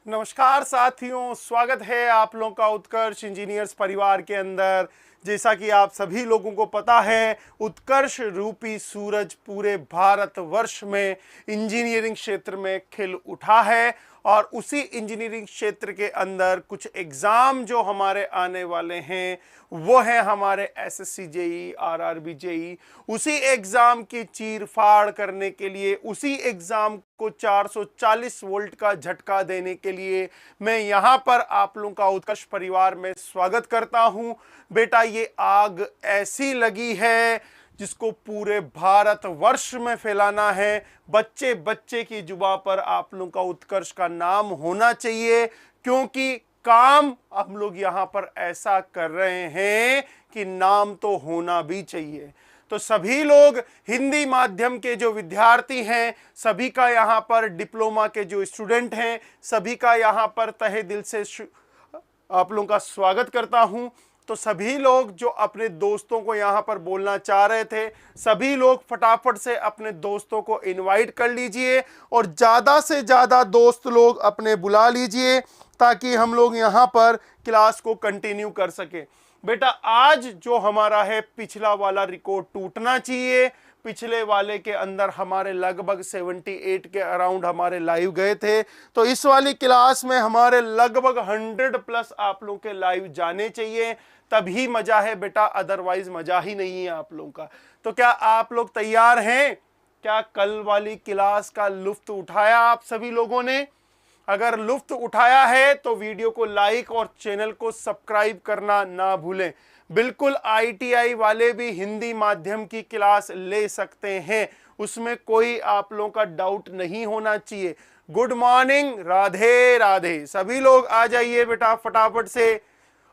नमस्कार साथियों, स्वागत है आप लोगों का उत्कर्ष इंजीनियर्स परिवार के अंदर। जैसा कि आप सभी लोगों को पता है, उत्कर्ष रूपी सूरज पूरे भारतवर्ष में इंजीनियरिंग क्षेत्र में खिल उठा है और उसी इंजीनियरिंग क्षेत्र के अंदर कुछ एग्ज़ाम जो हमारे आने वाले हैं वो है हमारे एसएससी जेई, आरआरबी जेई। उसी एग्ज़ाम की चीर फाड़ करने के लिए, उसी एग्ज़ाम को 440 वोल्ट का झटका देने के लिए मैं यहाँ पर आप लोगों का उत्कर्ष परिवार में स्वागत करता हूँ। बेटा, ये आग ऐसी लगी है जिसको पूरे भारतवर्ष में फैलाना है। बच्चे बच्चे की जुबान पर आप लोगों का उत्कर्ष का नाम होना चाहिए, क्योंकि काम हम लोग यहाँ पर ऐसा कर रहे हैं कि नाम तो होना भी चाहिए। तो सभी लोग हिंदी माध्यम के जो विद्यार्थी हैं, सभी का यहाँ पर डिप्लोमा के जो स्टूडेंट हैं, सभी का यहाँ पर तहे दिल से आप लोगों का स्वागत करता हूँ। तो सभी लोग जो अपने दोस्तों को यहाँ पर बोलना चाह रहे थे, सभी लोग फटाफट से अपने दोस्तों को इनवाइट कर लीजिए और ज़्यादा से ज़्यादा दोस्त लोग अपने बुला लीजिए ताकि हम लोग यहाँ पर क्लास को कंटिन्यू कर सकें। बेटा, आज जो हमारा है, पिछला वाला रिकॉर्ड टूटना चाहिए। पिछले वाले के अंदर हमारे लगभग 78 के अराउंड हमारे लाइव गए थे, तो इस वाली क्लास में हमारे लगभग 100 प्लस आप लोगों के लाइव जाने चाहिए, तभी मजा है बेटा, अदरवाइज मजा ही नहीं है आप लोगों का। तो क्या आप लोग तैयार हैं? क्या कल वाली क्लास का लुत्फ उठाया आप सभी लोगों ने? अगर लुत्फ उठाया है तो वीडियो को लाइक और चैनल को सब्सक्राइब करना ना भूलें। बिल्कुल आईटीआई वाले भी हिंदी माध्यम की क्लास ले सकते हैं, उसमें कोई आप लोगों का डाउट नहीं होना चाहिए। Good morning, Radhe Radhe. सभी लोग आ जाइए बेटा फटाफट से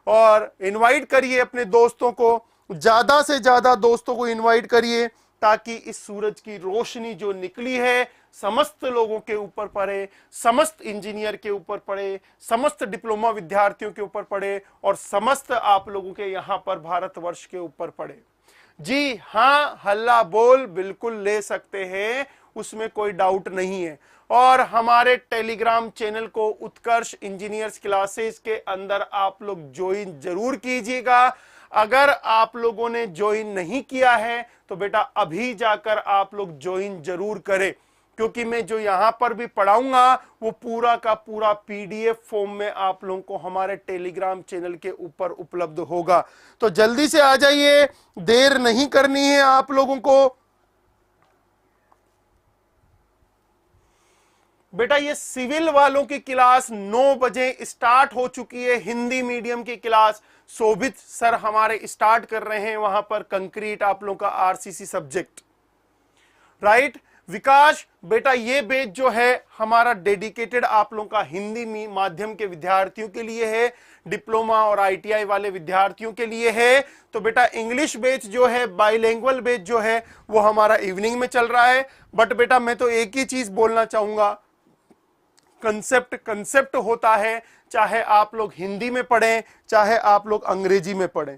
और इनवाइट करिए अपने दोस्तों को, ज्यादा से ज्यादा दोस्तों को इनवाइट करिए ताकि इस सूरज की रोशनी जो निकली है समस्त लोगों के ऊपर पड़े, समस्त इंजीनियर के ऊपर पड़े, समस्त डिप्लोमा विद्यार्थियों के ऊपर पड़े और समस्त आप लोगों के यहाँ पर भारतवर्ष के ऊपर पड़े। जी हाँ, हल्ला बोल बिल्कुल ले सकते हैं, उसमें कोई डाउट नहीं है। और हमारे टेलीग्राम चैनल को उत्कर्ष इंजीनियर्स क्लासेस के अंदर आप लोग ज्वाइन जरूर कीजिएगा। अगर आप लोगों ने ज्वाइन नहीं किया है तो बेटा अभी जाकर आप लोग ज्वाइन जरूर करें, क्योंकि मैं जो यहाँ पर भी पढ़ाऊंगा वो पूरा का पूरा पीडीएफ फॉर्म में आप लोगों को हमारे टेलीग्राम चैनल के ऊपर उपलब्ध होगा। तो जल्दी से आ जाइए, देर नहीं करनी है आप लोगों को। बेटा, ये सिविल वालों की क्लास 9 बजे स्टार्ट हो चुकी है। हिंदी मीडियम की क्लास शोभित सर हमारे स्टार्ट कर रहे हैं वहां पर कंक्रीट आप लोगों का आरसीसी सब्जेक्ट, राइट। विकास बेटा, ये बैच जो है हमारा डेडिकेटेड आप लोगों का हिंदी माध्यम के विद्यार्थियों के लिए है, डिप्लोमा और आईटीआई वाले विद्यार्थियों के लिए है। तो बेटा इंग्लिश बैच जो है, बाइलिंगुअल बैच जो है वो हमारा इवनिंग में चल रहा है। बट बेटा मैं तो एक ही चीज बोलना चाहूंगा, कंसेप्ट होता है, चाहे आप लोग हिंदी में पढ़ें चाहे आप लोग अंग्रेजी में पढ़ें।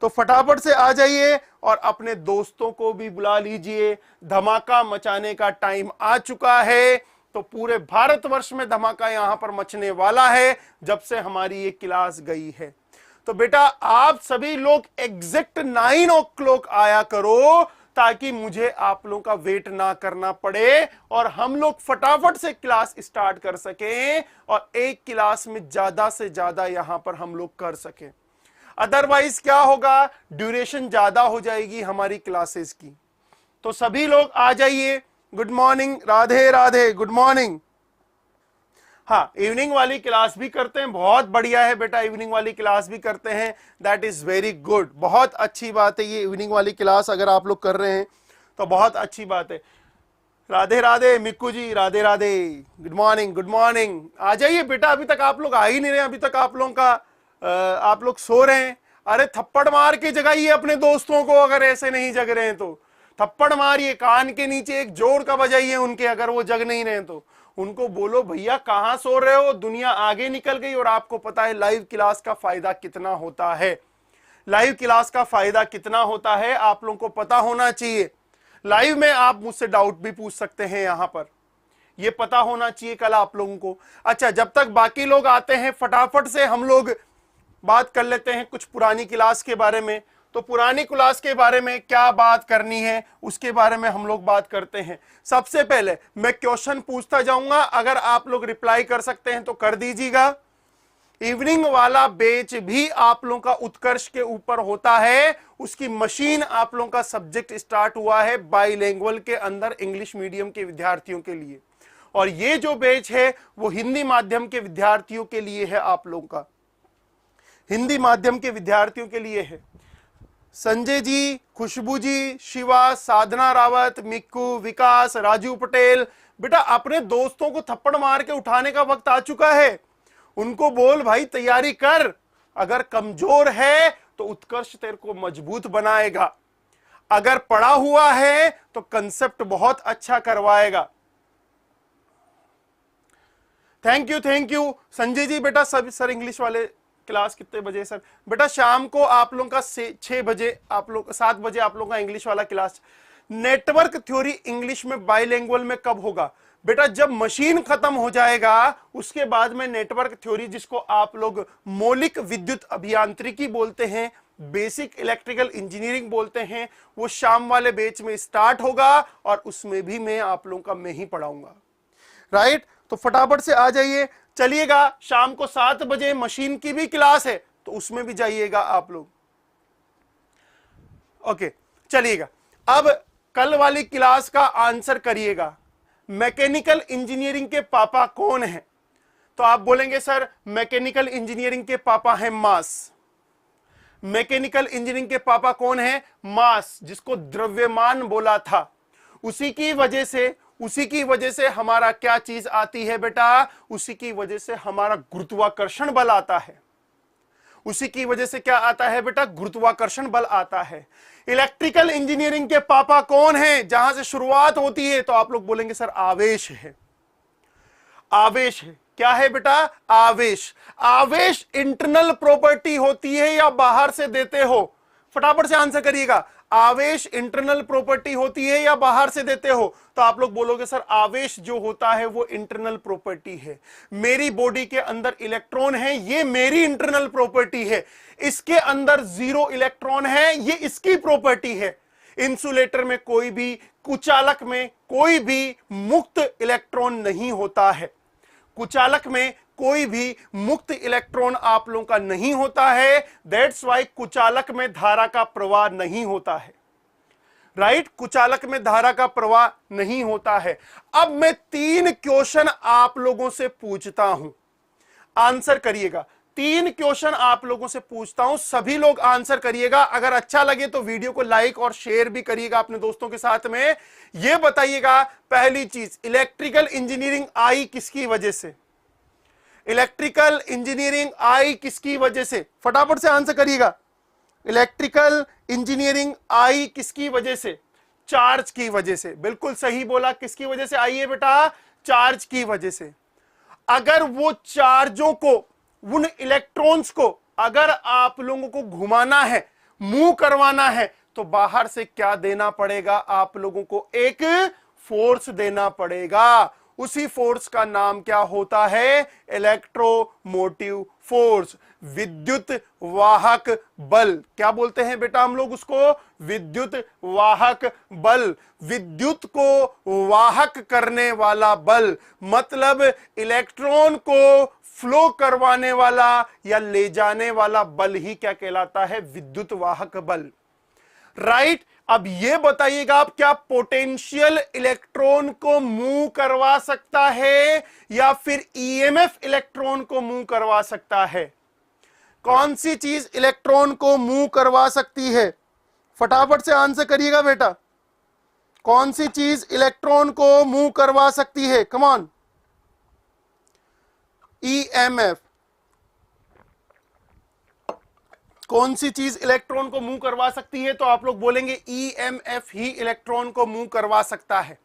तो फटाफट से आ जाइए और अपने दोस्तों को भी बुला लीजिए। धमाका मचाने का टाइम आ चुका है, तो पूरे भारतवर्ष में धमाका यहां पर मचने वाला है जब से हमारी ये क्लास गई है। तो बेटा आप सभी लोग एग्जैक्ट 9 o'clock आया करो ताकि मुझे आप लोगों का वेट ना करना पड़े और हम लोग फटाफट से क्लास स्टार्ट कर सकें और एक क्लास में ज्यादा से ज्यादा यहां पर हम लोग कर सकें। अदरवाइज क्या होगा, ड्यूरेशन ज्यादा हो जाएगी हमारी क्लासेस की। तो सभी लोग आ जाइए। Good morning, Radhe Radhe, good morning. हाँ, इवनिंग वाली क्लास भी करते हैं, बहुत बढ़िया है बेटा, इवनिंग वाली क्लास भी करते हैं, दैट इज वेरी गुड, बहुत अच्छी बात है। ये इवनिंग वाली क्लास अगर आप लोग कर रहे हैं तो बहुत अच्छी बात है। Radhe Radhe Mikku ji, Radhe Radhe, good morning, good morning. आ जाइए बेटा, अभी तक आप लोग आ ही नहीं रहे, अभी तक आप लोगों का आप लोग सो रहे हैं। अरे थप्पड़ मार के जगाइए अपने दोस्तों को, अगर ऐसे नहीं जग रहे हैं तो थप्पड़ मारिए, कान के नीचे एक जोर का बजाइए उनके, अगर वो जग नहीं रहे तो उनको बोलो भैया कहां सो रहे हो, दुनिया आगे निकल गई। और आपको पता है लाइव क्लास का फायदा कितना होता है, लाइव क्लास का फायदा कितना होता है आप लोगों को पता होना चाहिए। लाइव में आप मुझसे डाउट भी पूछ सकते हैं, यहां पर ये पता होना चाहिए कल आप लोगों को। अच्छा, जब तक बाकी लोग आते हैं फटाफट से हम लोग बात कर लेते हैं कुछ पुरानी क्लास के बारे में। तो पुरानी क्लास के बारे में क्या बात करनी है उसके बारे में हम लोग बात करते हैं। सबसे पहले मैं क्वेश्चन पूछता जाऊंगा, अगर आप लोग रिप्लाई कर सकते हैं तो कर दीजिएगा। इवनिंग वाला बैच भी आप लोगों का उत्कर्ष के ऊपर होता है, उसकी मशीन आप लोगों का सब्जेक्ट स्टार्ट हुआ है बाइलिंगुअल के अंदर इंग्लिश मीडियम के विद्यार्थियों के लिए, और ये जो बैच है वो हिंदी माध्यम के विद्यार्थियों के लिए है, आप लोगों का हिंदी माध्यम के विद्यार्थियों के लिए है। संजय जी, खुशबू जी, शिवा, साधना रावत, मिक्कू, विकास, राजू पटेल, बेटा अपने दोस्तों को थप्पड़ मार के उठाने का वक्त आ चुका है। उनको बोल भाई तैयारी कर, अगर कमजोर है तो उत्कर्ष तेरे को मजबूत बनाएगा, अगर पढ़ा हुआ है तो कंसेप्ट बहुत अच्छा करवाएगा। Thank you Sanjay ji. बेटा सब सर इंग्लिश वाले क्लास कितने बजे सर? बेटा शाम को आप लोगों का 6 बजे, आप लोग 7 बजे आप लोगों का इंग्लिश वाला क्लास। नेटवर्क थ्योरी इंग्लिश में बाइलिंगुअल में कब होगा? बेटा जब मशीन खत्म हो जाएगा उसके बाद में नेटवर्क थ्योरी, जिसको आप लोग मौलिक विद्युत अभियांत्रिकी बोलते हैं, बेसिक इलेक्ट्रिकल इंजीनियरिंग बोलते हैं, वो शाम वाले बैच में स्टार्ट होगा और उसमें भी मैं आप लोगों का मैं ही पढ़ाऊंगा। राइट, तो फटाफट से आ जाइए। चलिएगा, शाम को 7 बजे मशीन की भी क्लास है तो उसमें भी जाइएगा आप लोग। ओके, चलिएगा। अब कल वाली क्लास का आंसर करिएगा। मैकेनिकल इंजीनियरिंग के पापा कौन है? तो आप बोलेंगे सर मैकेनिकल इंजीनियरिंग के पापा हैं मास। मैकेनिकल इंजीनियरिंग के पापा कौन है? मास, जिसको द्रव्यमान बोला था। उसी की वजह से हमारा क्या चीज आती है बेटा? उसी की वजह से हमारा गुरुत्वाकर्षण बल आता है। उसी की वजह से क्या आता है बेटा? गुरुत्वाकर्षण बल आता है। इलेक्ट्रिकल इंजीनियरिंग के पापा कौन हैं? जहां से शुरुआत होती है तो आप लोग बोलेंगे सर आवेश है। आवेश है, क्या है बेटा? आवेश। आवेश इंटरनल प्रॉपर्टी होती है या बाहर से देते हो? फटाफट से आंसर करिएगा। आवेश इंटरनल प्रॉपर्टी होती है या बाहर से देते हो? तो आप लोग बोलोगे सर आवेश जो होता है वो इंटरनल प्रॉपर्टी है। मेरी बॉडी के अंदर इलेक्ट्रॉन है, ये मेरी इंटरनल प्रॉपर्टी है। इसके अंदर 0 इलेक्ट्रॉन है, ये इसकी प्रॉपर्टी है। इंसुलेटर में कोई भी, कुचालक में कोई भी मुक्त इलेक्ट्रॉन नहीं होता है। कुचालक में कोई भी मुक्त इलेक्ट्रॉन आप लोगों का नहीं होता है। दैट्स वाई कुचालक में धारा का प्रवाह नहीं होता है। राइट, कुचालक में धारा का प्रवाह नहीं होता है। अब मैं 3 क्वेश्चन आप लोगों से पूछता हूं, आंसर करिएगा। 3 क्वेश्चन आप लोगों से पूछता हूं, सभी लोग आंसर करिएगा। अगर अच्छा लगे तो वीडियो को लाइक और शेयर भी करिएगा अपने दोस्तों के साथ में। यह बताइएगा, पहली चीज, इलेक्ट्रिकल इंजीनियरिंग आई किसकी वजह से? इलेक्ट्रिकल इंजीनियरिंग आई किसकी वजह से? फटाफट से आंसर करिएगा। इलेक्ट्रिकल इंजीनियरिंग आई किसकी वजह से? चार्ज की वजह से। बिल्कुल सही बोला। किसकी वजह से आई है बेटा? चार्ज की वजह से। अगर वो चार्जों को, उन इलेक्ट्रॉन्स को अगर आप लोगों को घुमाना है, मूव करवाना है, तो बाहर से क्या देना पड़ेगा? आप लोगों को एक फोर्स देना पड़ेगा। उसी फोर्स का नाम क्या होता है? इलेक्ट्रोमोटिव फोर्स, विद्युत वाहक बल। क्या बोलते हैं बेटा हम लोग उसको? विद्युत वाहक बल। विद्युत को वाहक करने वाला बल, मतलब इलेक्ट्रॉन को फ्लो करवाने वाला या ले जाने वाला बल ही क्या कहलाता है? विद्युत वाहक बल। राइट, अब ये बताइएगा आप, क्या पोटेंशियल इलेक्ट्रॉन को मूव करवा सकता है या फिर ईएमएफ इलेक्ट्रॉन को मूव करवा सकता है? कौन सी चीज इलेक्ट्रॉन को मूव करवा सकती है? फटाफट से आंसर करिएगा बेटा। कौन सी चीज इलेक्ट्रॉन को मूव करवा सकती है? Come on. ईएमएफ। कौन सी चीज इलेक्ट्रॉन को मूव करवा सकती है? तो आप लोग बोलेंगे ईएमएफ ही इलेक्ट्रॉन को मूव करवा सकता है।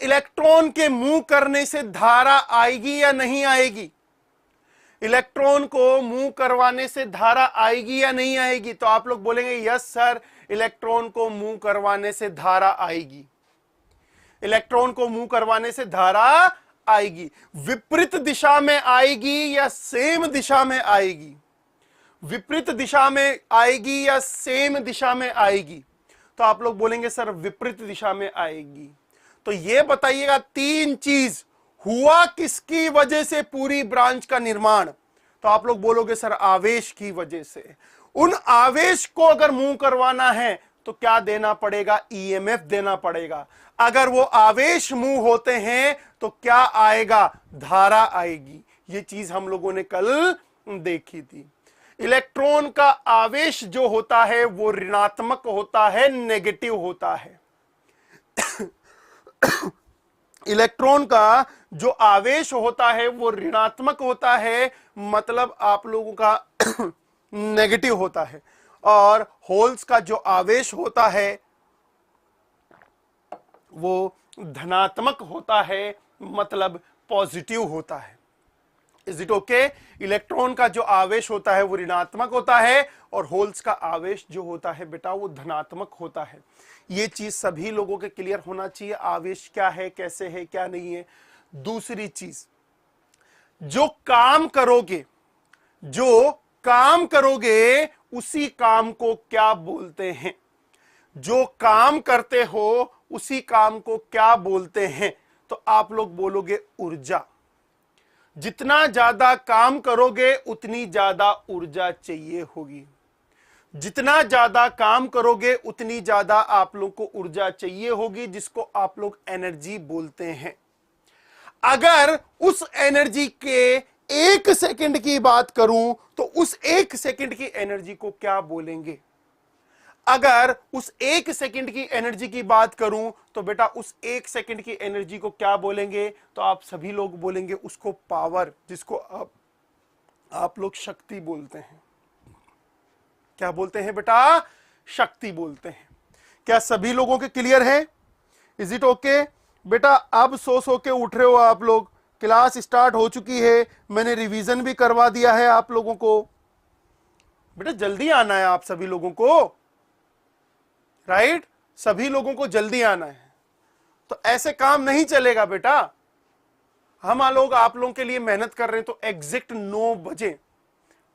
इलेक्ट्रॉन के मूव करने से धारा आएगी या नहीं आएगी? इलेक्ट्रॉन को मूव करवाने से धारा आएगी या नहीं आएगी? तो आप लोग बोलेंगे यस सर, इलेक्ट्रॉन को मूव करवाने से धारा आएगी। इलेक्ट्रॉन को मूव करवाने से धारा आएगी। विपरीत दिशा में आएगी या सेम दिशा में आएगी? विपरीत दिशा में आएगी या सेम दिशा में आएगी? तो आप लोग बोलेंगे सर विपरीत दिशा में आएगी। तो ये बताइएगा तीन चीज, हुआ किसकी वजह से पूरी ब्रांच का निर्माण? तो आप लोग बोलोगे सर आवेश की वजह से। उन आवेश को अगर मूव करवाना है तो क्या देना पड़ेगा? ईएमएफ देना पड़ेगा। अगर वो आवेश मूव होते हैं तो क्या आएगा? धारा आएगी। ये चीज हम लोगों ने कल देखी थी। इलेक्ट्रॉन का आवेश जो होता है वो ऋणात्मक होता है, नेगेटिव होता है। इलेक्ट्रॉन का जो आवेश होता है वो ऋणात्मक होता है, मतलब आप लोगों का नेगेटिव होता है। और होल्स का जो आवेश होता है वो धनात्मक होता है, मतलब पॉजिटिव होता है। Is it okay? इलेक्ट्रॉन का जो आवेश होता है वो ऋणात्मक होता है और होल्स का आवेश जो होता है बेटा वो धनात्मक होता है। ये चीज सभी लोगों के क्लियर होना चाहिए, आवेश क्या है, कैसे है, क्या नहीं है। दूसरी चीज, जो काम करोगे उसी काम को क्या बोलते हैं? जो काम करते हो उसी काम को क्या बोलते हैं? तो आप लोग बोलोगे ऊर्जा। जितना ज्यादा काम करोगे उतनी ज्यादा ऊर्जा चाहिए होगी। जितना ज्यादा काम करोगे उतनी ज्यादा आप लोग को ऊर्जा चाहिए होगी, जिसको आप लोग एनर्जी बोलते हैं। अगर उस एनर्जी के 1 सेकंड की बात करूं तो उस 1 सेकंड की एनर्जी को क्या बोलेंगे? अगर उस 1 सेकंड की एनर्जी की बात करूं तो बेटा उस 1 सेकंड की एनर्जी को क्या बोलेंगे? तो आप सभी लोग बोलेंगे उसको पावर, जिसको आप लोग शक्ति बोलते हैं। क्या बोलते हैं बेटा? शक्ति बोलते हैं। क्या सभी लोगों के क्लियर है? Is it okay? बेटा अब सो के उठ रहे हो आप लोग, क्लास स्टार्ट हो चुकी है, मैंने रिवीजन भी करवा दिया है आप लोगों को। बेटा जल्दी आना है आप सभी लोगों को, राइट? सभी लोगों को जल्दी आना है। तो ऐसे काम नहीं चलेगा बेटा। हम लोग आप लोगों के लिए मेहनत कर रहे हैं तो एग्जैक्ट 9 बजे,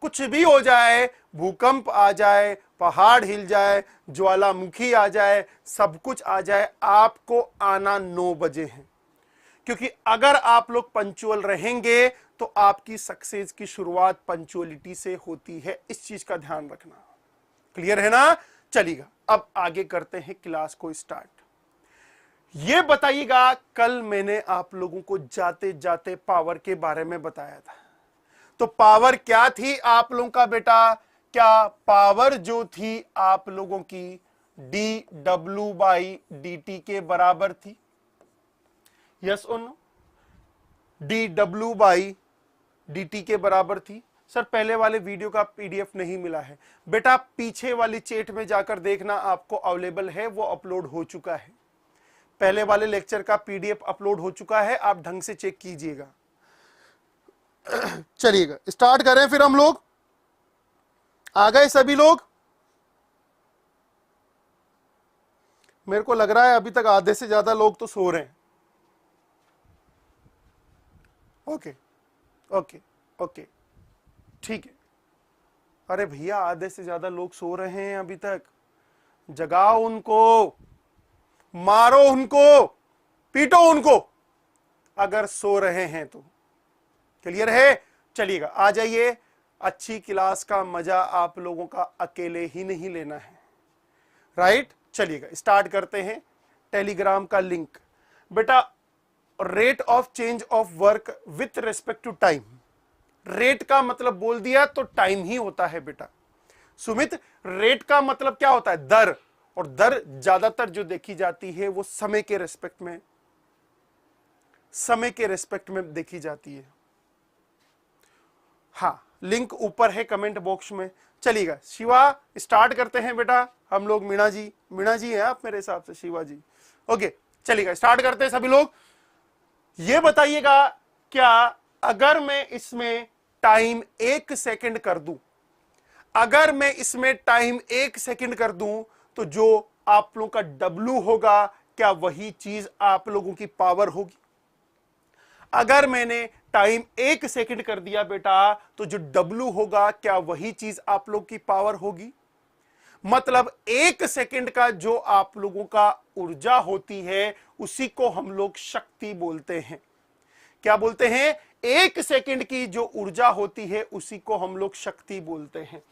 कुछ भी हो जाए, भूकंप आ जाए, पहाड़ हिल जाए, ज्वालामुखी आ जाए, सब कुछ आ जाए, आपको आना 9 बजे है। क्योंकि अगर आप लोग पंचुअल रहेंगे तो आपकी सक्सेस की शुरुआत पंचुअलिटी से होती है। इस चीज का ध्यान रखना। क्लियर है ना? चलिएगा अब आगे करते हैं क्लास को स्टार्ट। ये बताइएगा, कल मैंने आप लोगों को जाते जाते पावर के बारे में बताया था। तो पावर क्या थी आप लोगों का बेटा? क्या पावर जो थी आप लोगों की dw/dt के बराबर थी? यस और नो? dw/dt के बराबर थी। सर पहले वाले वीडियो का पीडीएफ नहीं मिला है। बेटा पीछे वाली चैट में जाकर देखना, आपको अवेलेबल है, वो अपलोड हो चुका है। पहले वाले लेक्चर का पीडीएफ अपलोड हो चुका है, आप ढंग से चेक कीजिएगा। चलिएगा स्टार्ट करें फिर हम लोग। आ गए सभी लोग? मेरे को लग रहा है अभी तक आधे से ज्यादा लोग तो सो रहे हैं। ओके ओके ओके ठीक है। अरे भैया आधे से ज्यादा लोग सो रहे हैं अभी तक, जगाओ उनको, मारो उनको, पीटो उनको अगर सो रहे हैं तो। क्लियर है? चलिएगा आ जाइए। अच्छी क्लास का मजा आप लोगों का अकेले ही नहीं लेना है, राइट? चलिएगा स्टार्ट करते हैं। टेलीग्राम का लिंक बेटा, rate of change of work with respect to time. Rate का मतलब बोल दिया तो टाइम ही होता है बेटा। सुमित रेट का मतलब क्या होता है? दर। और दर ज्यादातर जो देखी जाती है वो समय के रेस्पेक्ट में देखी जाती है। हाँ लिंक ऊपर है कमेंट बॉक्स में। चलिएगा शिवा स्टार्ट करते हैं बेटा हम लोग। मीणा जी हैं आप मेरे हिसाब से, शिवा जी। ओके चलिएगा स्टार्ट करते हैं सभी लोग। ये बताइएगा, क्या अगर मैं इसमें टाइम 1 सेकंड कर दूं, अगर मैं इसमें टाइम 1 सेकंड कर दूं तो जो आप लोगों का W होगा क्या वही चीज आप लोगों की पावर होगी? अगर मैंने टाइम 1 सेकंड कर दिया बेटा, तो जो W होगा क्या वही चीज आप लोग की पावर होगी? मतलब 1 सेकंड का जो आप लोगों का ऊर्जा होती है उसी को हम लोग शक्ति बोलते हैं। क्या बोलते हैं? 1 सेकंड की जो ऊर्जा होती है उसी को हम लोग शक्ति बोलते हैं।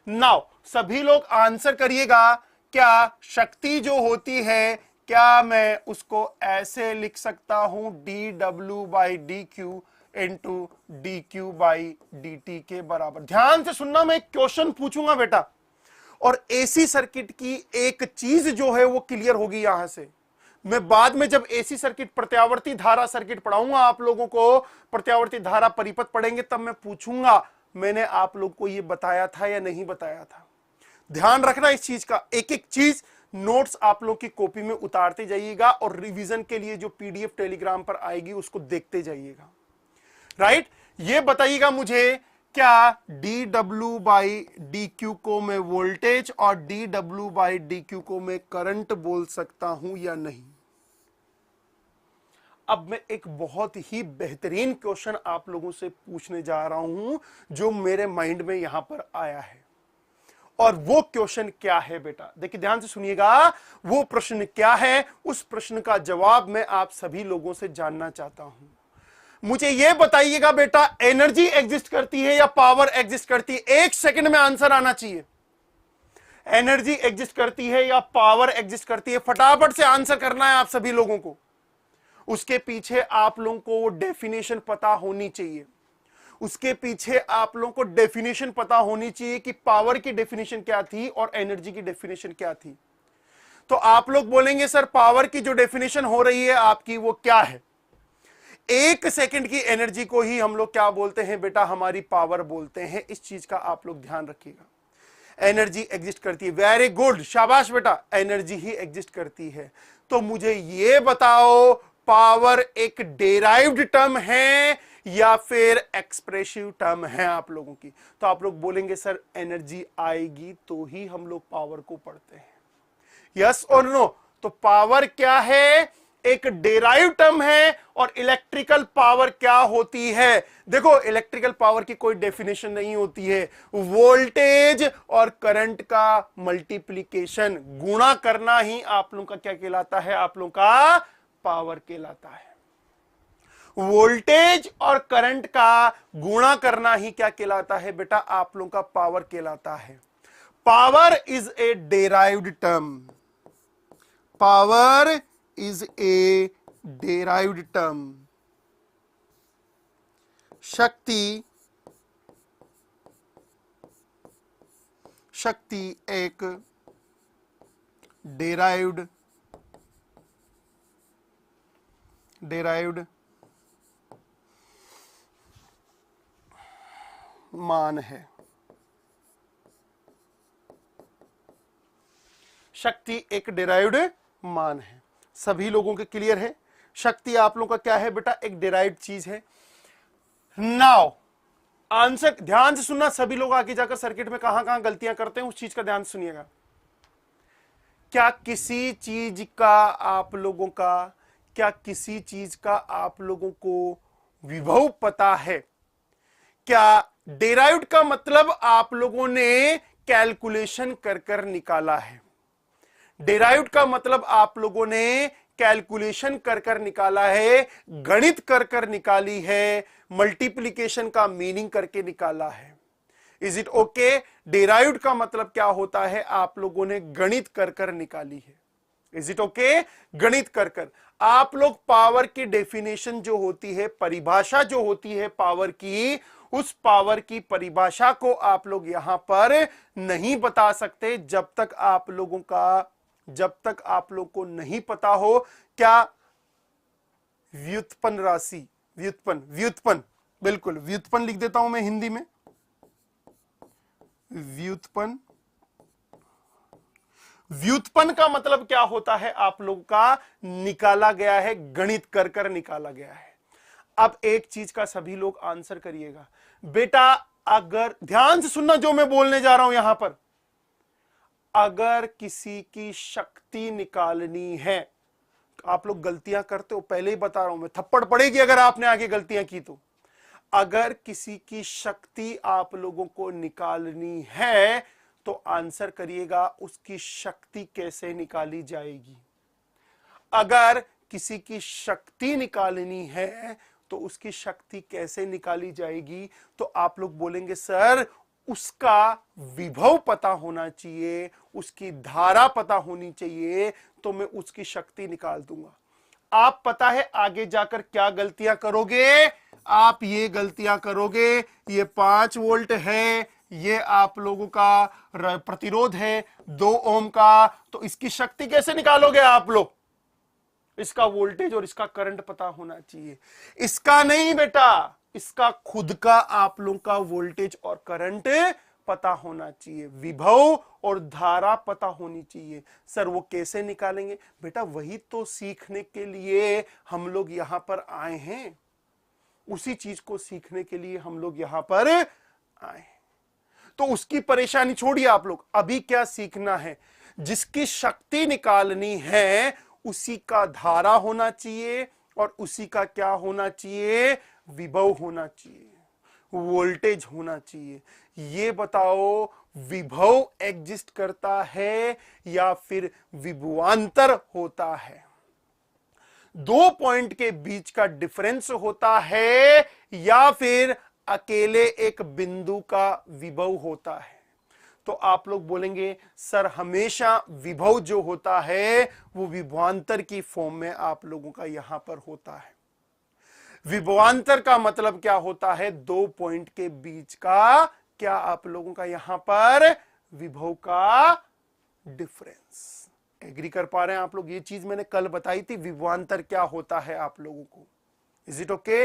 नाउ सभी लोग आंसर करिएगा, क्या शक्ति जो होती है क्या मैं उसको ऐसे लिख सकता हूं dW/dq इंटू dQ/dt के बराबर? ध्यान से सुनना, मैं एक क्वेश्चन पूछूंगा बेटा, और एसी सर्किट की एक चीज जो है वो क्लियर होगी यहां से। मैं बाद में जब एसी सर्किट प्रत्यावर्ती धारा सर्किट पढ़ाऊंगा आप लोगों को, प्रत्यावर्ती धारा परिपथ पढ़ेंगे, तब मैं पूछूंगा मैंने आप लोग को ये बताया था या नहीं बताया था। ध्यान रखना इस चीज का, एक एक चीज नोट्स आप लोग की कॉपी में उतारते जाइएगा और रिवीजन के लिए जो पीडीएफ टेलीग्राम पर आएगी उसको देखते जाइएगा। राइट? ये बताइएगा मुझे, क्या dW/dq को मैं वोल्टेज और dW/dq को मैं करंट बोल सकता हूं या नहीं? अब मैं एक बहुत ही बेहतरीन क्वेश्चन आप लोगों से पूछने जा रहा हूं जो मेरे माइंड में यहां पर आया है। और वो क्वेश्चन क्या है बेटा? देखिए ध्यान से सुनिएगा, वो प्रश्न क्या है, उस प्रश्न का जवाब मैं आप सभी लोगों से जानना चाहता हूं। मुझे यह बताइएगा बेटा, एनर्जी एग्जिस्ट करती है या पावर एग्जिस्ट करती है? 1 सेकंड में आंसर आना चाहिए। एनर्जी एग्जिस्ट करती है या पावर एग्जिस्ट करती है? फटाफट से आंसर करना है आप सभी लोगों को। उसके पीछे आप लोगों को वो डेफिनेशन पता होनी चाहिए। उसके पीछे आप लोगों को डेफिनेशन पता होनी चाहिए कि पावर की डेफिनेशन क्या थी और एनर्जी की डेफिनेशन क्या थी। तो आप लोग बोलेंगे सर पावर की जो डेफिनेशन हो रही है आपकी वो क्या है? 1 सेकंड की एनर्जी को ही हम लोग क्या बोलते हैं बेटा? हमारी पावर बोलते हैं। इस चीज का आप लोग ध्यान रखिएगा। एनर्जी एग्जिस्ट करती है, वेरी गुड, शाबाश बेटा, एनर्जी ही एग्जिस्ट करती है। तो मुझे यह बताओ, पावर एक डेराइव्ड टर्म है या फिर एक्सप्रेसिव टर्म है आप लोगों की? तो आप लोग बोलेंगे सर एनर्जी आएगी तो ही हम लोग पावर को पढ़ते हैं। यस और नो? तो पावर क्या है? एक डेराइव टर्म है। और इलेक्ट्रिकल पावर क्या होती है? देखो इलेक्ट्रिकल पावर की कोई डेफिनेशन नहीं होती है। वोल्टेज और करंट का मल्टीप्लिकेशन, गुणा करना ही आप लोगों का क्या कहलाता है? आप लोगों का पावर कहलाता है। वोल्टेज और करंट का गुणा करना ही क्या कहलाता है बेटा? आप लोगों का पावर कहलाता है। Power is a derived term. Power is a derived term. शक्ति एक derived मान है। शक्ति एक derived मान है। सभी लोगों के क्लियर है? शक्ति आप लोगों का क्या है बेटा? एक डिराइव्ड चीज है। नाउ आंसर ध्यान से सुनना, सभी लोग आगे जाकर सर्किट में कहां कहां गलतियां करते हैं उस चीज का ध्यान सुनिएगा। क्या किसी चीज का आप लोगों को विभव पता है? क्या डिराइव्ड का मतलब आप लोगों ने कैलकुलेशन कर निकाला है? डिराइव्ड का मतलब आप लोगों ने कैलकुलेशन कर निकाला है, गणित कर निकाली है, मल्टीप्लिकेशन का मीनिंग करके निकाला है। Is it okay? डिराइव्ड का मतलब क्या होता है? आप लोगों ने गणित कर निकाली है। Is it okay? गणित कर आप लोग पावर की डेफिनेशन जो होती है, परिभाषा जो होती है पावर की, उस पावर की परिभाषा को आप लोग यहां पर नहीं बता सकते जब तक आप लोग को नहीं पता हो क्या व्युत्पन्न राशि, व्युत्पन्न, बिल्कुल व्युत्पन्न लिख देता हूं मैं हिंदी में। व्युत्पन्न का मतलब क्या होता है? आप लोग का निकाला गया है, गणित कर निकाला गया है। अब एक चीज का सभी लोग आंसर करिएगा बेटा, अगर ध्यान से सुनना जो मैं बोलने जा रहा हूं यहां पर, अगर किसी की शक्ति निकालनी है आप लोग गलतियां करते हो, पहले ही बता रहा हूं मैं, थप्पड़ पड़ेगी अगर आपने आगे गलतियां की तो। अगर किसी की शक्ति आप लोगों को निकालनी है तो आंसर करिएगा उसकी शक्ति कैसे निकाली जाएगी। अगर किसी की शक्ति निकालनी है तो उसकी शक्ति कैसे निकाली जाएगी, तो आप लोग बोलेंगे सर उसका विभव पता होना चाहिए, उसकी धारा पता होनी चाहिए, तो मैं उसकी शक्ति निकाल दूंगा। आप पता है आगे जाकर क्या गलतियां करोगे, आप ये गलतियां करोगे, ये 5 वोल्ट है, ये आप लोगों का प्रतिरोध है 2 ओम का, तो इसकी शक्ति कैसे निकालोगे आप लोग, इसका वोल्टेज और इसका करंट पता होना चाहिए। इसका नहीं बेटा, इसका खुद का आप लोग का वोल्टेज और करंट पता होना चाहिए, विभव और धारा पता होनी चाहिए। सर वो कैसे निकालेंगे, बेटा वही तो सीखने के लिए हम लोग यहां पर आए हैं, उसी चीज को सीखने के लिए हम लोग यहां पर आए। तो उसकी परेशानी छोड़िए आप लोग, अभी क्या सीखना है, जिसकी शक्ति निकालनी है उसी का धारा होना चाहिए और उसी का क्या होना चाहिए, विभव होना चाहिए, वोल्टेज होना चाहिए। ये बताओ विभव एग्जिस्ट करता है या फिर विभवांतर होता है, 2 पॉइंट के बीच का डिफरेंस होता है या फिर अकेले एक बिंदु का विभव होता है। तो आप लोग बोलेंगे सर हमेशा विभव जो होता है वो विभवांतर की फॉर्म में आप लोगों का यहां पर होता है। विभवांतर का मतलब क्या होता है, 2 पॉइंट के बीच का क्या आप लोगों का यहां पर विभव का डिफरेंस। एग्री कर पा रहे हैं आप लोग, ये चीज मैंने कल बताई थी, विभवांतर क्या होता है आप लोगों को। Is it okay,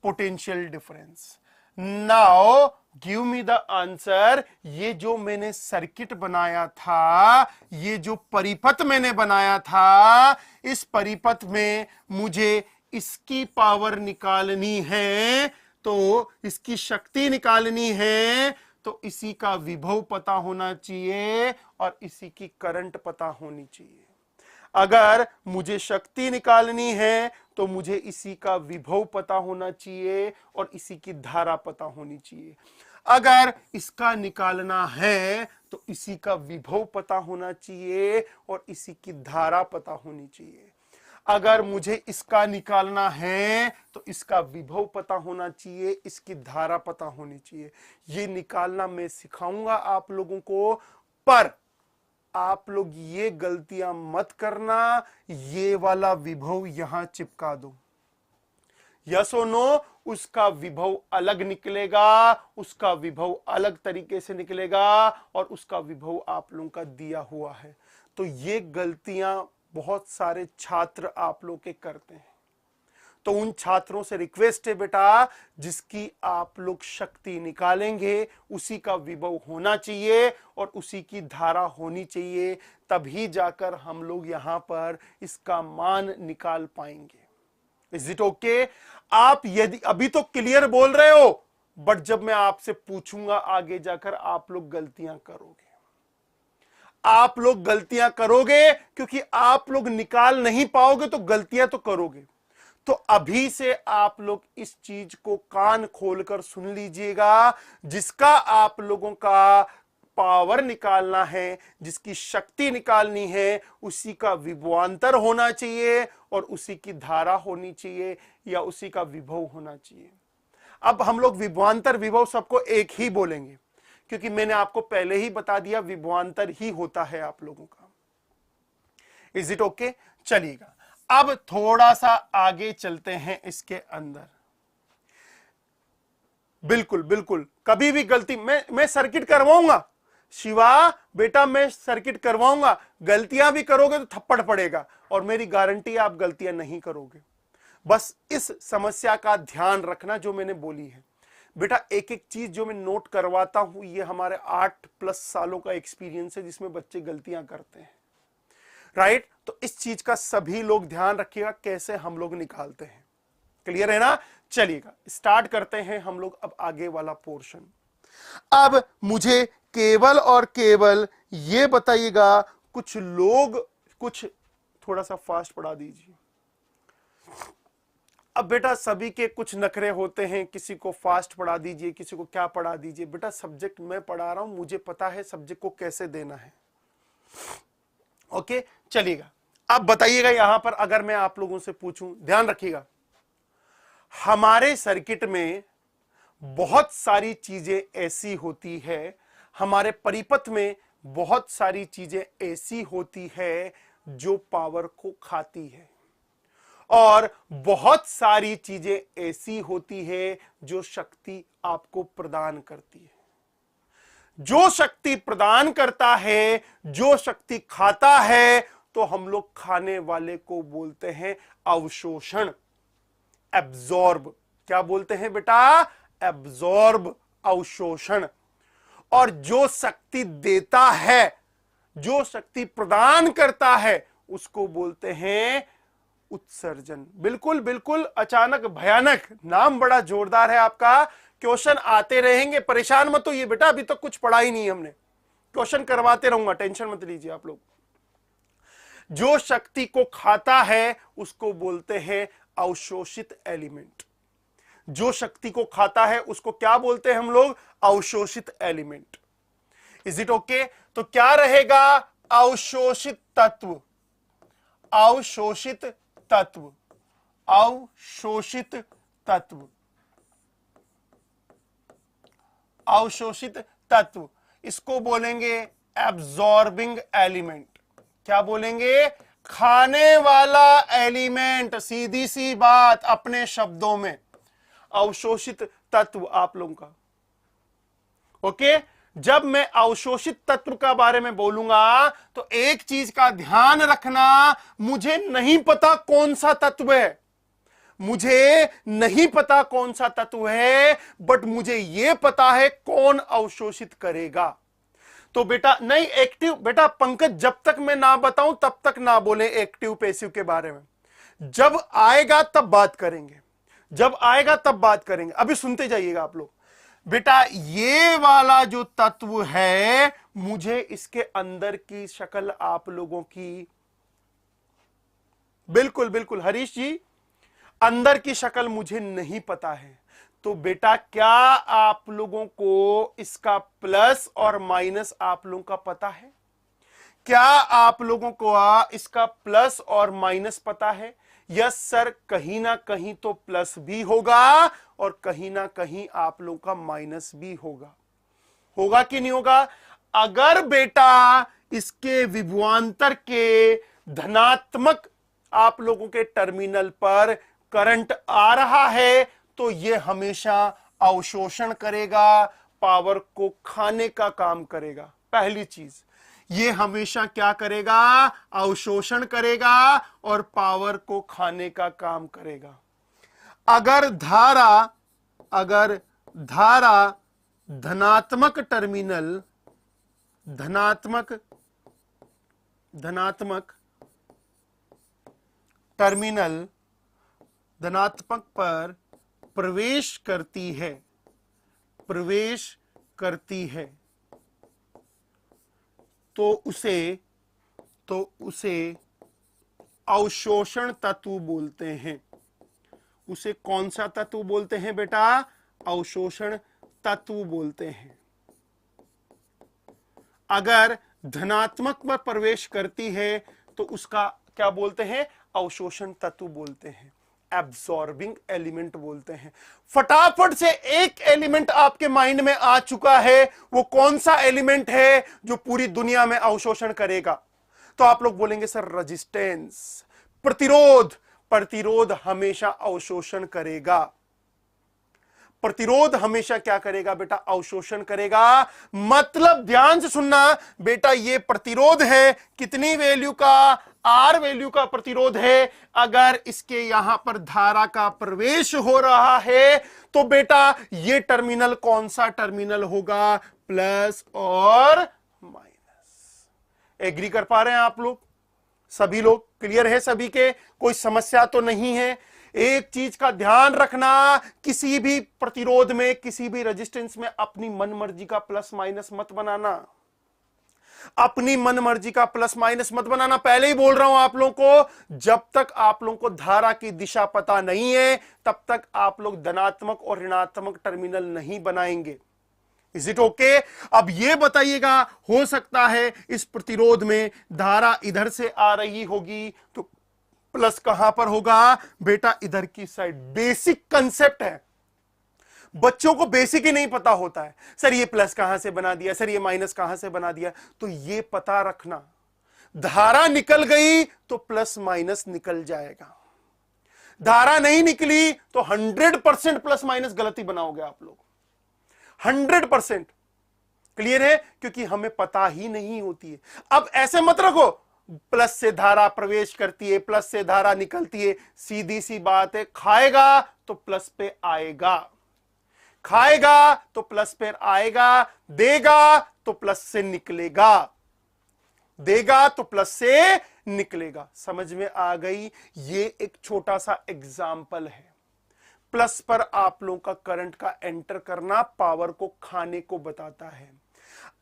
potential difference. Now give me the answer, ये जो मैंने सर्किट बनाया था, ये जो परिपथ मैंने बनाया था, इस परिपथ में मुझे इसकी पावर निकालनी है, तो इसकी शक्ति निकालनी है, तो इसी का विभव पता होना चाहिए और इसी की करंट पता होनी चाहिए। अगर मुझे शक्ति निकालनी है तो मुझे इसी का विभव पता होना चाहिए और इसी की धारा पता होनी चाहिए। अगर इसका निकालना है तो इसी का विभव पता होना चाहिए और इसी की धारा पता होनी चाहिए। अगर मुझे इसका निकालना है तो इसका विभव पता होना चाहिए, इसकी धारा पता होनी चाहिए। ये निकालना मैं सिखाऊंगा आप लोगों को, पर आप लोग ये गलतियां मत करना, ये वाला विभव यहां चिपका दो। यस और नो, उसका विभव अलग निकलेगा, उसका विभव अलग तरीके से निकलेगा और उसका विभव आप लोगों का दिया हुआ है। तो ये गलतियां बहुत सारे छात्र आप लोग के करते हैं, तो उन छात्रों से रिक्वेस्ट है बेटा, जिसकी आप लोग शक्ति निकालेंगे उसी का विभव होना चाहिए और उसी की धारा होनी चाहिए, तभी जाकर हम लोग यहां पर इसका मान निकाल पाएंगे। Is it okay? आप यदि अभी तो क्लियर बोल रहे हो, बट जब मैं आपसे पूछूंगा आगे जाकर आप लोग गलतियां करोगे, आप लोग गलतियां करोगे, क्योंकि आप लोग निकाल नहीं पाओगे तो गलतियां तो करोगे। तो अभी से आप लोग इस चीज को कान खोलकर सुन लीजिएगा, जिसका आप लोगों का पावर निकालना है, जिसकी शक्ति निकालनी है, उसी का विभवांतर होना चाहिए और उसी की धारा होनी चाहिए या उसी का विभव होना चाहिए। अब हम लोग विभवांतर विभव सबको एक ही बोलेंगे, क्योंकि मैंने आपको पहले ही बता दिया विभवांतर ही होता है आप लोगों का। Is it okay? चलिएगा, अब थोड़ा सा आगे चलते हैं इसके अंदर। बिल्कुल बिल्कुल, कभी भी गलती मैं सर्किट करवाऊंगा शिवा बेटा, मैं सर्किट करवाऊंगा, गलतियां भी करोगे तो थप्पड़ पड़ेगा और मेरी गारंटी आप गलतियां नहीं करोगे। बस इस समस्या का ध्यान रखना जो मैंने बोली है बेटा। एक एक चीज जो मैं नोट करवाता हूं, ये हमारे 8+ सालों का एक्सपीरियंस है जिसमें बच्चे गलतियां करते हैं, राइट? तो इस चीज का सभी लोग ध्यान रखिएगा, कैसे हम लोग निकालते हैं। क्लियर है ना? चलिएगा, स्टार्ट करते हैं हम लोग अब आगे वाला पोर्शन। अब मुझे केवल और केवल ये बताइएगा, कुछ लोग, कुछ थोड़ा सा फास्ट पढ़ा दीजिए, अब बेटा सभी के कुछ नखरे होते हैं, किसी को फास्ट पढ़ा दीजिए, किसी को क्या पढ़ा दीजिए। बेटा सब्जेक्ट मैं पढ़ा रहा हूं, मुझे पता है सब्जेक्ट को कैसे देना है। ओके चलिएगा, अब बताइएगा यहां पर अगर मैं आप लोगों से पूछूं, ध्यान रखिएगा, हमारे सर्किट में बहुत सारी चीजें ऐसी होती है, हमारे परिपथ में बहुत सारी चीजें ऐसी होती है जो पावर को खाती है, और बहुत सारी चीजें ऐसी होती है जो शक्ति आपको प्रदान करती है। जो शक्ति प्रदान करता है, जो शक्ति खाता है, तो हम लोग खाने वाले को बोलते हैं अवशोषण, एब्जॉर्ब। क्या बोलते हैं बेटा? एब्जॉर्ब, अवशोषण। और जो शक्ति देता है, जो शक्ति प्रदान करता है, उसको बोलते हैं उत्सर्जन। बिल्कुल बिल्कुल, अचानक भयानक, नाम बड़ा जोरदार है आपका। क्वेश्चन आते रहेंगे, परेशान मत होइए बेटा, अभी तक कुछ पढ़ा ही नहीं हमने, क्वेश्चन करवाते रहूंगा, टेंशन मत लीजिए आप लोग। जो शक्ति को खाता है उसको बोलते हैं अवशोषित एलिमेंट। जो शक्ति को खाता है उसको क्या बोलते हैं हम लोग? अवशोषित एलिमेंट। Is it okay? तो क्या रहेगा? अवशोषित तत्व, अवशोषित तत्व, अवशोषित तत्व, अवशोषित तत्व। इसको बोलेंगे एब्जॉर्बिंग एलिमेंट। क्या बोलेंगे? खाने वाला एलिमेंट। सीधी सी बात, अपने शब्दों में अवशोषित तत्व आप लोगों का। ओके, जब मैं अवशोषित तत्व का बारे में बोलूंगा तो एक चीज का ध्यान रखना, मुझे नहीं पता कौन सा तत्व है, मुझे नहीं पता कौन सा तत्व है, बट मुझे यह पता है कौन अवशोषित करेगा। तो बेटा नहीं एक्टिव, बेटा पंकज जब तक मैं ना बताऊं तब तक ना बोले एक्टिव पैसिव के बारे में। जब आएगा तब बात करेंगे, जब आएगा तब बात करेंगे, अभी सुनते जाइएगा आप लोग। बेटा ये वाला जो तत्व है, मुझे इसके अंदर की शक्ल आप लोगों की, बिल्कुल बिल्कुल हरीश जी, अंदर की शक्ल मुझे नहीं पता है। तो बेटा क्या आप लोगों को इसका प्लस और माइनस आप लोगों का पता है? क्या आप लोगों को इसका प्लस और माइनस पता है? यस सर, कहीं ना कहीं तो प्लस भी होगा और कहीं ना कहीं आप लोगों का माइनस भी होगा। होगा कि नहीं होगा? अगर बेटा इसके विभवांतर के धनात्मक आप लोगों के टर्मिनल पर करंट आ रहा है तो यह हमेशा अवशोषण करेगा, पावर को खाने का काम करेगा। पहली चीज, ये हमेशा क्या करेगा? अवशोषण करेगा और पावर को खाने का काम करेगा। अगर धारा धनात्मक टर्मिनल, धनात्मक टर्मिनल धनात्मक पर प्रवेश करती है तो उसे अवशोषण तत्व बोलते हैं। उसे कौन सा तत्व बोलते हैं बेटा? अवशोषण तत्व बोलते हैं। अगर धनात्मक पर प्रवेश करती है तो उसका क्या बोलते हैं? अवशोषण तत्व बोलते हैं, एब्जॉर्बिंग एलिमेंट बोलते हैं। फटाफट से एक एलिमेंट आपके माइंड में आ चुका है, वो कौन सा एलिमेंट है जो पूरी दुनिया में अवशोषण करेगा? तो आप लोग बोलेंगे सर रेजिस्टेंस, प्रतिरोध। प्रतिरोध हमेशा अवशोषण करेगा। प्रतिरोध हमेशा क्या करेगा बेटा? अवशोषण करेगा। मतलब ध्यान से सुनना बेटा, ये प्रतिरोध है, कितनी वैल्यू का? आर वैल्यू का प्रतिरोध है। अगर इसके यहां पर धारा का प्रवेश हो रहा है तो बेटा ये टर्मिनल कौन सा टर्मिनल होगा? प्लस और माइनस। एग्री कर पा रहे हैं आप लोग? सभी लोग क्लियर है? सभी के कोई समस्या तो नहीं है? एक चीज का ध्यान रखना, किसी भी प्रतिरोध में, किसी भी रेजिस्टेंस में अपनी मन मर्जी का प्लस माइनस मत बनाना। अपनी मन मर्जी का प्लस माइनस मत बनाना, पहले ही बोल रहा हूं आप लोगों को। जब तक आप लोगों को धारा की दिशा पता नहीं है तब तक आप लोग धनात्मक और ऋणात्मक टर्मिनल नहीं बनाएंगे। Is it okay? अब यह बताइएगा, हो सकता है इस प्रतिरोध में धारा इधर से आ रही होगी तो प्लस कहां पर होगा बेटा? इधर की साइड। बेसिक कंसेप्ट है, बच्चों को बेसिक ही नहीं पता होता है। सर ये प्लस कहां से बना दिया, सर ये माइनस कहां से बना दिया। तो ये पता रखना, धारा निकल गई तो प्लस माइनस निकल जाएगा, धारा नहीं निकली तो 100% प्लस माइनस गलती बनाओगे आप लोग, 100%। क्लियर है? क्योंकि हमें पता ही नहीं होती है। अब ऐसे मत रखो प्लस से धारा प्रवेश करती है, प्लस से धारा निकलती है। सीधी सी बात है, खाएगा तो प्लस पे आएगा, खाएगा तो प्लस पे आएगा, देगा तो प्लस से निकलेगा, देगा तो प्लस से निकलेगा। समझ में आ गई? ये एक छोटा सा एग्जाम्पल है। प्लस पर आप लोगों का करंट का एंटर करना पावर को खाने को बताता है।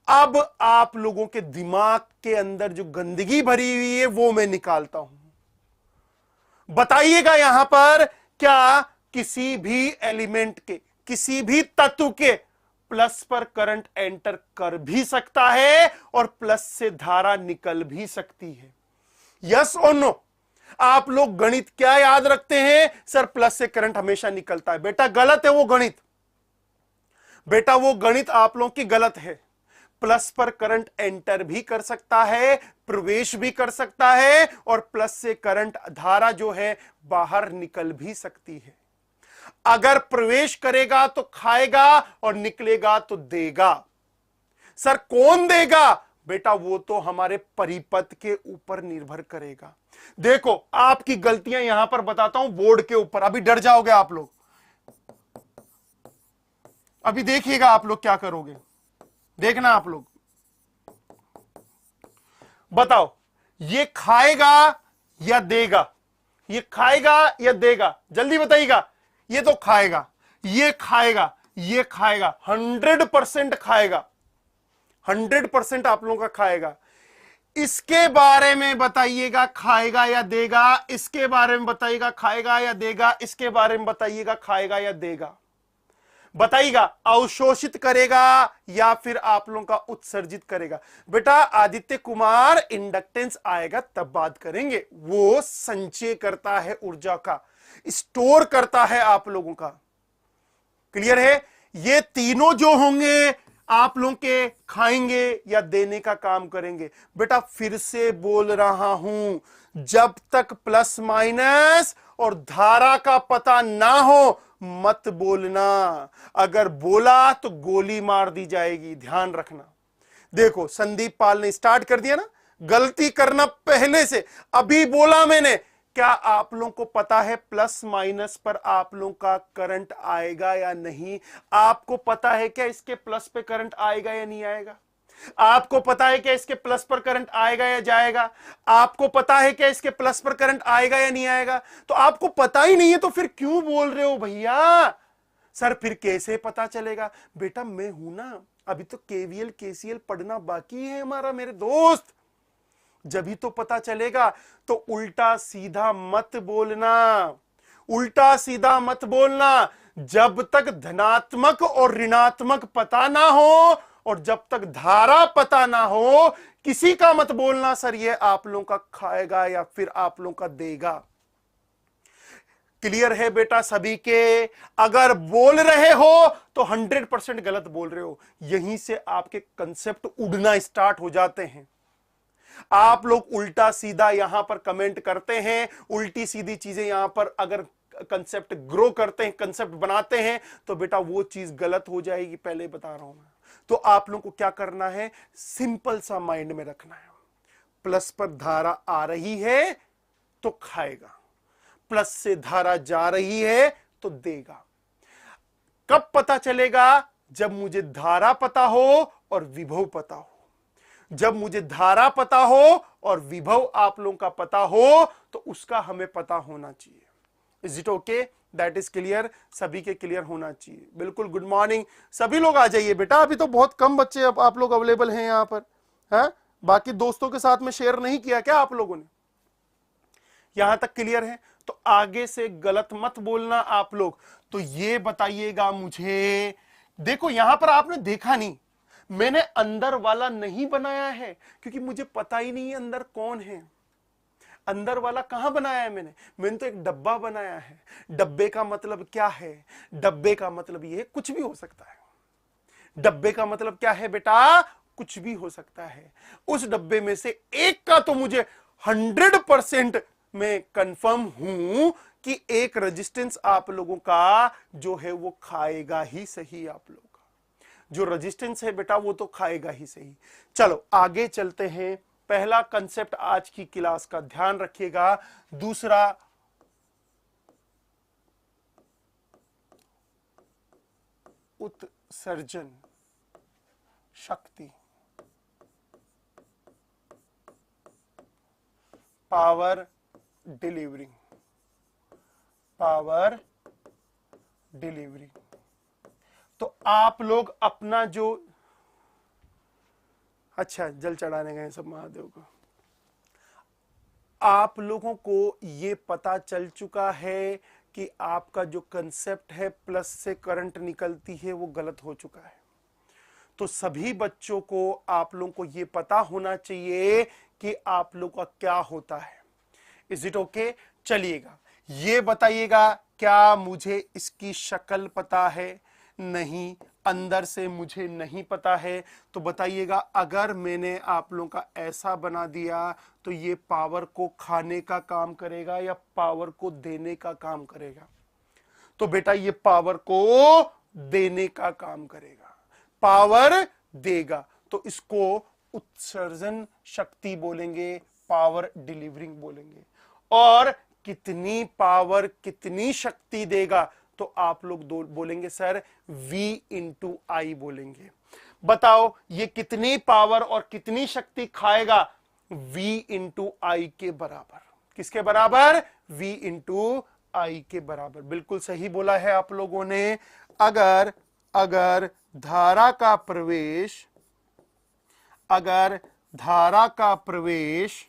अब आप लोगों के दिमाग के अंदर जो गंदगी भरी हुई है वो मैं निकालता हूं। बताइएगा यहां पर, क्या किसी भी एलिमेंट के, किसी भी तत्व के प्लस पर करंट एंटर कर भी सकता है और प्लस से धारा निकल भी सकती है? यस और नो? आप लोग गणित क्या याद रखते हैं? सर प्लस से करंट हमेशा निकलता है। बेटा गलत है वो गणित, बेटा वो गणित आप लोगों की गलत है। प्लस पर करंट एंटर भी कर सकता है, प्रवेश भी कर सकता है, और प्लस से करंट धारा जो है बाहर निकल भी सकती है। अगर प्रवेश करेगा तो खाएगा और निकलेगा तो देगा। सर कौन देगा? बेटा वो तो हमारे परिपथ के ऊपर निर्भर करेगा। देखो आपकी गलतियां यहां पर बताता हूं बोर्ड के ऊपर, अभी डर जाओगे आप लोग। अभी देखिएगा आप लोग क्या करोगे, देखना आप लोग। बताओ ये खाएगा या देगा? ये खाएगा या देगा? जल्दी बताइएगा। ये तो खाएगा, ये खाएगा, ये खाएगा, 100% खाएगा, 100% आप लोगों का खाएगा। इसके बारे में बताइएगा खाएगा या देगा, इसके बारे में बताइएगा खाएगा या देगा, इसके बारे में बताइएगा खाएगा या देगा। बताइएगा अवशोषित करेगा या फिर आप लोगों का उत्सर्जित करेगा। बेटा आदित्य कुमार इंडक्टेंस आएगा तब बात करेंगे। वो संचय करता है ऊर्जा का, स्टोर करता है आप लोगों का। क्लियर है? ये तीनों जो होंगे आप लोगों के खाएंगे या देने का काम करेंगे। बेटा फिर से बोल रहा हूं, जब तक प्लस माइनस और धारा का पता ना हो मत बोलना। अगर बोला तो गोली मार दी जाएगी, ध्यान रखना। देखो संदीप पाल ने स्टार्ट कर दिया ना, गलती करना पहले से। अभी बोला मैंने, क्या आप लोगों को पता है प्लस माइनस पर आप लोगों का करंट आएगा या नहीं? आपको पता है क्या इसके प्लस पे करंट आएगा या नहीं आएगा? आपको पता है क्या इसके प्लस पर करंट आएगा या जाएगा? आपको पता है क्या इसके प्लस पर करंट आएगा या नहीं आएगा? तो आपको पता ही नहीं है तो फिर क्यों बोल रहे हो भैया? सर फिर कैसे पता चलेगा? बेटा मैं हूं ना, अभी तो केवीएल केसीएल पढ़ना बाकी है हमारा मेरे दोस्त, जब ही तो पता चलेगा। तो उल्टा सीधा मत बोलना, उल्टा सीधा मत बोलना। जब तक धनात्मक और ऋणात्मक पता ना हो और जब तक धारा पता ना हो किसी का मत बोलना सर ये आप लोगों का खाएगा या फिर आप लोगों का देगा। क्लियर है बेटा सभी के? अगर बोल रहे हो तो 100% गलत बोल रहे हो। यहीं से आपके कंसेप्ट उड़ना स्टार्ट हो जाते हैं। आप लोग उल्टा सीधा यहां पर कमेंट करते हैं, उल्टी सीधी चीजें यहां पर अगर कंसेप्ट ग्रो करते हैं, कंसेप्ट बनाते हैं तो बेटा वो चीज गलत हो जाएगी, पहले बता रहा हूं मैं। तो आप लोगों को क्या करना है, सिंपल सा माइंड में रखना है। प्लस पर धारा आ रही है तो खाएगा, प्लस से धारा जा रही है तो देगा। कब पता चलेगा? जब मुझे धारा पता हो और विभव पता हो। जब मुझे धारा पता हो और विभव आप लोगों का पता हो तो उसका हमें पता होना चाहिए। Is it okay? That is clear? सभी के क्लियर होना चाहिए। बिल्कुल। गुड मॉर्निंग, सभी लोग आ जाइए बेटा, अभी तो बहुत कम बच्चे अब आप लोग अवेलेबल हैं यहाँ पर। हाँ बाकी दोस्तों के साथ में शेयर नहीं किया क्या आप लोगों ने? यहां तक क्लियर है? तो आगे से गलत मत बोलना आप लोग। तो ये बताइएगा मुझे, देखो यहां पर आपने देखा नहीं, मैंने अंदर वाला नहीं बनाया है क्योंकि मुझे पता ही नहीं अंदर कौन है। अंदर वाला कहां बनाया है मैंने तो एक डब्बा बनाया है। डब्बे का मतलब क्या है? डब्बे का मतलब ये कुछ भी हो सकता है। डब्बे का मतलब क्या है बेटा? कुछ भी हो सकता है। उस डब्बे में से एक का तो मुझे 100% मैं कंफर्म हूं कि एक रेजिस्टेंस आप लोगों का जो है वो खाएगा ही सही। आप लोगों का जो रेजिस्टेंस है बेटा वो तो खाएगा ही सही। चलो आगे चलते हैं। पहला कंसेप्ट आज की क्लास का ध्यान रखिएगा। दूसरा, उत्सर्जन शक्ति, पावर डिलीवरी, पावर डिलीवरी। तो आप लोग अपना जो, अच्छा जल चढ़ाने गए सब महादेव को, आप लोगों को ये पता चल चुका है कि आपका जो कंसेप्ट है प्लस से करंट निकलती है वो गलत हो चुका है। तो सभी बच्चों को आप लोगों को ये पता होना चाहिए कि आप लोग का क्या होता है। Is it okay? चलिएगा ये बताइएगा, क्या मुझे इसकी शक्ल पता है? नहीं, अंदर से मुझे नहीं पता है। तो बताइएगा, अगर मैंने आप लोगों का ऐसा बना दिया तो ये पावर को खाने का काम करेगा या पावर को देने का काम करेगा? तो बेटा ये पावर को देने का काम करेगा, पावर देगा। तो इसको उत्सर्जन शक्ति बोलेंगे, पावर डिलीवरिंग बोलेंगे। और कितनी पावर, कितनी शक्ति देगा? तो आप लोग बोलेंगे सर V इंटू आई बोलेंगे। बताओ ये कितनी पावर और कितनी शक्ति खाएगा? V इंटू आई के बराबर। किसके बराबर? V इंटू आई के बराबर। बिल्कुल सही बोला है आप लोगों ने। अगर धारा का प्रवेश, अगर धारा का प्रवेश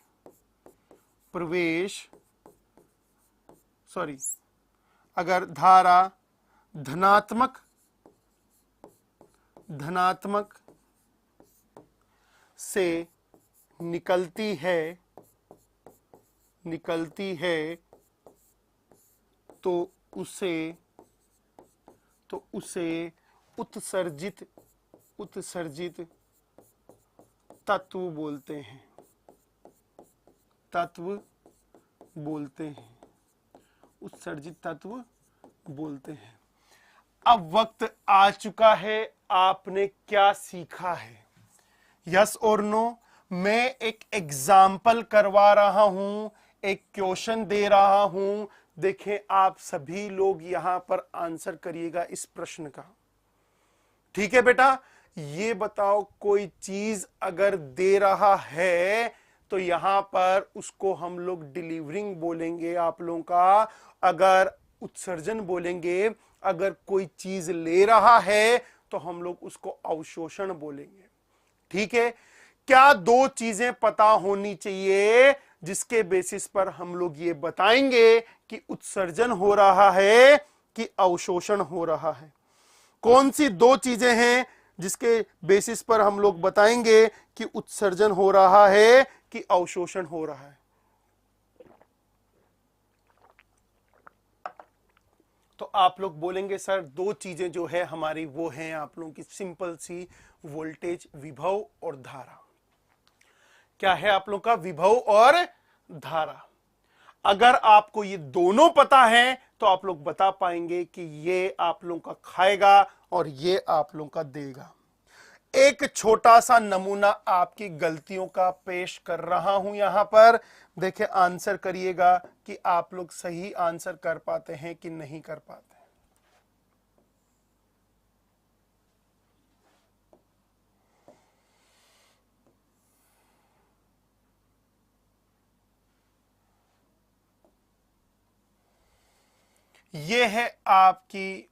अगर धारा धनात्मक से निकलती है तो उसे उत्सर्जित तत्व बोलते हैं, उत्सर्जित तत्व बोलते हैं। अब वक्त आ चुका है, आपने क्या सीखा है? यस और नो? मैं एक एग्जाम्पल करवा रहा हूं, एक क्वेश्चन दे रहा हूं। देखें आप सभी लोग यहां पर आंसर करिएगा इस प्रश्न का। ठीक है बेटा? ये बताओ, कोई चीज अगर दे रहा है तो यहां पर उसको हम लोग डिलीवरिंग बोलेंगे आप लोगों का, अगर उत्सर्जन बोलेंगे। अगर कोई चीज ले रहा है तो हम लोग उसको अवशोषण बोलेंगे। ठीक है? क्या दो चीजें पता होनी चाहिए जिसके बेसिस पर हम लोग ये बताएंगे कि उत्सर्जन हो रहा है कि अवशोषण हो रहा है? कौन सी दो चीजें हैं जिसके बेसिस पर हम लोग बताएंगे कि उत्सर्जन हो रहा है कि अवशोषण हो रहा है? तो आप लोग बोलेंगे सर दो चीजें जो है हमारी वो हैं आप लोगों की सिंपल सी, वोल्टेज, विभव और धारा। क्या है आप लोगों का? विभव और धारा। अगर आपको ये दोनों पता है तो आप लोग बता पाएंगे कि ये आप लोगों का खाएगा और ये आप लोगों का देगा। एक छोटा सा नमूना आपकी गलतियों का पेश कर रहा हूं यहां पर। देखिए आंसर करिएगा कि आप लोग सही आंसर कर पाते हैं कि नहीं कर पाते। ये है आपकी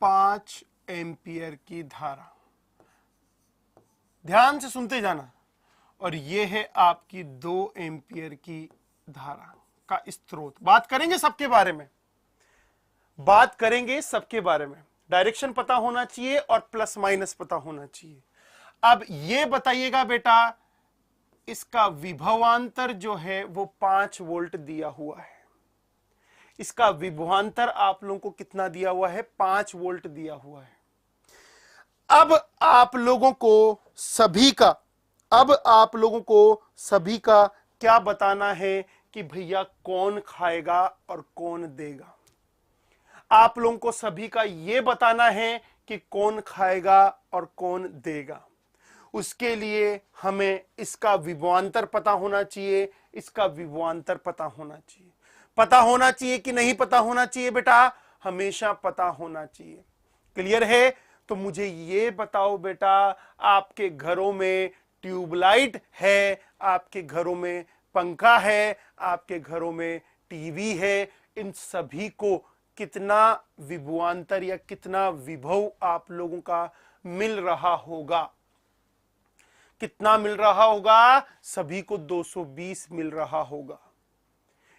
5 एम्पियर की धारा। ध्यान से सुनते जाना। और ये है आपकी 2 एम्पियर की धारा का स्रोत। बात करेंगे सबके बारे में, बात करेंगे सबके बारे में। डायरेक्शन पता होना चाहिए और प्लस माइनस पता होना चाहिए। अब ये बताइएगा बेटा, इसका विभवांतर जो है वो 5 वोल्ट दिया हुआ है। इसका विभवांतर आप लोगों को कितना दिया हुआ है? 5 वोल्ट दिया हुआ है। अब आप लोगों को सभी का क्या बताना है कि भैया कौन खाएगा और कौन देगा। आप लोगों को सभी का यह बताना है कि कौन खाएगा और कौन देगा। उसके लिए हमें इसका विभवांतर पता होना चाहिए, इसका विभवांतर पता होना चाहिए। पता होना चाहिए कि नहीं पता होना चाहिए बेटा? हमेशा पता होना चाहिए। क्लियर है? तो मुझे ये बताओ बेटा, आपके घरों में ट्यूबलाइट है, आपके घरों में पंखा है, आपके घरों में टीवी है, इन सभी को कितना विभवांतर या कितना विभव आप लोगों का मिल रहा होगा? कितना मिल रहा होगा? सभी को 220 मिल रहा होगा।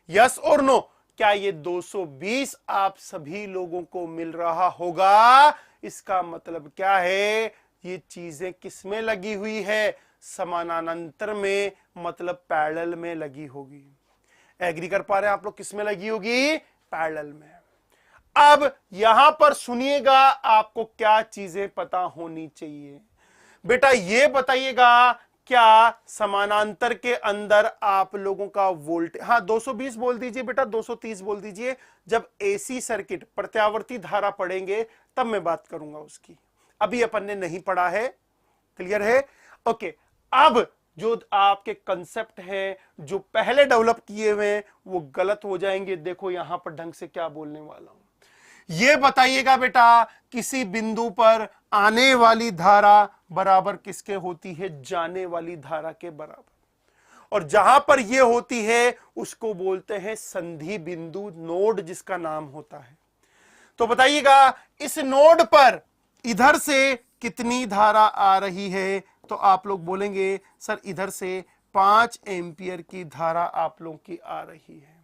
यस और नो? क्या ये 220 आप सभी लोगों को मिल रहा होगा? इसका मतलब क्या है? ये चीजें किसमें लगी हुई है? समानांतर में, मतलब पैरेलल में लगी होगी। एग्री कर पा रहे हैं आप लोग? किसमें लगी होगी? पैरेलल में। अब यहां पर सुनिएगा, आपको क्या चीजें पता होनी चाहिए बेटा? ये बताइएगा, क्या समानांतर के अंदर आप लोगों का वोल्टेज, हाँ 220 बोल दीजिए बेटा, 230 बोल दीजिए। जब एसी सर्किट प्रत्यावर्ती धारा पढ़ेंगे तब मैं बात करूंगा उसकी, अभी अपन ने नहीं पढ़ा है। क्लियर है? ओके। अब जो आपके कंसेप्ट है जो पहले डेवलप किए हुए वो गलत हो जाएंगे। देखो यहां पर ढंग से क्या बोलने वाला हूं। ये बताइएगा बेटा, किसी बिंदु पर आने वाली धारा बराबर किसके होती है? जाने वाली धारा के बराबर। और जहां पर ये होती है उसको बोलते हैं संधि बिंदु, नोड जिसका नाम होता है। तो बताइएगा, इस नोड पर इधर से कितनी धारा आ रही है? तो आप लोग बोलेंगे सर इधर से 5 एम्पियर की धारा आप लोगों की आ रही है।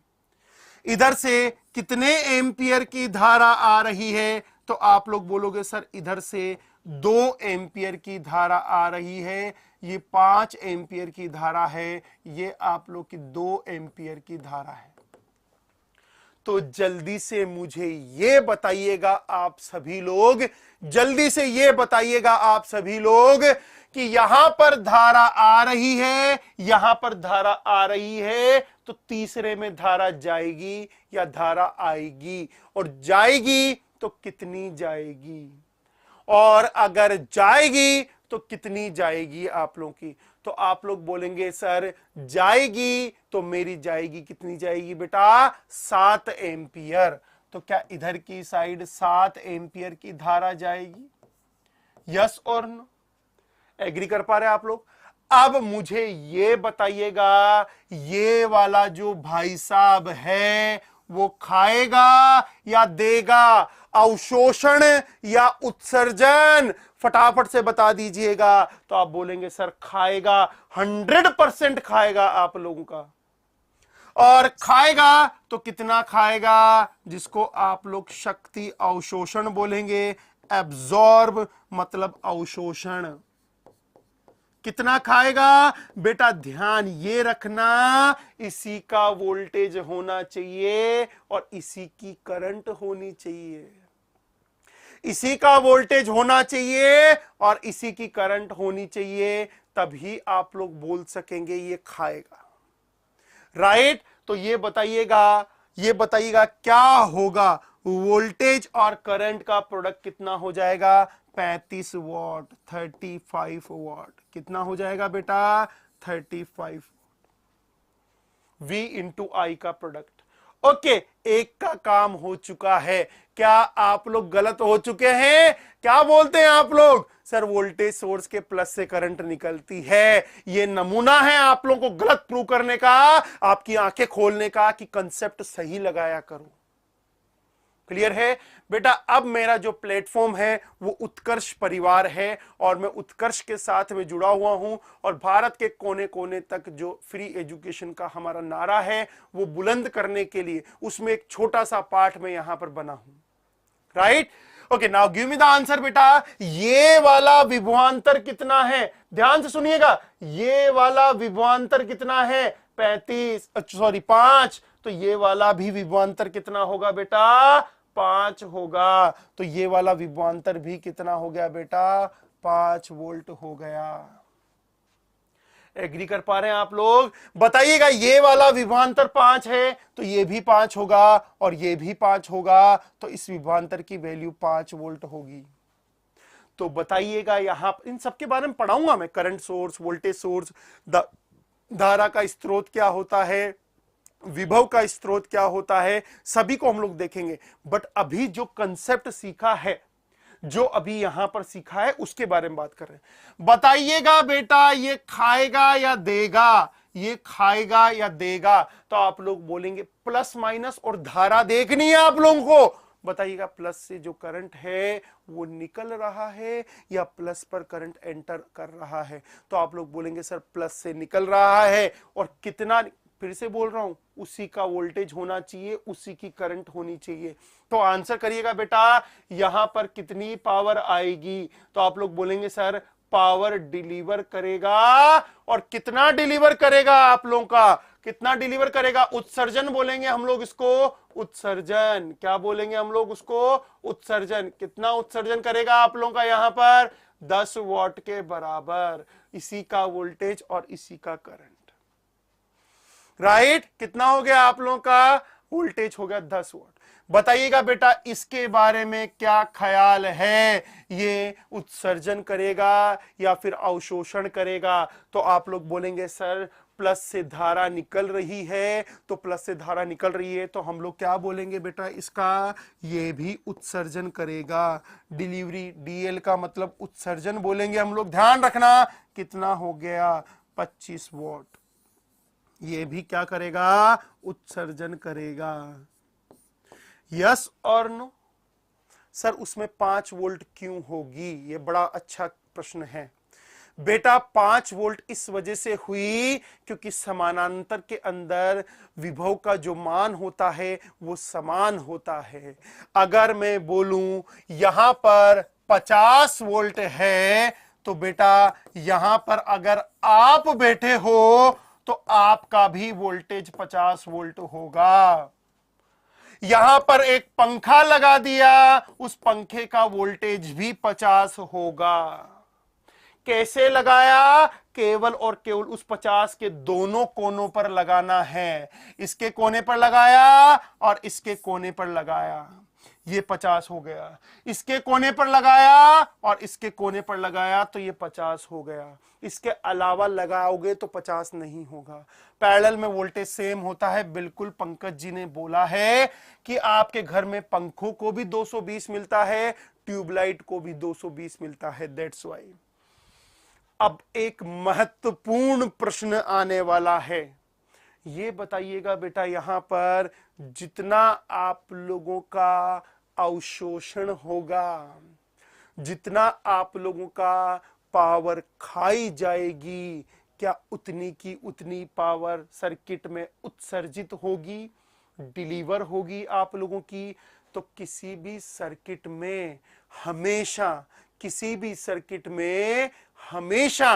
इधर से कितने एम्पियर की धारा आ रही है? तो आप लोग बोलोगे सर इधर से 2 एम्पियर की धारा आ रही है। ये 5 एम्पियर की धारा है, ये आप लोग की 2 एम्पियर की धारा है। तो जल्दी से मुझे ये बताइएगा आप सभी लोग, जल्दी से ये बताइएगा आप सभी लोग कि यहां पर धारा आ रही है, यहां पर धारा आ रही है, तो तीसरे में धारा जाएगी या धारा आएगी? और जाएगी तो कितनी जाएगी? और अगर जाएगी तो कितनी जाएगी आप लोगों की? तो आप लोग बोलेंगे सर जाएगी तो मेरी जाएगी, कितनी जाएगी बेटा? 7 एम्पियर। तो क्या इधर की साइड 7 एम्पियर की धारा जाएगी? यस और नो? एग्री कर पा रहे हैं आप लोग? अब मुझे ये बताइएगा, ये वाला जो भाई साहब है वो खाएगा या देगा? अवशोषण या उत्सर्जन? फटाफट से बता दीजिएगा। तो आप बोलेंगे सर खाएगा, 100% खाएगा आप लोगों का। और खाएगा तो कितना खाएगा? जिसको आप लोग शक्ति अवशोषण बोलेंगे। एब्जॉर्ब मतलब अवशोषण। कितना खाएगा बेटा? ध्यान ये रखना, इसी का वोल्टेज होना चाहिए और इसी की करंट होनी चाहिए। इसी का वोल्टेज होना चाहिए और इसी की करंट होनी चाहिए, तभी आप लोग बोल सकेंगे ये खाएगा। राइट? तो ये बताइएगा क्या होगा? वोल्टेज और करंट का प्रोडक्ट कितना हो जाएगा? 35 वॉट, 35 वॉट। कितना हो जाएगा बेटा? 35 V इंटू आई का प्रोडक्ट। ओके, एक का काम हो चुका है। क्या आप लोग गलत हो चुके हैं? क्या बोलते हैं आप लोग? सर वोल्टेज सोर्स के प्लस से करंट निकलती है। ये नमूना है आप लोगों को गलत प्रूव करने का, आपकी आंखें खोलने का कि कंसेप्ट सही लगाया करो। क्लियर है बेटा? अब मेरा जो प्लेटफॉर्म है वो उत्कर्ष परिवार है और मैं उत्कर्ष के साथ में जुड़ा हुआ हूं और भारत के कोने कोने तक जो फ्री एजुकेशन का हमारा नारा है वो बुलंद करने के लिए उसमें एक छोटा सा पार्ट मैं यहां पर बना हूं। Right? Okay, now give me the answer बेटा। ये वाला विभवांतर कितना है? ध्यान से सुनिएगा, ये वाला विभवांतर कितना है? 5। तो ये वाला भी विभवांतर कितना होगा बेटा? 5 होगा। तो ये वाला विभवांतर भी कितना हो गया बेटा? 5 वोल्ट हो गया। एग्री कर पा रहे हैं आप लोग? बताइएगा, ये वाला विभवांतर 5 है तो ये भी 5 होगा और ये भी 5 होगा, तो इस विभवांतर की वैल्यू 5 वोल्ट होगी। तो बताइएगा, यहां इन सबके बारे में पढ़ाऊंगा मैं, करंट सोर्स, वोल्टेज सोर्स, धारा का स्रोत क्या होता है, विभव का स्रोत क्या होता है, सभी को हम लोग देखेंगे। बट अभी जो कंसेप्ट सीखा है, जो अभी यहां पर सीखा है, उसके बारे में बात कर रहे हैं। बताइएगा बेटा, ये खाएगा या देगा? ये खाएगा या देगा? तो आप लोग बोलेंगे प्लस माइनस और धारा देखनी है आप लोगों को। बताइएगा, प्लस से जो करंट है वो निकल रहा है या प्लस पर करंट एंटर कर रहा है? तो आप लोग बोलेंगे सर प्लस से निकल रहा है। और कितना, फिर से बोल रहा हूं, उसी का वोल्टेज होना चाहिए, उसी की करंट होनी चाहिए। तो आंसर करिएगा बेटा, यहां पर कितनी पावर आएगी? तो आप लोग बोलेंगे सर पावर डिलीवर करेगा। और कितना डिलीवर करेगा आप लोगों का? कितना डिलीवर करेगा? उत्सर्जन बोलेंगे हम लोग इसको, उत्सर्जन। क्या बोलेंगे हम लोग उसको? उत्सर्जन। कितना उत्सर्जन करेगा आप लोगों का यहां पर? 10 वॉट के बराबर। इसी का वोल्टेज और इसी का करंट। राइट? कितना हो गया आप लोगों का? वोल्टेज हो गया 10 वोल्ट। बताइएगा बेटा, इसके बारे में क्या ख्याल है? ये उत्सर्जन करेगा या फिर अवशोषण करेगा? तो आप लोग बोलेंगे सर प्लस से धारा निकल रही है, तो प्लस से धारा निकल रही है तो हम लोग क्या बोलेंगे बेटा इसका? ये भी उत्सर्जन करेगा। डिलीवरी, डीएल का मतलब उत्सर्जन बोलेंगे हम लोग। ध्यान रखना, कितना हो गया? 25 वॉट। ये भी क्या करेगा? उत्सर्जन करेगा। यस और नो? सर उसमें 5 वोल्ट क्यों होगी? ये बड़ा अच्छा प्रश्न है बेटा। 5 वोल्ट इस वजह से हुई क्योंकि समानांतर के अंदर विभव का जो मान होता है वो समान होता है। अगर मैं बोलूं यहां पर 50 वोल्ट है तो बेटा यहां पर अगर आप बैठे हो तो आपका भी वोल्टेज 50 वोल्ट होगा। यहां पर एक पंखा लगा दिया, उस पंखे का वोल्टेज भी 50 होगा। कैसे लगाया? केवल और केवल उस 50 के दोनों कोनों पर लगाना है। इसके कोने पर लगाया और इसके कोने पर लगाया, ये 50 हो गया। इसके कोने पर लगाया और इसके कोने पर लगाया तो ये 50 हो गया। इसके अलावा लगाओगे तो 50 नहीं होगा। पैरेलल में वोल्टेज सेम होता है। बिल्कुल पंकज जी ने बोला है कि आपके घर में पंखों को भी 220 मिलता है, ट्यूबलाइट को भी 220 मिलता है। That's why. अब एक महत्वपूर्ण प्रश्न आने वाला है। ये बताइएगा बेटा, यहां पर जितना आप लोगों का अवशोषण होगा, जितना आप लोगों का पावर खाई जाएगी, क्या उतनी की उतनी पावर सर्किट में उत्सर्जित होगी, डिलीवर होगी आप लोगों की? तो किसी भी सर्किट में हमेशा, किसी भी सर्किट में हमेशा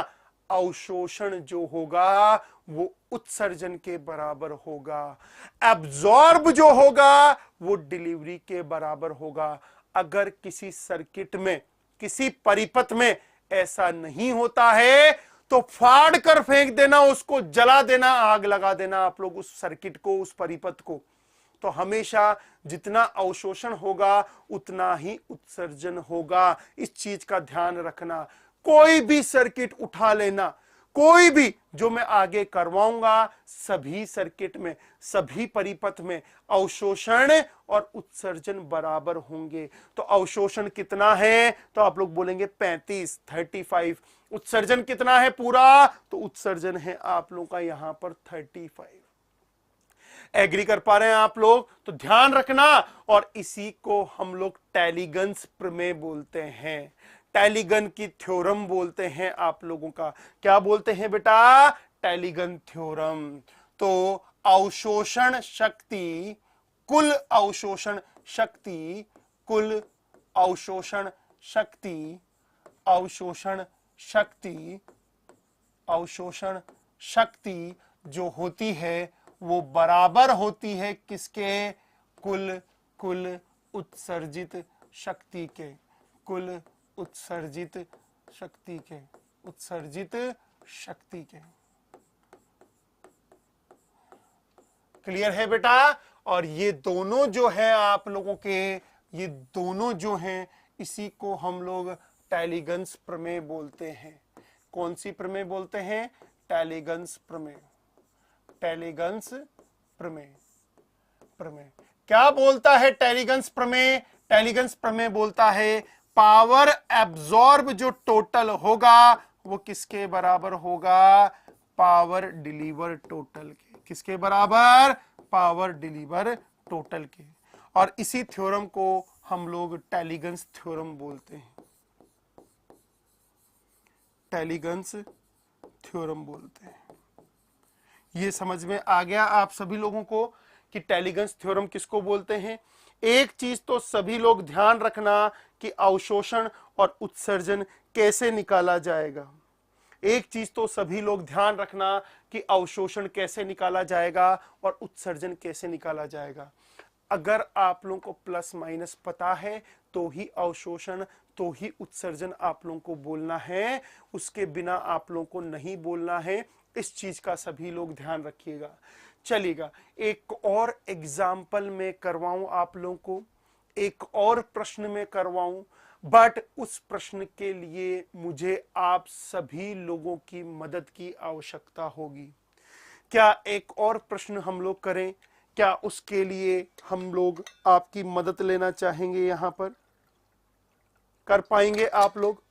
अवशोषण जो होगा वो उत्सर्जन के बराबर होगा। एब्जॉर्ब जो होगा वो डिलीवरी के बराबर होगा। अगर किसी सर्किट में, किसी परिपथ में ऐसा नहीं होता है तो फाड़ कर फेंक देना, उसको जला देना, आग लगा देना आप लोग उस सर्किट को, उस परिपथ को। तो हमेशा जितना अवशोषण होगा उतना ही उत्सर्जन होगा। इस चीज का ध्यान रखना। कोई भी सर्किट उठा लेना, कोई भी जो मैं आगे करवाऊंगा, सभी सर्किट में, सभी परिपथ में अवशोषण और उत्सर्जन बराबर होंगे। तो अवशोषण कितना है? तो आप लोग बोलेंगे 35। उत्सर्जन कितना है पूरा? तो उत्सर्जन है आप लोगों का यहां पर 35। एग्री कर पा रहे हैं आप लोग? तो ध्यान रखना। और इसी को हम लोग टैलीगन्स प्रमेय बोलते हैं, टैलीगन की थ्योरम बोलते हैं। आप लोगों का क्या बोलते हैं बेटा? टैलीगन थ्योरम। तो अवशोषण शक्ति, कुल अवशोषण शक्ति, कुल अवशोषण शक्ति, अवशोषण शक्ति, अवशोषण शक्ति जो होती है वो बराबर होती है किसके? कुल उत्सर्जित शक्ति के, कुल उत्सर्जित शक्ति के, उत्सर्जित शक्ति के। क्लियर है बेटा? और ये दोनों जो है आप लोगों के, ये दोनों जो हैं इसी को हम लोग टैलीगन्स प्रमेय बोलते हैं। कौन सी प्रमेय बोलते हैं? टैलीगन्स प्रमेय, टैलीगन्स प्रमेय। प्रमेय क्या बोलता है टैलीगन्स प्रमेय? टैलीगन्स प्रमेय बोलता है पावर एब्जॉर्ब जो टोटल होगा वो किसके बराबर होगा? पावर डिलीवर टोटल के। किसके बराबर? पावर डिलीवर टोटल के। और इसी थ्योरम को हम लोग टैलीगन्स थ्योरम बोलते हैं, टैलीगन्स थ्योरम बोलते हैं। ये समझ में आ गया आप सभी लोगों को कि टैलीगन्स थ्योरम किसको बोलते हैं? एक चीज तो सभी लोग ध्यान रखना कि अवशोषण और उत्सर्जन कैसे निकाला जाएगा। एक चीज तो सभी लोग ध्यान रखना कि अवशोषण कैसे निकाला जाएगा और उत्सर्जन कैसे निकाला जाएगा। अगर आप लोगों को प्लस माइनस पता है तो ही अवशोषण, तो ही उत्सर्जन आप लोगों को बोलना है, उसके बिना आप लोगों को नहीं बोलना है। इस चीज का सभी लोग ध्यान रखिएगा। चलिएगा एक और एग्जाम्पल में करवाऊं आप लोगों को, एक और प्रश्न में करवाऊं, बट उस प्रश्न के लिए मुझे आप सभी लोगों की मदद की आवश्यकता होगी। क्या एक और प्रश्न हम लोग करें? क्या उसके लिए हम लोग आपकी मदद लेना चाहेंगे? यहां पर कर पाएंगे आप लोग?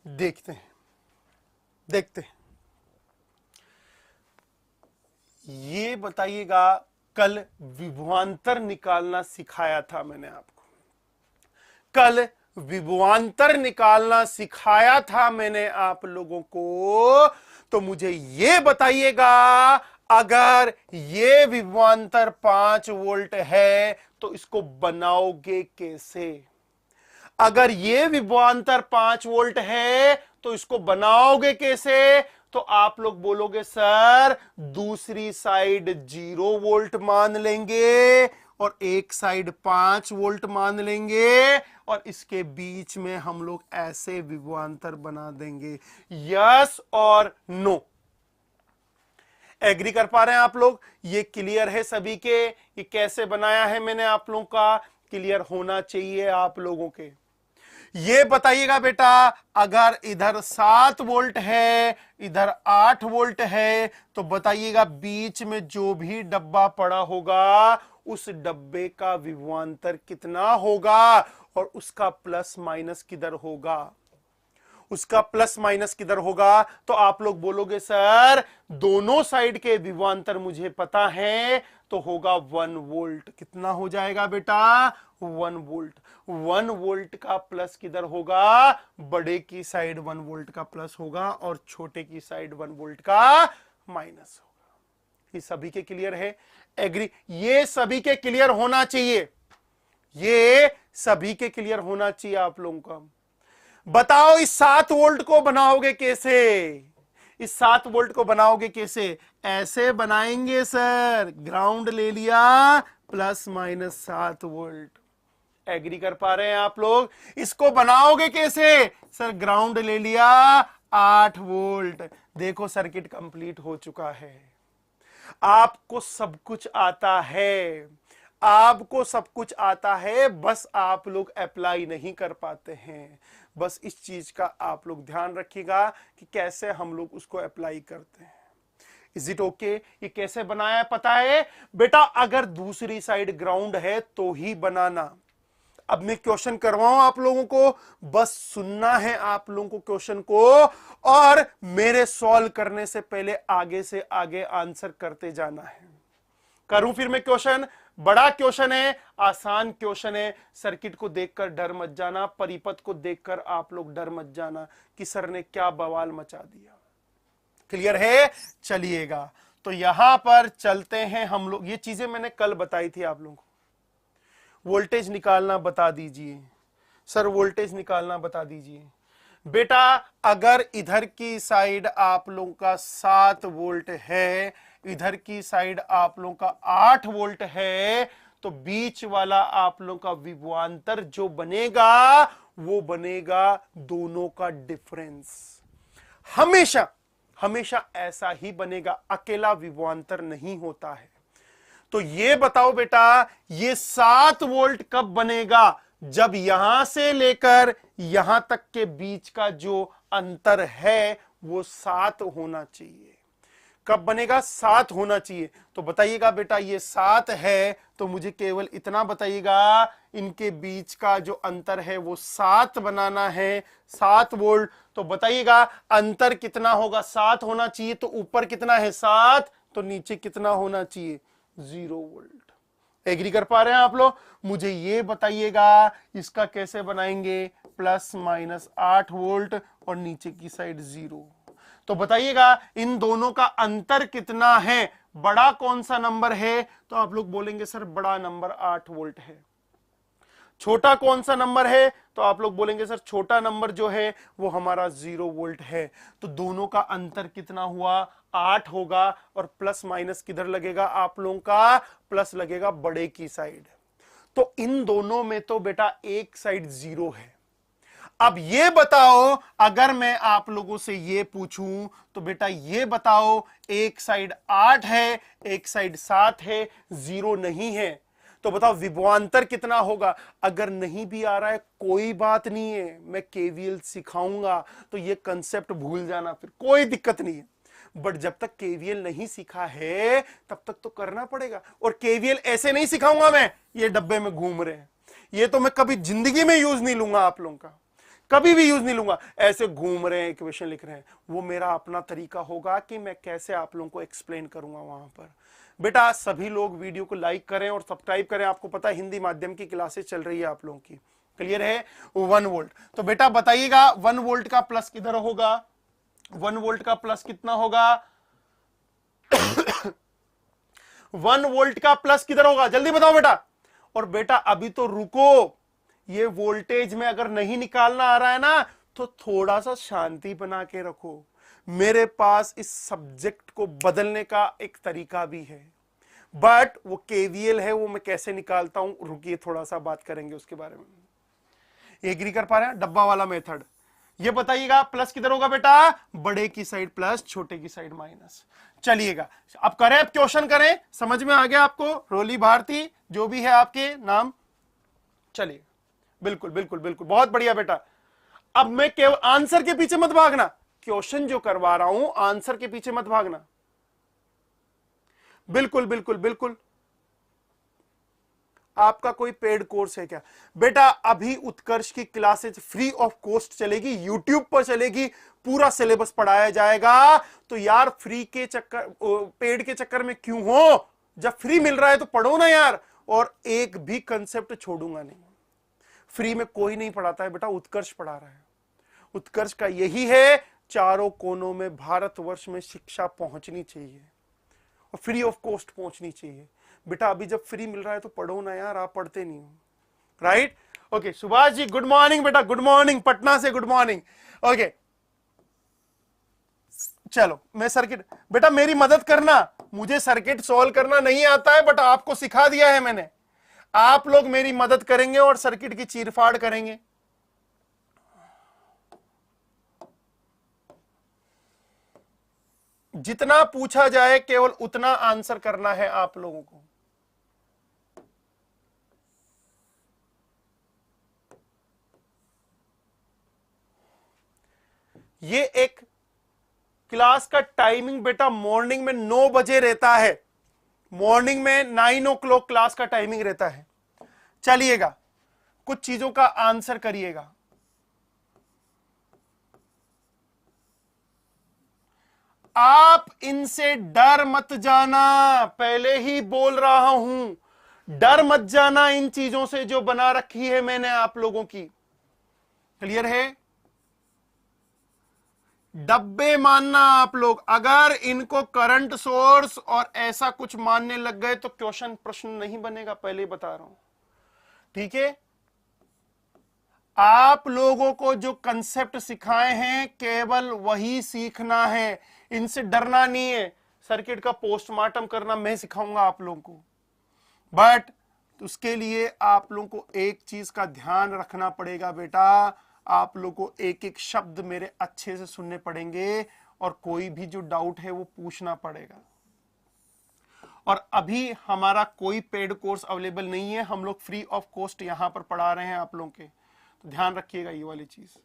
देखते हैं, देखते हैं। ये बताइएगा, कल विभवांतर निकालना सिखाया था मैंने आपको, कल विभवांतर निकालना सिखाया था मैंने आप लोगों को। तो मुझे ये बताइएगा, अगर ये विभवांतर 5 वोल्ट है तो इसको बनाओगे कैसे? अगर ये विभवांतर 5 वोल्ट है तो इसको बनाओगे कैसे? तो आप लोग बोलोगे सर दूसरी साइड 0 वोल्ट मान लेंगे और एक साइड 5 वोल्ट मान लेंगे और इसके बीच में हम लोग ऐसे विभवांतर बना देंगे। यस और नो? एग्री कर पा रहे हैं आप लोग? ये क्लियर है सभी के? ये कैसे बनाया है मैंने आप लोगों का? क्लियर होना चाहिए आप लोगों के। ये बताइएगा बेटा, अगर इधर 7 वोल्ट है, इधर 8 वोल्ट है, तो बताइएगा बीच में जो भी डब्बा पड़ा होगा उस डब्बे का विभवांतर कितना होगा और उसका प्लस माइनस किधर होगा? उसका प्लस माइनस किधर होगा? तो आप लोग बोलोगे सर दोनों साइड के विभवांतर मुझे पता है, तो होगा 1 वोल्ट। कितना हो जाएगा बेटा? 1 वोल्ट। 1 वोल्ट का प्लस किधर होगा? बड़े की साइड 1 वोल्ट का प्लस होगा और छोटे की साइड 1 वोल्ट का माइनस होगा। ये सभी के क्लियर है? एग्री? ये सभी के क्लियर होना चाहिए, ये सभी के क्लियर होना चाहिए आप लोगों का। बताओ इस 7 वोल्ट को बनाओगे कैसे? इस 7 वोल्ट को बनाओगे कैसे? ऐसे बनाएंगे सर, ग्राउंड ले लिया प्लस माइनस 7 वोल्ट। एग्री कर पा रहे हैं आप लोग? इसको बनाओगे कैसे? सर ग्राउंड ले लिया 8 वोल्ट। देखो सर्किट कंप्लीट हो चुका है। आपको सब कुछ आता है, आपको सब कुछ आता है, बस आप लोग अप्लाई नहीं कर पाते हैं। बस इस चीज का आप लोग ध्यान रखिएगा कि कैसे हम लोग उसको अप्लाई करते हैं। Is it okay? ये कैसे बनाया है पता है बेटा? अगर दूसरी साइड ग्राउंड है तो ही बनाना, अब मैं क्वेश्चन करवाऊं आप लोगों को, बस सुनना है आप लोगों को क्वेश्चन को, और मेरे सॉल्व करने से पहले आगे से आगे आंसर करते जाना है। करूं फिर मैं क्वेश्चन, बड़ा क्वेश्चन है, आसान क्वेश्चन है। सर्किट को देखकर डर मत जाना, परिपथ को देखकर आप लोग डर मत जाना कि सर ने क्या बवाल मचा दिया। क्लियर है? चलिएगा, तो यहां पर चलते हैं हम लोग। ये चीजें मैंने कल बताई थी आप लोगों को। वोल्टेज निकालना बता दीजिए सर, वोल्टेज निकालना बता दीजिए। बेटा अगर इधर की साइड आप लोगों का 7 वोल्ट है, इधर की साइड आप लोगों का 8 वोल्ट है, तो बीच वाला आप लोगों का विभवांतर जो बनेगा वो बनेगा दोनों का डिफरेंस। हमेशा हमेशा ऐसा ही बनेगा, अकेला विभवांतर नहीं होता है। तो ये बताओ बेटा, ये 7 वोल्ट कब बनेगा? जब यहां से लेकर यहां तक के बीच का जो अंतर है वो 7 होना चाहिए। कब बनेगा? 7 होना चाहिए। तो बताइएगा बेटा, ये 7 है तो मुझे केवल इतना बताइएगा, इनके बीच का जो अंतर है वो 7 बनाना है, 7 वोल्ट। तो बताइएगा अंतर कितना होगा? 7 होना चाहिए। तो ऊपर कितना है? 7, तो नीचे कितना होना चाहिए? 0 वोल्ट। एग्री कर पा रहे हैं आप लोग? मुझे ये बताइएगा इसका कैसे बनाएंगे? प्लस माइनस 8 वोल्ट और नीचे की साइड 0। तो बताइएगा इन दोनों का अंतर कितना है? बड़ा कौन सा नंबर है? तो आप लोग बोलेंगे सर बड़ा नंबर 8 वोल्ट है। छोटा कौन सा नंबर है? तो आप लोग बोलेंगे सर छोटा नंबर जो है वो हमारा 0 वोल्ट है। तो दोनों का अंतर कितना हुआ? 8 होगा। और प्लस माइनस किधर लगेगा आप लोगों का? प्लस लगेगा बड़े की साइड। तो इन दोनों में तो बेटा एक साइड 0 है। अब ये बताओ, अगर मैं आप लोगों से ये पूछूं तो बेटा ये बताओ, एक साइड 8 है, एक साइड 7 है, 0 नहीं है, तो बताओ विभवांतर कितना होगा? अगर नहीं भी आ रहा है कोई बात नहीं है, मैं केवीएल सिखाऊंगा, तो ये कंसेप्ट भूल जाना, फिर कोई दिक्कत नहीं है। बट जब तक केवीएल नहीं सीखा है तब तक तो करना पड़ेगा। और केवीएल ऐसे नहीं सिखाऊंगा मैं, ये डब्बे में घूम रहे हैं, ये तो मैं कभी जिंदगी में यूज नहीं लूंगा, आप लोगों का कभी भी यूज नहीं लूंगा। ऐसे घूम रहे हैं, इक्वेशन लिख रहे हैं, वो मेरा अपना तरीका होगा कि मैं कैसे आप लोगों को एक्सप्लेन करूंगा वहां पर। बेटा सभी लोग वीडियो को लाइक करें और सब्सक्राइब करें। आपको पता है हिंदी माध्यम की क्लासेस चल रही है आप लोगों की। क्लियर है? 1 वोल्ट। तो बेटा बताइएगा 1 वोल्ट का प्लस किधर होगा? 1 वोल्ट का प्लस कितना होगा? 1 वोल्ट का प्लस किधर होगा? जल्दी बताओ बेटा। और बेटा अभी तो रुको, ये वोल्टेज में अगर नहीं निकालना आ रहा है ना तो थोड़ा सा शांति बना के रखो। मेरे पास इस सब्जेक्ट को बदलने का एक तरीका भी है, बट वो केवीएल है, वो मैं कैसे निकालता हूं रुकिए, थोड़ा सा बात करेंगे उसके बारे में। एग्री कर पा रहे हैं? डब्बा वाला मेथड। ये बताइएगा प्लस किधर होगा बेटा? बड़े की साइड प्लस, छोटे की साइड माइनस। चलिएगा अब करें, अब क्वेश्चन करें। समझ में आ गया आपको? रोली भारती जो भी है आपके नाम। चलिए बिल्कुल बिल्कुल बिल्कुल, बहुत बढ़िया बेटा। अब मैं केवल आंसर के पीछे मत भागना, क्वेश्चन जो करवा रहा हूं आंसर के पीछे मत भागना। बिल्कुल बिल्कुल बिल्कुल। आपका कोई पेड कोर्स है क्या? बेटा अभी उत्कर्ष की क्लासेस फ्री ऑफ कॉस्ट चलेगी, यूट्यूब पर चलेगी, पूरा सिलेबस पढ़ाया जाएगा। तो यार फ्री के चक्कर, पेड के चक्कर में क्यों हो? जब फ्री मिल रहा है तो पढ़ो ना यार। और एक भी कंसेप्ट छोड़ूंगा नहीं। फ्री में कोई नहीं पढ़ाता है बेटा, उत्कर्ष पढ़ा रहा है। उत्कर्ष का यही है, चारों कोनों में भारतवर्ष में शिक्षा पहुंचनी चाहिए और फ्री ऑफ कॉस्ट पहुंचनी चाहिए। बेटा अभी जब फ्री मिल रहा है तो पढ़ो ना यार, आप पढ़ते नहीं हो। Right? Okay Subhash ji good morning बेटा, गुड मॉर्निंग, पटना से गुड मॉर्निंग। ओके चलो मैं सर्किट, बेटा मेरी मदद करना, मुझे सर्किट सॉल्व करना नहीं आता है, बट आपको सिखा दिया है मैंने। आप लोग मेरी मदद करेंगे और सर्किट की चीरफाड़ करेंगे। जितना पूछा जाए केवल उतना आंसर करना है आप लोगों को। ये एक क्लास का टाइमिंग बेटा मॉर्निंग में 9 बजे रहता है। मॉर्निंग में 9 o'clock क्लास का टाइमिंग रहता है। चलिएगा कुछ चीजों का आंसर करिएगा। आप इनसे डर मत जाना, पहले ही बोल रहा हूं, डर मत जाना इन चीजों से जो बना रखी है मैंने आप लोगों की। क्लियर है? डब्बे मानना आप लोग, अगर इनको करंट सोर्स और ऐसा कुछ मानने लग गए तो क्वेश्चन प्रश्न नहीं बनेगा, पहले ही बता रहा हूं। ठीक है? आप लोगों को जो कंसेप्ट सिखाए हैं केवल वही सीखना है, इनसे डरना नहीं है। सर्किट का पोस्टमार्टम करना मैं सिखाऊंगा आप लोगों को, बट उसके लिए आप लोगों को एक चीज का ध्यान रखना पड़ेगा बेटा, आप लोगों को एक एक शब्द मेरे अच्छे से सुनने पड़ेंगे और कोई भी जो डाउट है वो पूछना पड़ेगा। और अभी हमारा कोई पेड कोर्स अवेलेबल नहीं है, हम लोग फ्री ऑफ कॉस्ट यहां पर पढ़ा रहे हैं आप लोगों के, तो ध्यान रखिएगा ये वाली चीज।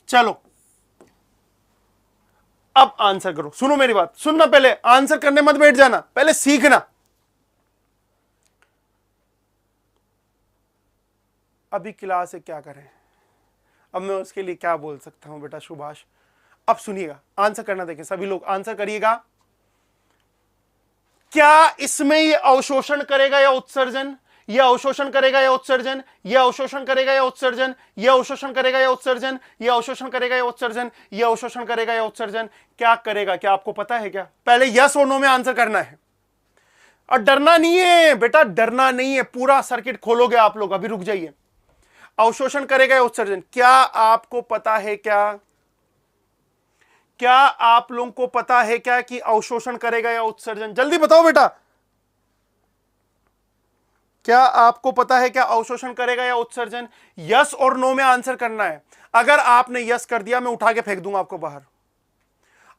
चलो अब आंसर करो, सुनो मेरी बात, सुनना, पहले आंसर करने मत बैठ जाना, पहले सीखना। अभी क्लास है, क्या करें, अब मैं उसके लिए क्या बोल सकता हूं बेटा सुभाष। अब सुनिएगा, आंसर करना, देखें सभी लोग आंसर करिएगा। क्या इसमें ये अवशोषण करेगा या उत्सर्जन, ये अवशोषण करेगा या उत्सर्जन, ये अवशोषण करेगा या उत्सर्जन, ये अवशोषण करेगा या उत्सर्जन, ये अवशोषण करेगा या उत्सर्जन, ये अवशोषण करेगा या उत्सर्जन, क्या करेगा, क्या आपको पता है क्या? पहले यस और नो में आंसर करना है और डरना नहीं है बेटा, डरना नहीं है। पूरा सर्किट खोलोगे आप लोग, अभी रुक जाइए। अवशोषण करेगा या उत्सर्जन, क्या आपको पता है क्या? क्या आप लोगों को पता है क्या कि अवशोषण करेगा या उत्सर्जन? जल्दी बताओ बेटा, क्या आपको पता है क्या अवशोषण करेगा या उत्सर्जन? यस और नो में आंसर करना है। अगर आपने यस कर दिया मैं उठा के फेंक दूंगा आपको बाहर।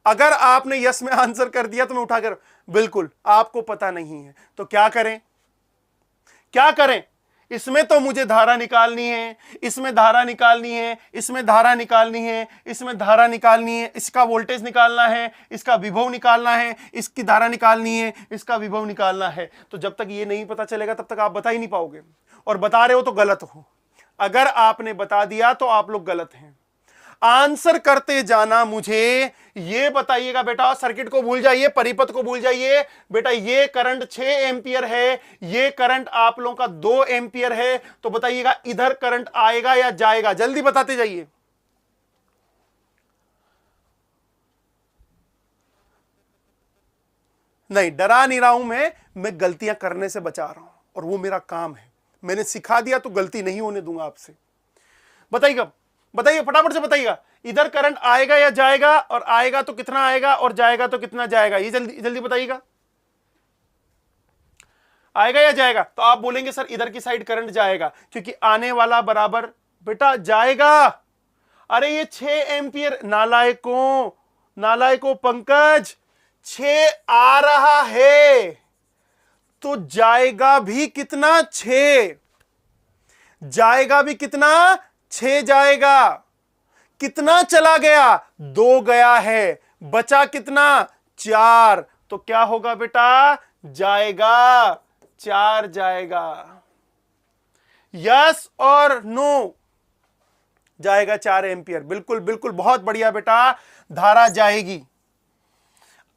अगर आपने यस में आंसर कर दिया तो मैं उठा कर, बिल्कुल आपको पता नहीं है तो क्या करें, क्या करें? इसमें तो मुझे धारा निकालनी है, इसमें धारा निकालनी है, इसमें धारा निकालनी है, इसमें धारा निकालनी है, इसका वोल्टेज निकालना है, इसका विभव निकालना है, इसकी धारा निकालनी है, इसका विभव निकालना है। तो जब तक ये नहीं पता चलेगा तब तक आप बता ही नहीं पाओगे, और बता रहे हो तो गलत हो। अगर आपने बता दिया तो आप लोग गलत हैं। आंसर करते जाना, मुझे ये बताइएगा बेटा, सर्किट को भूल जाइए, परिपथ को भूल जाइए बेटा। ये करंट 6 एम्पियर है, ये करंट आप लोगों का 2 एम्पियर है, तो बताइएगा इधर करंट आएगा या जाएगा? जल्दी बताते जाइए। नहीं, डरा नहीं रहा हूं मैं गलतियां करने से बचा रहा हूं और वो मेरा काम है। मैंने सिखा दिया तो गलती नहीं होने दूंगा आपसे। बताइएगा, बताइए फटाफट से बताइएगा, इधर करंट आएगा या जाएगा, और आएगा तो कितना आएगा और जाएगा तो कितना जाएगा? ये जल्दी जल्दी बताइएगा, आएगा या जाएगा? तो आप बोलेंगे सर इधर की साइड करंट जाएगा क्योंकि आने वाला बराबर, बेटा जाएगा। अरे ये 6 एम्पियर, नालायकों नालायकों पंकज, 6 आ रहा है तो जाएगा भी कितना? 6 जाएगा भी कितना? 6 जाएगा। कितना चला गया? 2 गया है, बचा कितना? 4। तो क्या होगा बेटा? जाएगा, 4 जाएगा। यस और नो? जाएगा 4 एम्पियर, बिल्कुल बिल्कुल, बहुत बढ़िया बेटा, धारा जाएगी।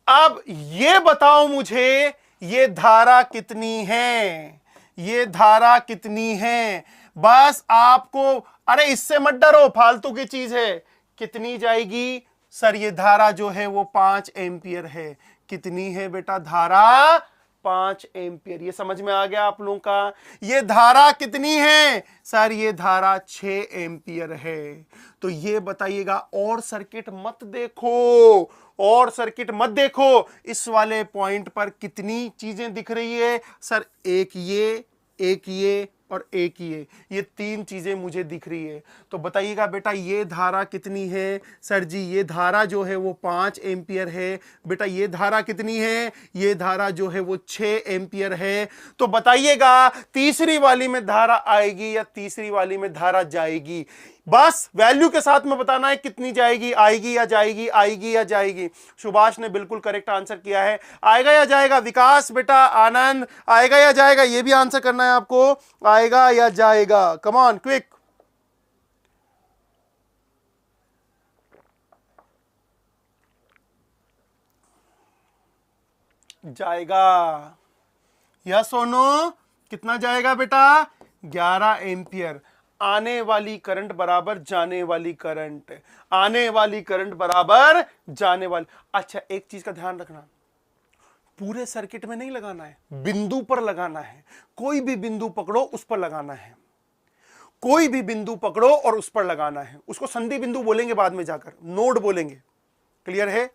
अब ये बताओ मुझे, ये धारा कितनी है? ये धारा कितनी है? बस आपको, अरे इससे मत डरो, फालतू की चीज है। कितनी जाएगी? सर ये धारा जो है वो 5 एम्पियर है। कितनी है बेटा धारा? 5 एम्पियर। ये समझ में आ गया आप लोगों का? ये धारा कितनी है? सर ये धारा 6 एम्पियर है। तो ये बताइएगा, और सर्किट मत देखो, और सर्किट मत देखो। इस वाले पॉइंट पर कितनी चीजें दिख रही है? सर एक ये, एक ये, और एक ये तीन चीजें मुझे दिख रही है। तो बताइएगा बेटा ये धारा कितनी है? सर जी ये धारा जो है वो 5 एम्पियर है। बेटा ये धारा कितनी है? ये धारा जो है वो 6 एम्पियर है। तो बताइएगा तीसरी वाली में धारा आएगी या तीसरी वाली में धारा जाएगी? बस वैल्यू के साथ में बताना है कितनी जाएगी, आएगी या जाएगी, आएगी या जाएगी। सुभाष ने बिल्कुल करेक्ट आंसर किया है। आएगा या जाएगा? विकास बेटा, आनंद, आएगा या जाएगा? ये भी आंसर करना है आपको, आएगा या जाएगा। Come on quick. जाएगा या सोनो? कितना जाएगा बेटा? 11 एम्पियर। आने वाली करंट बराबर जाने वाली करंट, आने वाली करंट बराबर जाने वाली। अच्छा एक चीज का ध्यान रखना, पूरे सर्किट में नहीं लगाना है, बिंदु पर लगाना है। कोई भी बिंदु पकड़ो उस पर लगाना है, कोई भी बिंदु पकड़ो और उस पर लगाना है। उसको संधि बिंदु बोलेंगे बाद में जाकर, नोड बोलेंगे। क्लियर है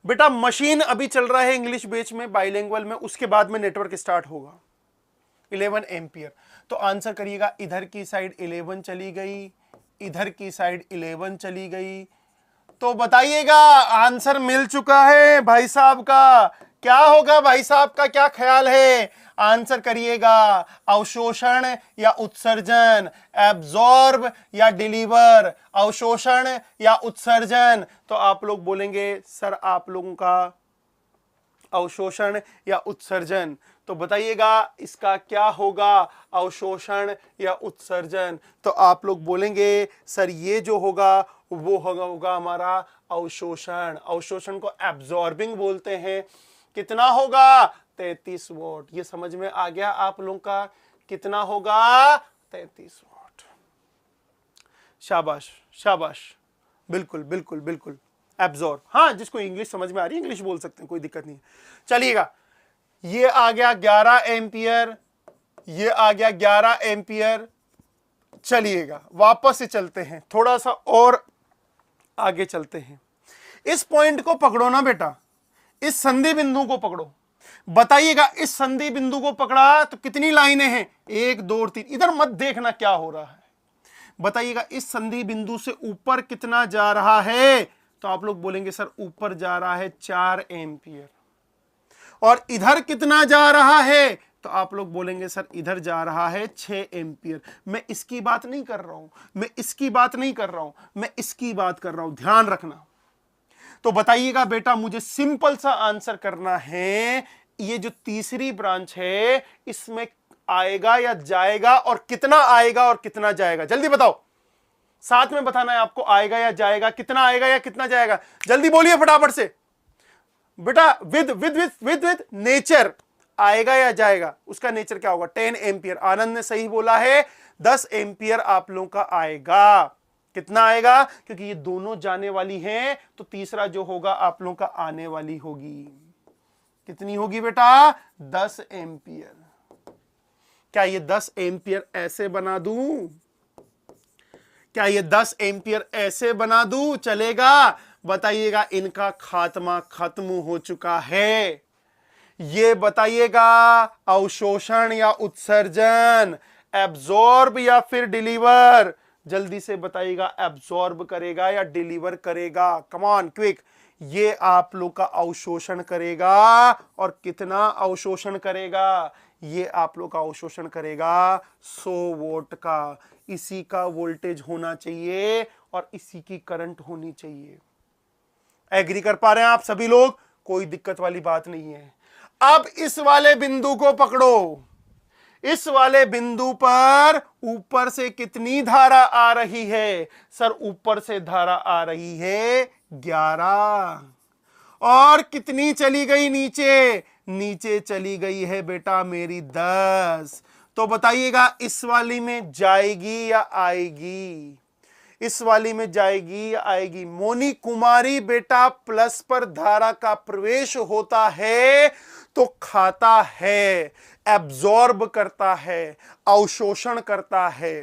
बेटा? मशीन अभी चल रहा है इंग्लिश बेच में, बाइलिंगुअल में, उसके बाद में नेटवर्क स्टार्ट होगा। 11 एम्पियर। तो आंसर करिएगा, इधर की साइड 11 चली गई, इधर की साइड 11 चली गई। तो बताइएगा आंसर मिल चुका है भाई साहब का। क्या होगा भाई साहब का, क्या ख्याल है? आंसर करिएगा, अवशोषण या उत्सर्जन, एब्जॉर्ब या डिलीवर, अवशोषण या उत्सर्जन। तो आप लोग बोलेंगे सर आप लोगों का अवशोषण या उत्सर्जन। तो बताइएगा इसका क्या होगा, अवशोषण या उत्सर्जन? तो आप लोग बोलेंगे सर ये जो होगा वो होगा हमारा अवशोषण। अवशोषण को एब्जॉर्बिंग बोलते हैं। कितना होगा? 33 वोल्ट। ये समझ में आ गया आप लोगों का? कितना होगा? 33 वोल्ट। शाबाश शाबाश, बिल्कुल बिल्कुल बिल्कुल। एब्जॉर्ब, हाँ जिसको इंग्लिश समझ में आ रही है इंग्लिश बोल सकते हैं, कोई दिक्कत नहीं। चलिएगा ये आ गया 11 एम्पियर, ये आ गया 11 एम्पियर। चलिएगा वापस से चलते हैं, थोड़ा सा और आगे चलते हैं। इस पॉइंट को पकड़ो ना बेटा, इस संधि बिंदु को पकड़ो। बताइएगा इस संधि बिंदु को पकड़ा तो कितनी लाइनें हैं? 1 2 3। इधर मत देखना क्या हो रहा है। बताइएगा इस संधि बिंदु से ऊपर कितना जा रहा है? तो आप लोग बोलेंगे सर ऊपर जा रहा है 4 एम्पियर। और इधर कितना जा रहा है? तो आप लोग बोलेंगे सर इधर जा रहा है 6 एम्पियर। मैं इसकी बात नहीं कर रहा हूं, मैं इसकी बात नहीं कर रहा हूं, मैं इसकी बात कर रहा हूं, ध्यान रखना। तो बताइएगा बेटा मुझे सिंपल सा आंसर करना है, ये जो तीसरी ब्रांच है इसमें आएगा या जाएगा, और कितना आएगा और कितना जाएगा? जल्दी बताओ, साथ में बताना है आपको, आएगा या जाएगा, कितना आएगा या कितना जाएगा? जल्दी बोलिए फटाफट से बेटा। With with with with with nature आएगा या जाएगा? उसका नेचर क्या होगा? 10 एम्पियर। आनंद ने सही बोला है, 10 एम्पियर आप लोगों का आएगा। कितना आएगा? क्योंकि ये दोनों जाने वाली हैं, तो तीसरा जो होगा आप लोगों का आने वाली होगी। कितनी होगी बेटा? 10 एम्पियर। क्या ये 10 एम्पियर ऐसे बना दूं? क्या ये 10 एम्पियर ऐसे बना दूं? चलेगा? बताइएगा इनका खात्मा खत्म हो चुका है। ये बताइएगा अवशोषण या उत्सर्जन, एब्जॉर्ब या फिर डिलीवर? जल्दी से बताइएगा, एब्जॉर्ब करेगा या डिलीवर करेगा? Come on quick. ये आप लोग का अवशोषण करेगा। और कितना अवशोषण करेगा? ये आप लोग का अवशोषण करेगा 100 वोल्ट का। इसी का वोल्टेज होना चाहिए और इसी की करंट होनी चाहिए। एग्री कर पा रहे हैं आप सभी लोग? कोई दिक्कत वाली बात नहीं है। अब इस वाले बिंदु को पकड़ो। इस वाले बिंदु पर ऊपर से कितनी धारा आ रही है? सर ऊपर से धारा आ रही है 11। और कितनी चली गई नीचे? नीचे चली गई है बेटा मेरी 10। तो बताइएगा इस वाली में जाएगी या आएगी? इस वाली में जाएगी या आएगी? मोनी कुमारी बेटा, प्लस पर धारा का प्रवेश होता है तो खाता है, एब्जॉर्ब करता है, अवशोषण करता है,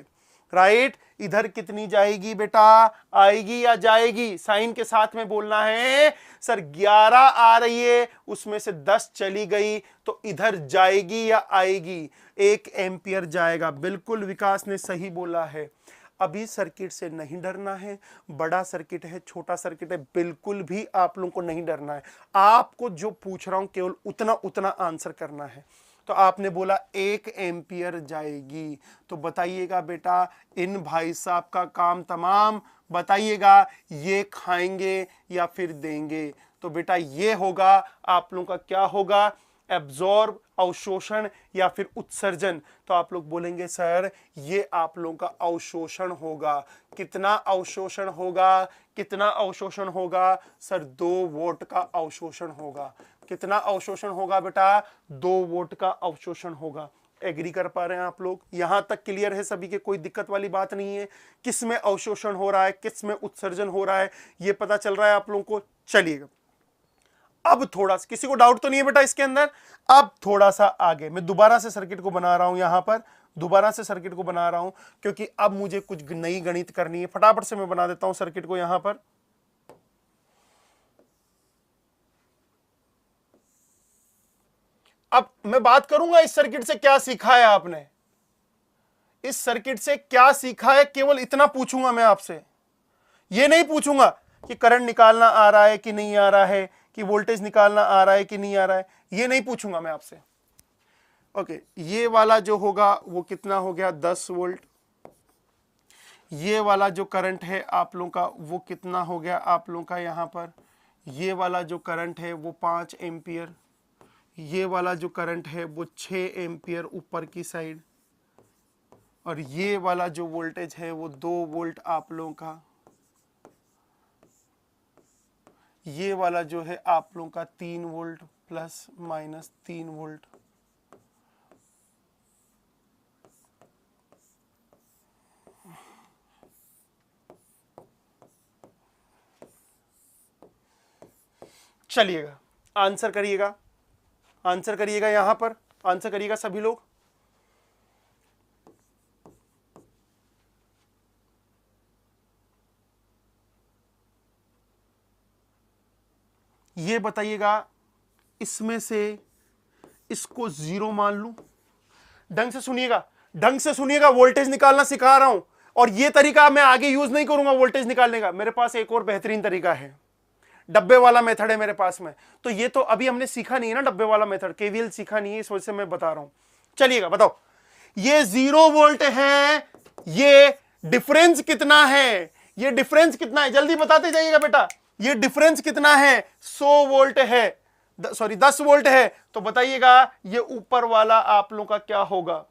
राइट? इधर कितनी जाएगी बेटा, आएगी या जाएगी? साइन के साथ में बोलना है। सर 11 आ रही है, उसमें से 10 चली गई, तो इधर जाएगी या आएगी? 1 एम्पियर जाएगा। बिल्कुल विकास ने सही बोला है। अभी सर्किट से नहीं डरना है, बड़ा सर्किट है, छोटा सर्किट है, बिल्कुल भी आप लोगों को नहीं डरना है। आपको जो पूछ रहा हूं केवल उतना उतना आंसर करना है। तो आपने बोला 1 एम्पियर जाएगी, तो बताइएगा बेटा इन भाई साहब का काम तमाम। बताइएगा ये खाएंगे या फिर देंगे? तो बेटा ये होगा आप लोगों का, क्या होगा? एब्जॉर्ब, अवशोषण या फिर उत्सर्जन। तो आप लोग बोलेंगे सर ये आप लोगों का अवशोषण होगा। कितना अवशोषण होगा? कितना अवशोषण होगा? सर 2 वोल्ट का अवशोषण होगा। कितना अवशोषण होगा बेटा? 2 वोल्ट का अवशोषण होगा। एग्री कर पा रहे हैं आप लोग? यहां तक क्लियर है सभी के? कोई दिक्कत वाली बात नहीं है? किस में अवशोषण हो रहा है, किस में उत्सर्जन हो रहा है, ये पता चल रहा है आप लोगों को? चलिएगा, अब थोड़ा सा, किसी को डाउट तो नहीं है बेटा इसके अंदर? अब थोड़ा सा आगे मैं दोबारा से सर्किट को बना रहा हूं, यहां पर दोबारा से सर्किट को बना रहा हूं, क्योंकि अब मुझे कुछ नई गणित करनी है। फटाफट से मैं बना देता हूं सर्किट को यहां पर। अब मैं बात करूंगा इस सर्किट से क्या सीखा है आपने, इस सर्किट से क्या सीखा है, केवल इतना पूछूंगा मैं आपसे। ये नहीं पूछूंगा कि करंट निकालना आ रहा है कि नहीं आ रहा है, कि वोल्टेज निकालना आ रहा है कि नहीं आ रहा है, ये नहीं पूछूंगा मैं आपसे। ओके, ये वाला जो होगा वो कितना हो गया? 10 वोल्ट। ये वाला जो करंट है आप लोगों का वो कितना हो गया आप लोगों का यहां पर? ये वाला जो करंट है वो 5 एम्पियर। ये वाला जो करंट है वो 6 एम्पियर ऊपर की साइड। और ये वाला जो वोल्टेज है वो 2 वोल्ट आप लोगों का। ये वाला जो है आप लोगों का 3 वोल्ट प्लस माइनस 3 वोल्ट। चलिएगा, आंसर करिएगा, आंसर करिएगा, यहां पर आंसर करिएगा सभी लोग। ये बताइएगा इसमें से इसको 0 मान लूं? ढंग से सुनिएगा, ढंग से सुनिएगा, वोल्टेज निकालना सिखा रहा हूं, और ये तरीका मैं आगे यूज नहीं करूंगा वोल्टेज निकालने का। मेरे पास एक और बेहतरीन तरीका है, डब्बे वाला मेथड है मेरे पास में। तो ये तो अभी हमने सीखा नहीं है ना, डब्बे वाला मेथड, केवीएल सीखा नहीं है, इस वजह से मैं बता रहा हूं। चलिएगा बताओ, ये 0 वोल्ट है, ये डिफरेंस कितना है? ये डिफरेंस कितना है? जल्दी बताते जाइएगा बेटा, ये डिफरेंस कितना है? 100 वोल्ट है, सॉरी 10 वोल्ट है। तो बताइएगा ये ऊपर वाला आप लोगों का क्या होगा?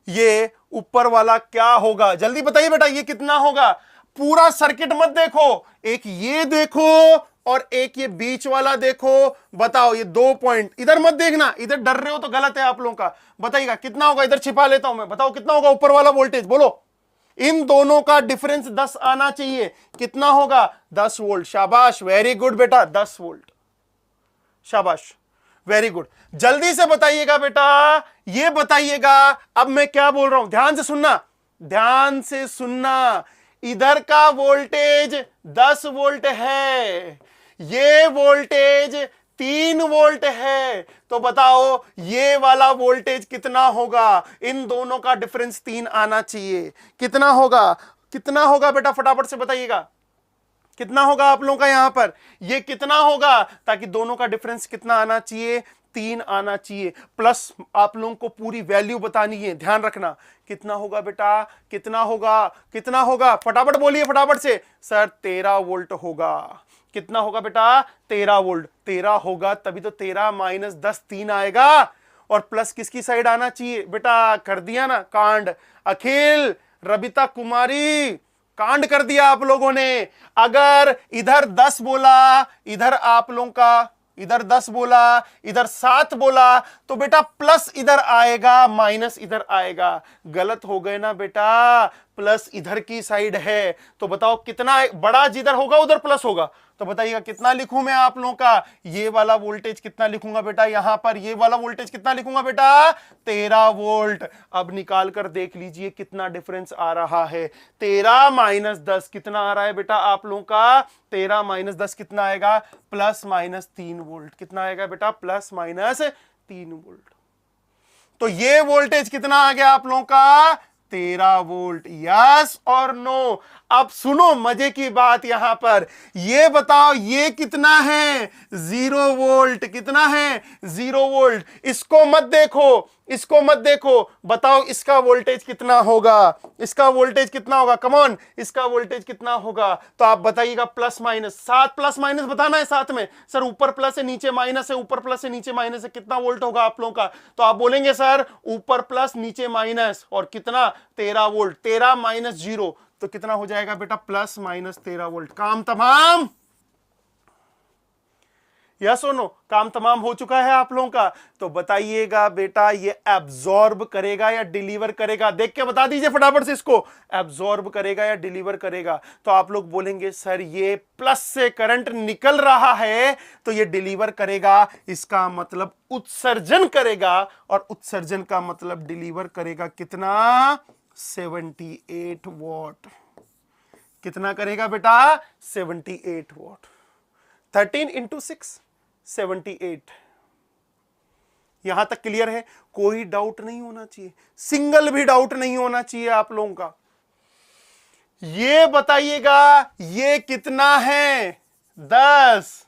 ये ऊपर वाला क्या होगा? जल्दी बताइए बेटा, ये कितना होगा? पूरा सर्किट मत देखो, एक ये देखो और एक ये बीच वाला देखो। बताओ, ये 2 पॉइंट इधर मत देखना, इधर डर रहे हो तो गलत है आप लोगों का। बताइएगा कितना होगा? इधर छिपा लेता हूं मैं। बताओ कितना होगा ऊपर वाला वोल्टेज? बोलो। इन दोनों का डिफरेंस 10 आना चाहिए। कितना होगा? 10 वोल्ट। शाबाश, वेरी गुड बेटा, 10 वोल्ट। शाबाश, वेरी गुड। जल्दी से बताइएगा बेटा, ये बताइएगा अब मैं क्या बोल रहा हूं, ध्यान से सुनना, ध्यान से सुनना। इधर का वोल्टेज 10 वोल्ट है, ये वोल्टेज 3 वोल्ट है। तो बताओ ये वाला वोल्टेज कितना होगा? इन दोनों का डिफरेंस 3 आना चाहिए। कितना होगा? कितना होगा बेटा? फटाफट से बताइएगा कितना होगा आप लोगों का यहां पर? ये कितना होगा? ताकि दोनों का डिफरेंस कितना आना चाहिए? 3 आना चाहिए। प्लस आप लोगों को पूरी वैल्यू बतानी है, ध्यान रखना। कितना होगा बेटा? कितना होगा? कितना होगा? फटाफट बोलिए, फटाफट से। सर 13 वोल्ट होगा। कितना होगा बेटा? 13 वोल्ट। 13 होगा तभी तो 13 माइनस 10 3 आएगा, और प्लस किसकी साइड आना चाहिए? बेटा कर दिया ना कांड। अखिल, रबिता कुमारी, कांड कर दिया आप लोगों ने। अगर इधर 10 बोला, इधर आप लोगों का इधर 10 बोला, इधर 7 बोला, तो बेटा प्लस इधर आएगा, माइनस इधर आएगा। गलत हो गए ना बेटा? प्लस इधर की साइड है, तो बताओ कितना बड़ा जिधर होगा उधर प्लस होगा, तो बताइएगा कितना लिखूं मैं आप लोगों का, ये वाला वोल्टेज कितना लिखूंगा बेटा, यहां पर ये वाला वोल्टेज कितना लिखूंगा बेटा, 13 वोल्ट। अब निकाल कर देख लीजिए कितना डिफरेंस आ रहा है, 13 माइनस 10 कितना आ रहा है बेटा आप लोगों का, 13 माइनस 10 कितना आएगा, प्लस माइनस 3 वोल्ट। कितना आएगा बेटा, प्लस माइनस 3 वोल्ट। तो ये वोल्टेज कितना आ गया आप लोगों का, 13 वोल्ट। यस और नो। अब सुनो मजे की बात, यहां पर ये बताओ ये कितना है, 0 वोल्ट। कितना है, 0 वोल्ट। इसको मत देखो, इसको मत देखो, बताओ इसका वोल्टेज कितना होगा, इसका वोल्टेज कितना होगा, कम ऑन, इसका वोल्टेज कितना होगा, तो आप बताइएगा प्लस माइनस, साथ प्लस माइनस बताना है साथ में। सर ऊपर प्लस है नीचे माइनस है, ऊपर प्लस है नीचे माइनस है, कितना वोल्ट होगा आप लोगों का, तो आप बोलेंगे सर ऊपर प्लस नीचे माइनस, और कितना, 13 वोल्ट। 13 माइनस 0 तो कितना हो जाएगा बेटा, प्लस माइनस 13 वोल्ट। काम तमाम, यस और नो, काम तमाम हो चुका है आप लोगों का। तो बताइएगा बेटा ये एब्जॉर्ब करेगा या डिलीवर करेगा, देख के बता दीजिए फटाफट से इसको, एब्जॉर्ब करेगा या डिलीवर करेगा। तो आप लोग बोलेंगे सर ये प्लस से करंट निकल रहा है तो ये डिलीवर करेगा, इसका मतलब उत्सर्जन करेगा, और उत्सर्जन का मतलब डिलीवर करेगा कितना, 78 वॉट। कितना करेगा बेटा, 78 वॉट। 13 इंटू 6 78। यहां तक क्लियर है, कोई डाउट नहीं होना चाहिए, सिंगल भी डाउट नहीं होना चाहिए आप लोगों का। ये बताइएगा ये कितना है, 10।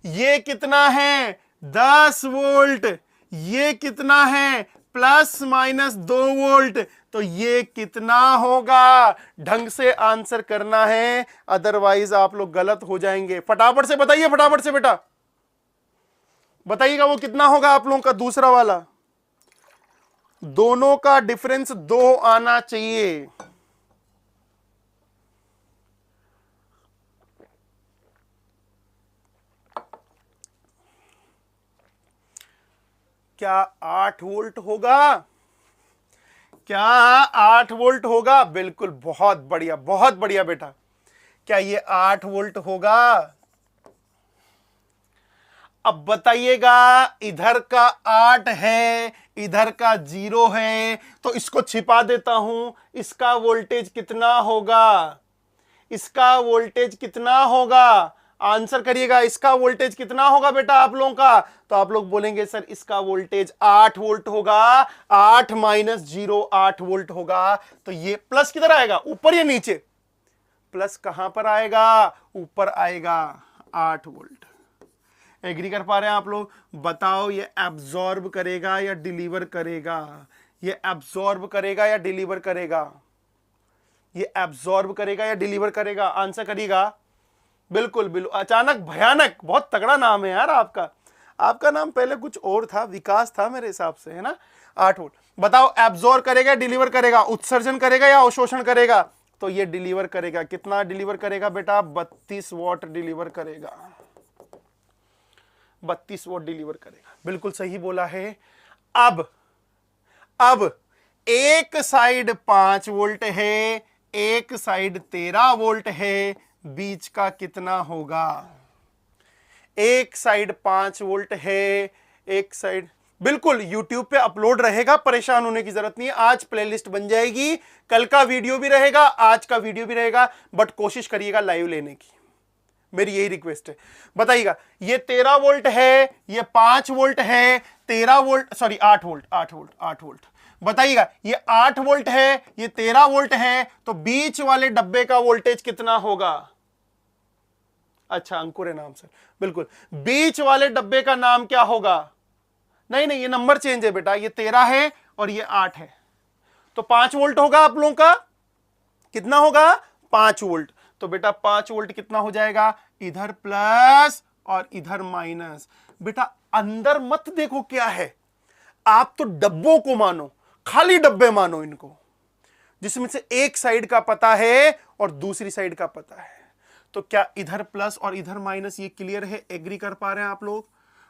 ये कितना है, 10 वोल्ट। ये कितना है, प्लस माइनस 2 वोल्ट। तो ये कितना होगा, ढंग से आंसर करना है, अदरवाइज आप लोग गलत हो जाएंगे। फटाफट से बताइए, फटाफट से बेटा बताइएगा वो कितना होगा आप लोगों का, दूसरा वाला। दोनों का डिफरेंस 2 आना चाहिए। क्या 8 वोल्ट होगा, क्या 8 वोल्ट होगा, बिल्कुल, बहुत बढ़िया, बहुत बढ़िया बेटा। क्या ये 8 वोल्ट होगा। अब बताइएगा इधर का 8 है, इधर का 0 है, तो इसको छिपा देता हूं। इसका वोल्टेज कितना होगा, इसका वोल्टेज कितना होगा, आंसर करिएगा, इसका वोल्टेज कितना होगा बेटा आप लोगों का। तो आप लोग बोलेंगे सर इसका वोल्टेज 8 वोल्ट होगा, 8 माइनस 0 8 वोल्ट होगा। तो ये प्लस किधर आएगा, ऊपर या नीचे, प्लस कहां पर आएगा, ऊपर आएगा, 8 वोल्ट। एग्री कर पा रहे हैं आप लोग, बताओ ये एब्जॉर्ब करेगा या डिलीवर करेगा, ये एब्जॉर्ब करेगा या डिलीवर करेगा, ये एब्जॉर्ब करेगा या डिलीवर करेगा, आंसर करिएगा। बिल्कुल बिल्कुल, अचानक भयानक, बहुत तगड़ा नाम है यार आपका। आपका नाम पहले कुछ और था, विकास था मेरे हिसाब से, है ना। 8 वोल्ट। बताओ एब्जॉर्ब करेगा डिलीवर करेगा, उत्सर्जन करेगा या अवशोषण करेगा, तो ये डिलीवर करेगा। कितना डिलीवर करेगा बेटा, 32 वॉट डिलीवर करेगा, 32 वॉट डिलीवर करेगा। बिल्कुल सही बोला है। अब एक साइड 5 वोल्ट है, एक साइड 13 वोल्ट है, बीच का कितना होगा। एक साइड 5 वोल्ट है, एक साइड, बिल्कुल YouTube पे अपलोड रहेगा, परेशान होने की जरूरत नहीं है। आज प्लेलिस्ट बन जाएगी, कल का वीडियो भी रहेगा, आज का वीडियो भी रहेगा, बट कोशिश करिएगा लाइव लेने की, मेरी यही रिक्वेस्ट है। बताइएगा ये 13 वोल्ट है, ये 5 वोल्ट है, 13 volt, sorry 8 volt, 8 volt, 8 volt. बताइएगा ये 8 वोल्ट है, ये 13 वोल्ट है, तो बीच वाले डब्बे का वोल्टेज कितना होगा। अच्छा अंकुर है नाम सर, बिल्कुल, बीच वाले डब्बे का नाम क्या होगा। नहीं नहीं, ये नंबर चेंज है बेटा, ये 13 है और ये 8 है, तो 5 वोल्ट होगा आप लोगों का, कितना होगा, 5 वोल्ट। तो बेटा 5 वोल्ट कितना हो जाएगा, इधर प्लस और इधर माइनस। बेटा अंदर मत देखो क्या है, आप तो डब्बों को मानो, खाली डब्बे मानो इनको, जिसमें से एक साइड का पता है और दूसरी साइड का पता है। तो क्या इधर प्लस और इधर माइनस, ये क्लियर है, एग्री कर पा रहे हैं आप लोग।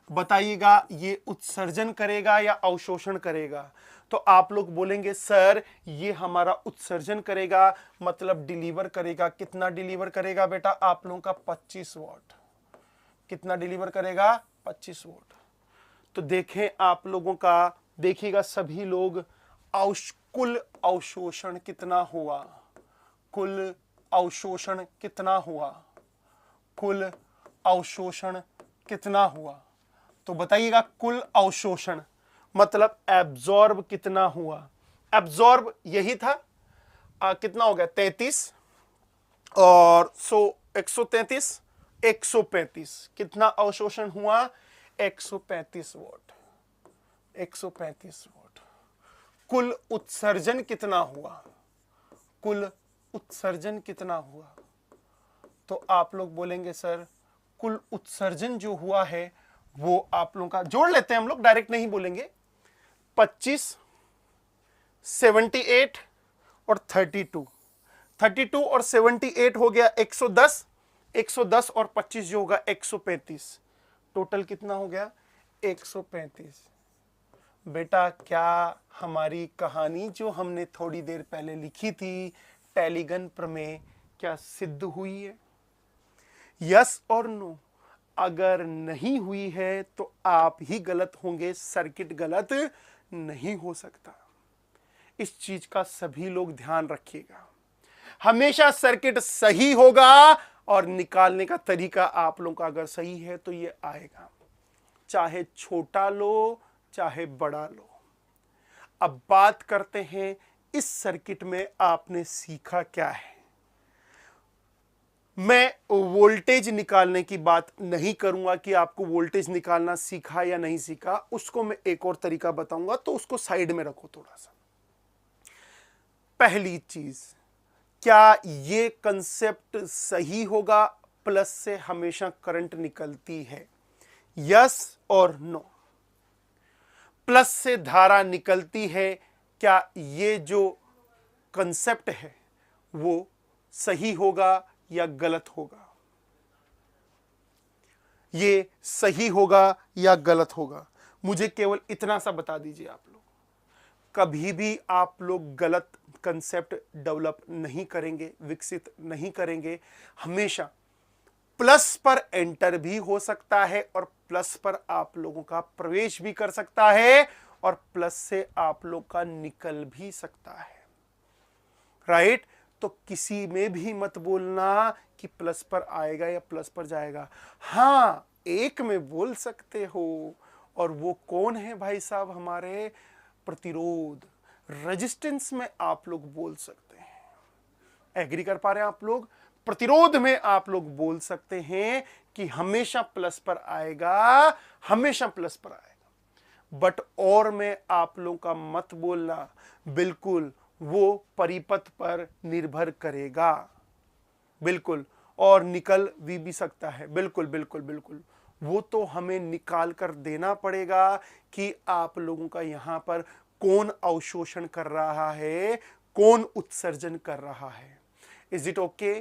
बताइएगा ये उत्सर्जन करेगा या अवशोषण करेगा? तो आप लोग बोलेंगे सर ये हमारा उत्सर्जन करेगा, मतलब डिलीवर करेगा। कितना डिलीवर करेगा बेटा? आप लोगों का 25 वॉट। कितना डिलीवर करेगा? 25 वॉट। तो देखें आप लोगों का, देखिएगा सभी लोग, कुल अवशोषण कितना हुआ? कुल अवशोषण कितना हुआ? कुल अवशोषण कितना हुआ? तो बताइएगा कुल अवशोषण मतलब एब्जॉर्ब कितना हुआ? एब्जॉर्ब यही था, कितना हो गया? 33 और 133, 135। कितना अवशोषण हुआ? 135 वॉट। 135 वॉट। कुल उत्सर्जन कितना हुआ? कुल उत्सर्जन कितना हुआ? तो आप लोग बोलेंगे सर कुल उत्सर्जन जो हुआ है वो आप लोगों का, जोड़ लेते हैं हम लोग, डायरेक्ट नहीं बोलेंगे। 25, 78 और 32। 32 और 78 हो गया 110, 110 और 25 जो होगा 135। टोटल कितना हो गया? 135। बेटा क्या हमारी कहानी जो हमने थोड़ी देर पहले लिखी थी टैलीगन प्रमेय, क्या सिद्ध हुई है? यस और नो? अगर नहीं हुई है तो आप ही गलत होंगे, सर्किट गलत नहीं हो सकता। इस चीज का सभी लोग ध्यान रखिएगा। हमेशा सर्किट सही होगा और निकालने का तरीका आप लोगों का अगर सही है तो ये आएगा, चाहे छोटा लो चाहे बड़ा लो। अब बात करते हैं इस सर्किट में आपने सीखा क्या है। मैं वोल्टेज निकालने की बात नहीं करूंगा कि आपको वोल्टेज निकालना सीखा या नहीं सीखा, उसको मैं एक और तरीका बताऊंगा, तो उसको साइड में रखो थोड़ा सा। पहली चीज, क्या ये कंसेप्ट सही होगा प्लस से हमेशा करंट निकलती है? यस और नो? प्लस से धारा निकलती है, क्या ये जो कंसेप्ट है वो सही होगा या गलत होगा? ये सही होगा या गलत होगा? मुझे केवल इतना सा बता दीजिए आप लोग। कभी भी आप लोग गलत कंसेप्ट डेवलप नहीं करेंगे, विकसित नहीं करेंगे। हमेशा प्लस पर एंटर भी हो सकता है और प्लस पर आप लोगों का प्रवेश भी कर सकता है और प्लस से आप लोग का निकल भी सकता है, राइट? तो किसी में भी मत बोलना कि प्लस पर आएगा या प्लस पर जाएगा। हां, एक में बोल सकते हो, और वो कौन है भाई साहब? हमारे प्रतिरोध, रेजिस्टेंस में आप लोग बोल सकते हैं। एग्री कर पा रहे हैं आप लोग? प्रतिरोध में आप लोग बोल सकते हैं कि हमेशा प्लस पर आएगा, हमेशा प्लस पर आएगा। बट और में आप लोगों का मत बोलना, बिल्कुल वो परिपथ पर निर्भर करेगा, बिल्कुल, और निकल भी सकता है, बिल्कुल बिल्कुल बिल्कुल। वो तो हमें निकाल कर देना पड़ेगा कि आप लोगों का यहां पर कौन अवशोषण कर रहा है, कौन उत्सर्जन कर रहा है। Is it okay?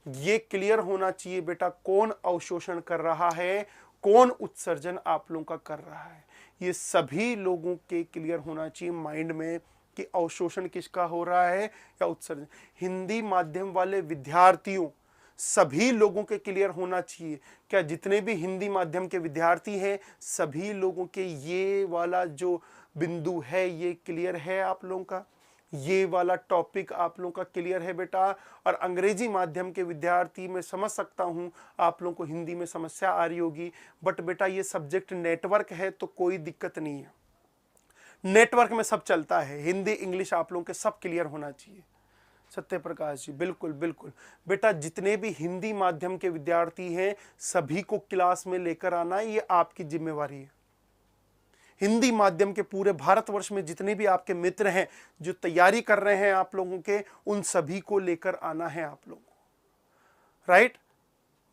ये क्लियर होना चाहिए बेटा, कौन अवशोषण कर रहा है, कौन उत्सर्जन आप लोगों का कर रहा है। ये सभी लोगों के क्लियर होना चाहिए माइंड में कि अवशोषण किसका हो रहा है या उत्सर्जन। हिंदी माध्यम वाले विद्यार्थियों सभी लोगों के क्लियर होना चाहिए। क्या जितने भी हिंदी माध्यम के विद्यार्थी हैं सभी लोगों के ये वाला जो बिंदु है ये क्लियर है आप लोगों का? ये वाला टॉपिक आप लोगों का क्लियर है बेटा? और अंग्रेजी माध्यम के विद्यार्थी, मैं समझ सकता हूं आप लोगों को हिंदी में समस्या आ रही होगी, बट बेटा ये सब्जेक्ट नेटवर्क है तो कोई दिक्कत नहीं है। नेटवर्क में सब चलता है, हिंदी इंग्लिश आप लोगों के सब क्लियर होना चाहिए। सत्य प्रकाश जी, बिल्कुल बिल्कुल बेटा, जितने भी हिंदी माध्यम के विद्यार्थी हैं सभी को क्लास में लेकर आना, ये आपकी जिम्मेवारी है। हिंदी माध्यम के पूरे भारतवर्ष में जितने भी आपके मित्र हैं जो तैयारी कर रहे हैं आप लोगों के, उन सभी को लेकर आना है आप लोगों को, राइट?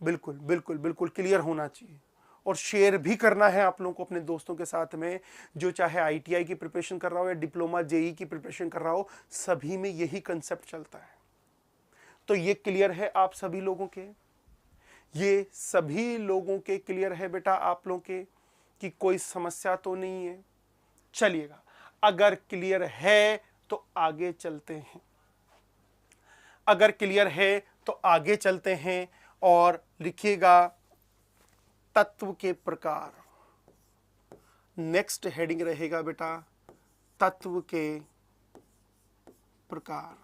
बिल्कुल बिल्कुल बिल्कुल क्लियर होना चाहिए। और शेयर भी करना है आप लोगों को अपने दोस्तों के साथ में, जो चाहे आईटीआई की प्रिपरेशन कर रहा हो या डिप्लोमा जेई की प्रिपरेशन कर रहा हो, सभी में यही कंसेप्ट चलता है। तो ये क्लियर है आप सभी लोगों के? ये सभी लोगों के क्लियर है बेटा आप लोगों के? कि कोई समस्या तो नहीं है? चलिएगा, अगर क्लियर है तो आगे चलते हैं। अगर क्लियर है तो आगे चलते हैं और लिखिएगा तत्व के प्रकार। नेक्स्ट हेडिंग रहेगा बेटा तत्व के प्रकार।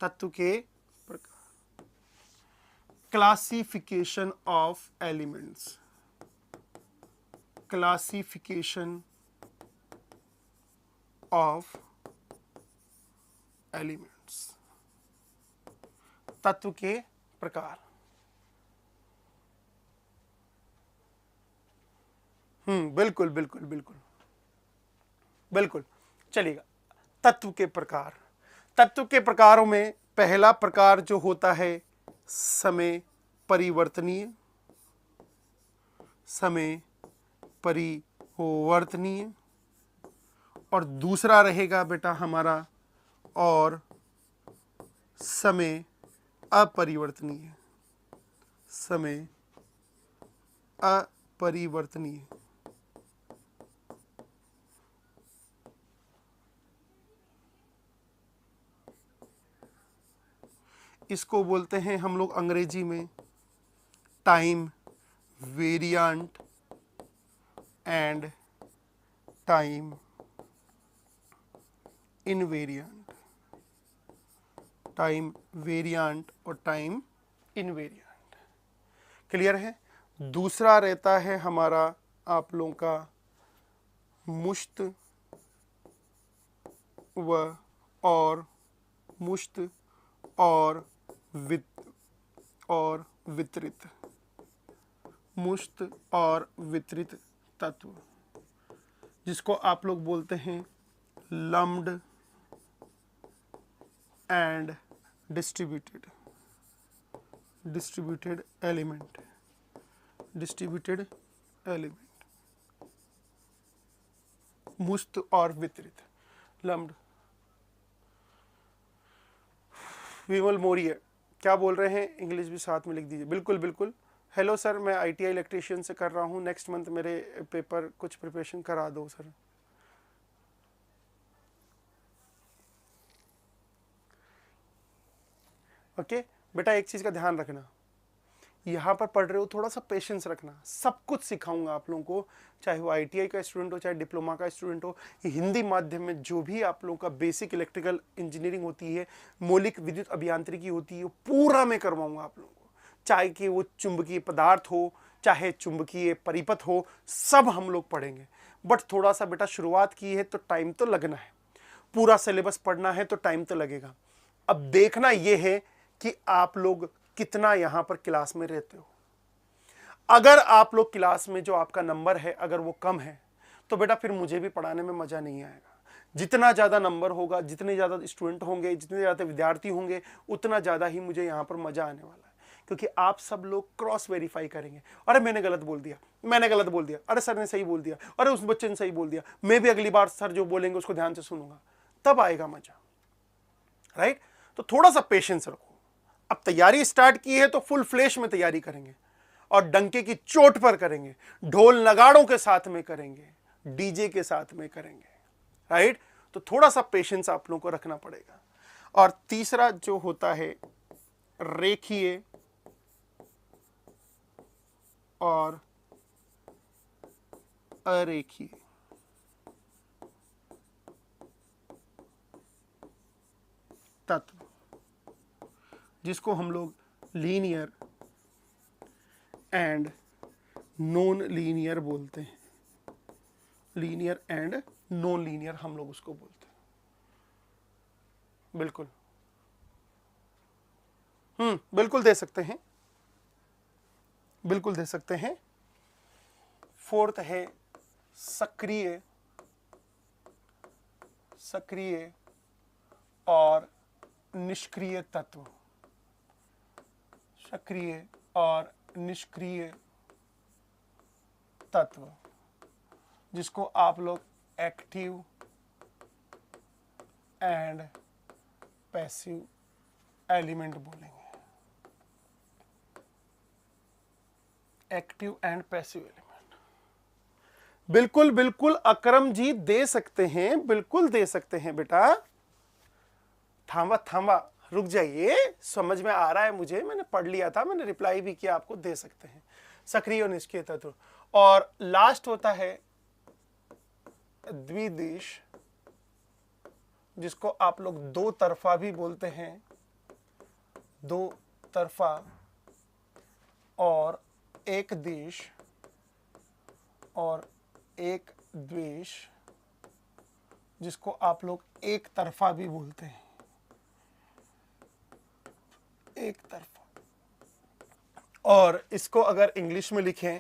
तत्व के प्रकार, classification of elements. Classification of elements, तत्व के प्रकार। बिल्कुल बिल्कुल बिल्कुल बिल्कुल। चलिएगा, तत्व के प्रकार। तत्व के प्रकारों में पहला प्रकार जो होता है समय परिवर्तनीय। समय परिवर्तनीय। और दूसरा रहेगा बेटा हमारा और समय अपरिवर्तनीय। समय अपरिवर्तनीय। इसको बोलते हैं हम लोग अंग्रेजी में time variant and time invariant. Time variant और टाइम इनवेरिएंट। क्लियर है? दूसरा रहता है हमारा आप लोगों का मुश्त व और मुश्त और वितरित। मुश्त और वितरित तत्व, जिसको आप लोग बोलते हैं lumped and distributed. Distributed element. Distributed element. मुश्त और वितरित, लम्प्ड। विमल मौर्य क्या बोल रहे हैं? इंग्लिश भी साथ में लिख दीजिए। बिल्कुल बिल्कुल। हेलो सर, मैं आईटीआई इलेक्ट्रीशियन से कर रहा हूँ, नेक्स्ट मंथ मेरे पेपर कुछ प्रिपरेशन करा दो सर। ओके बेटा, एक चीज़ का ध्यान रखना, यहाँ पर पढ़ रहे हो थोड़ा सा पेशेंस रखना। सब कुछ सिखाऊंगा आप लोगों को, चाहे वो आईटीआई का स्टूडेंट हो चाहे डिप्लोमा का स्टूडेंट हो। हिंदी माध्यम में जो भी आप लोगों का बेसिक इलेक्ट्रिकल इंजीनियरिंग होती है, मौलिक विद्युत अभियांत्रिकी होती है, वो पूरा मैं करवाऊंगा आप लोगों को। चाहे कि वो चुंबकीय पदार्थ हो चाहे चुंबकीय परिपथ हो, सब हम लोग पढ़ेंगे। बट थोड़ा सा बेटा शुरुआत की है तो टाइम तो लगना है, पूरा सिलेबस पढ़ना है तो टाइम तो लगेगा। अब देखना यह है कि आप लोग कितना यहां पर क्लास में रहते हो। अगर आप लोग क्लास में जो आपका नंबर है अगर वो कम है तो बेटा फिर मुझे भी पढ़ाने में मजा नहीं आएगा। जितना ज्यादा नंबर होगा, जितने ज्यादा स्टूडेंट होंगे, जितने ज्यादा विद्यार्थी होंगे, उतना ज्यादा ही मुझे यहां पर मजा आने वाला है। क्योंकि आप सब लोग क्रॉस वेरीफाई करेंगे। अरे मैंने गलत बोल दिया, मैंने गलत बोल दिया, अरे सर ने सही बोल दिया, अरे उस बच्चे ने सही बोल दिया, मैं भी अगली बार सर जो बोलेंगे उसको ध्यान से सुनूंगा, तब आएगा मजा। राइट? तो थोड़ा सा पेशेंस रखो। अब तैयारी स्टार्ट की है तो फुल फ्लैश में तैयारी करेंगे और डंके की चोट पर करेंगे, ढोल नगाड़ों के साथ में करेंगे, डीजे के साथ में करेंगे। राइट? तो थोड़ा सा पेशेंस आप लोगों को रखना पड़ेगा। और तीसरा जो होता है रेखीय और अरेखीय। तत्व, जिसको हम लोग लीनियर एंड नॉन लीनियर बोलते हैं। लीनियर एंड नॉन लीनियर हम लोग उसको बोलते हैं। बिल्कुल बिल्कुल दे सकते हैं, बिल्कुल दे सकते हैं। फोर्थ है सक्रिय, सक्रिय और निष्क्रिय तत्व। सक्रिय और निष्क्रिय तत्व, जिसको आप लोग एक्टिव एंड पैसिव एलिमेंट बोलेंगे। Active and passive element. बिल्कुल बिल्कुल अकरम जी दे सकते हैं, बिल्कुल दे सकते हैं बेटा। थांबा थांबा, रुक जाइए, समझ में आ रहा है मुझे, मैंने पढ़ लिया था, मैंने रिप्लाई भी किया आपको। दे सकते हैं सक्रिय और निष्क्रिय तत्व। और लास्ट होता है द्विदिश, जिसको आप लोग दो तरफा भी बोलते हैं, दो तरफा, और एक दिश और एक द्वेष, जिसको आप लोग एक तरफा भी बोलते हैं, एक तरफा। और इसको अगर इंग्लिश में लिखें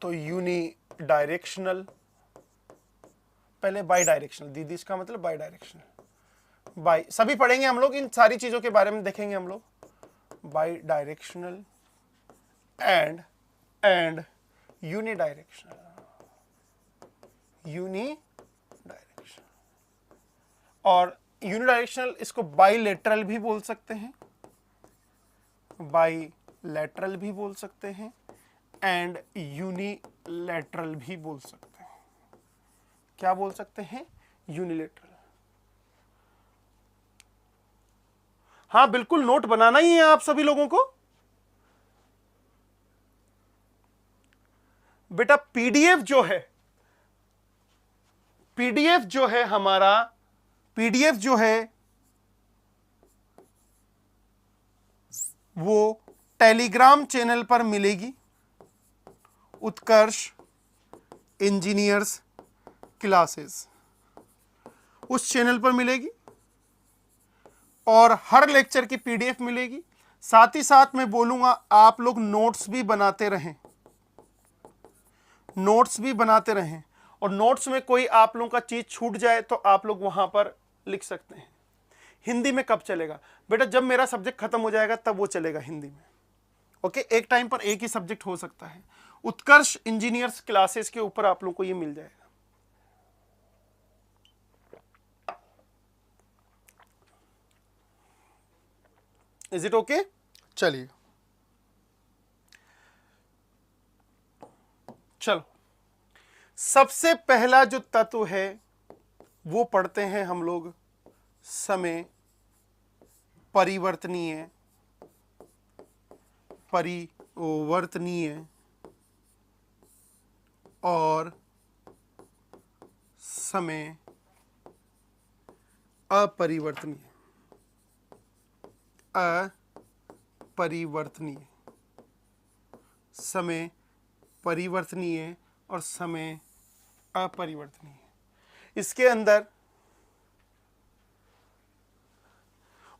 तो यूनी डायरेक्शनल, पहले बाई डायरेक्शनल, दीदी इसका मतलब बाई डायरेक्शनल, बाई सभी पढ़ेंगे हम लोग, इन सारी चीजों के बारे में देखेंगे हम लोग। Bidirectional and unidirectional, unidirectional. और यूनिडायरेक्शनल इसको बाईलेटरल भी बोल सकते हैं, बाईलेटरल भी बोल सकते हैं, एंड यूनिलैटरल भी बोल सकते हैं। क्या बोल सकते हैं? यूनिलैटरल। हाँ बिल्कुल, नोट बनाना ही है आप सभी लोगों को बेटा। पीडीएफ जो है हमारा, पीडीएफ जो है वो टेलीग्राम चैनल पर मिलेगी, उत्कर्ष इंजीनियर्स क्लासेस, उस चैनल पर मिलेगी। और हर लेक्चर की पीडीएफ मिलेगी। साथ ही साथ मैं बोलूंगा आप लोग नोट्स भी बनाते रहें, नोट्स भी बनाते रहें। और नोट्स में कोई आप लोगों का चीज छूट जाए तो आप लोग वहां पर लिख सकते हैं। हिंदी में कब चलेगा बेटा? जब मेरा सब्जेक्ट खत्म हो जाएगा तब वो चलेगा हिंदी में। ओके, एक टाइम पर एक ही सब्जेक्ट हो सकता है। उत्कर्ष इंजीनियर्स क्लासेस के ऊपर आप लोगों को ये मिल जाएगा। Is it okay? चलिए चलो, सबसे पहला जो तत्व है वो पढ़ते हैं हम लोग, समय परिवर्तनीय, परिवर्तनीय और समय अपरिवर्तनीय, अपरिवर्तनीय, समय परिवर्तनीय और समय अपरिवर्तनीय। इसके अंदर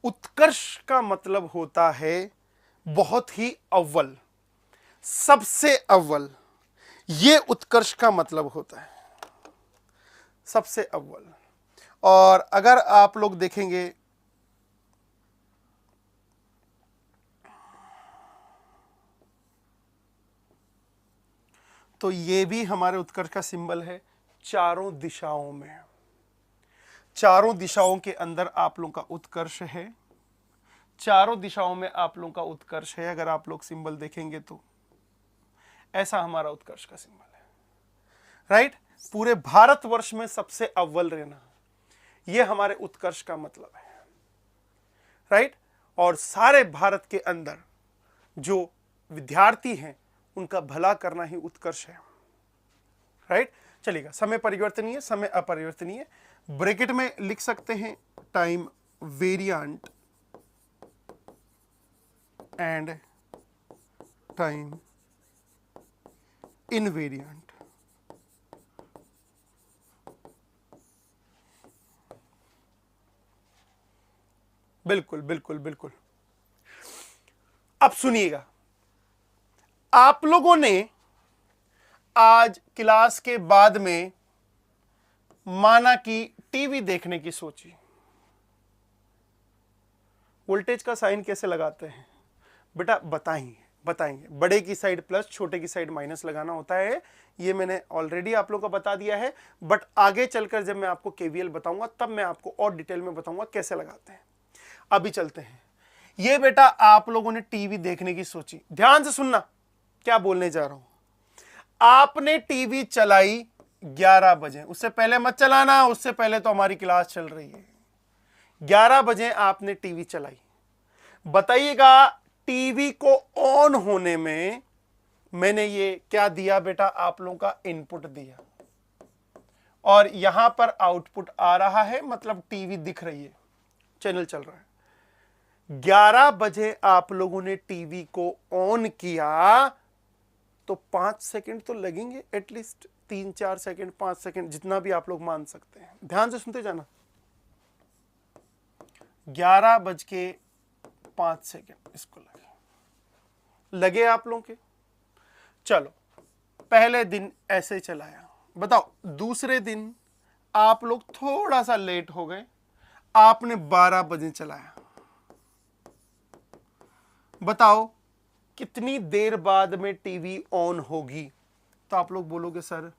उत्कर्ष का मतलब होता है बहुत ही अव्वल, सबसे अव्वल। ये उत्कर्ष का मतलब होता है, सबसे अव्वल। और अगर आप लोग देखेंगे तो ये भी हमारे उत्कर्ष का सिंबल है। चारों दिशाओं में, चारों दिशाओं के अंदर आप लोगों का उत्कर्ष है, चारों दिशाओं में आप लोगों का उत्कर्ष है। अगर आप लोग सिंबल देखेंगे तो ऐसा हमारा उत्कर्ष का सिंबल है, राइट। पूरे भारतवर्ष में सबसे अव्वल रहना, यह हमारे उत्कर्ष का मतलब है, राइट। और सारे भारत के अंदर जो विद्यार्थी हैं उनका भला करना ही उत्कर्ष है, राइट। चलिएगा, समय परिवर्तनीय, समय अपरिवर्तनीय, ब्रैकेट में लिख सकते हैं time variant and time invariant. बिल्कुल बिल्कुल बिल्कुल। अब सुनिएगा, आप लोगों ने आज क्लास के बाद में माना कि टीवी देखने की सोची। वोल्टेज का साइन कैसे लगाते हैं बेटा? बताएंगे। बड़े की साइड प्लस, छोटे की साइड माइनस लगाना होता है। ये मैंने ऑलरेडी आप लोगों को बता दिया है, बट आगे चलकर जब मैं आपको केवीएल बताऊंगा तब मैं आपको और डिटेल में बताऊंगा कैसे लगाते हैं। अभी चलते हैं। ये बेटा आप लोगों ने टीवी देखने की सोची, ध्यान से सुनना, क्या बोलने जा रहा हूं। आपने टीवी चलाई 11 बजे, उससे पहले मत चलाना, उससे पहले तो हमारी क्लास चल रही है। 11 बजे आपने टीवी चलाई। बताइएगा टीवी को ऑन होने में मैंने ये क्या दिया बेटा, आप लोगों का इनपुट दिया और यहां पर आउटपुट आ रहा है, मतलब टीवी दिख रही है, चैनल चल रहा है। 11 बजे आप लोगों ने टीवी को ऑन किया तो 5 सेकंड तो लगेंगे, एटलीस्ट 3-4 सेकंड, 5 सेकंड, जितना भी आप लोग मान सकते हैं। ध्यान से सुनते जाना। 11:05 इसको लगे आप लोगों के। चलो पहले दिन ऐसे चलाया। बताओ दूसरे दिन आप लोग थोड़ा सा लेट हो गए, आपने 12 बजे चलाया। बताओ कितनी देर बाद में टीवी ऑन होगी? तो आप लोग बोलोगे सर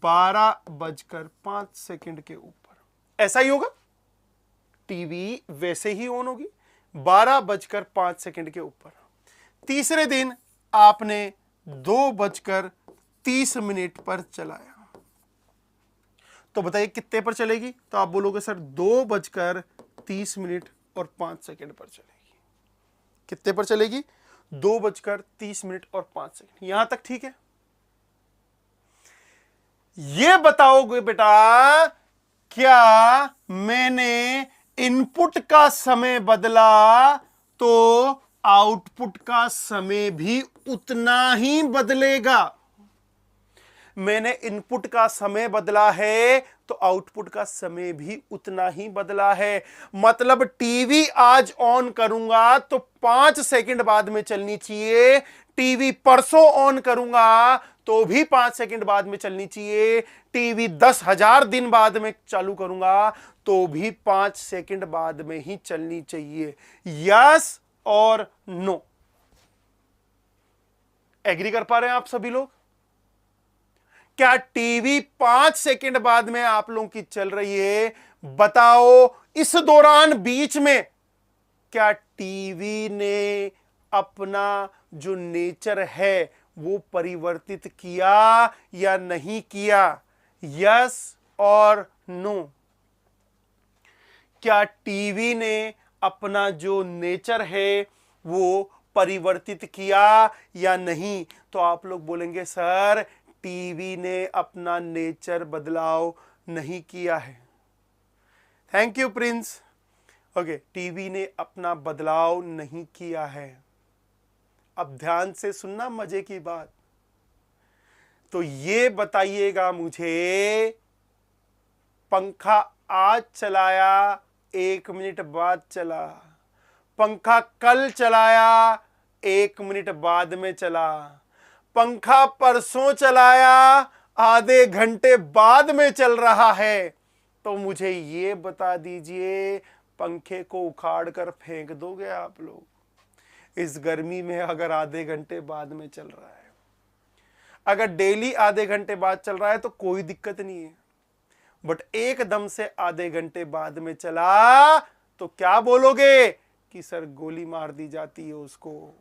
12:05 के ऊपर। ऐसा ही होगा, टीवी वैसे ही ऑन होगी 12:05 के ऊपर। तीसरे दिन आपने 2:30 पर चलाया, तो बताइए कितने पर चलेगी? तो आप बोलोगे सर 2:30 पर चलेगी। कितने पर चलेगी? 2:30 यहां तक ठीक है। ये बताओगे बेटा, क्या मैंने इनपुट का समय बदला तो आउटपुट का समय भी उतना ही बदलेगा? मैंने इनपुट का समय बदला है तो आउटपुट का समय भी उतना ही बदला है। मतलब टीवी आज ऑन करूंगा तो 5 सेकंड बाद में चलनी चाहिए, टीवी परसों ऑन करूंगा तो भी 5 सेकंड बाद में चलनी चाहिए, टीवी 10,000 दिन बाद में चालू करूंगा तो भी 5 सेकंड बाद में ही चलनी चाहिए। यस और नो? एग्री कर पा रहे हैं आप सभी लोग? क्या टीवी 5 सेकंड बाद में आप लोगों की चल रही है? बताओ इस दौरान बीच में क्या टीवी ने अपना जो नेचर है वो परिवर्तित किया या नहीं किया? यस और नो? क्या टीवी ने अपना जो नेचर है वो परिवर्तित किया या नहीं? तो आप लोग बोलेंगे सर टीवी ने अपना नेचर बदलाव नहीं किया है। Thank you Prince. Okay, TV ने अपना बदलाव नहीं किया है। अब ध्यान से सुनना मजे की बात। तो ये बताइएगा मुझे, पंखा आज चलाया 1 मिनट बाद चला, पंखा कल चलाया 1 मिनट बाद में चला, पंखा परसों चलाया आधे घंटे बाद में चल रहा है, तो मुझे ये बता दीजिए पंखे को उखाड़ कर फेंक दोगे आप लोग इस गर्मी में अगर आधे घंटे बाद में चल रहा है? अगर डेली आधे घंटे बाद चल रहा है तो कोई दिक्कत नहीं है, बट एकदम से आधे घंटे बाद में चला तो क्या बोलोगे कि सर गोली मार दी जाती है उसको,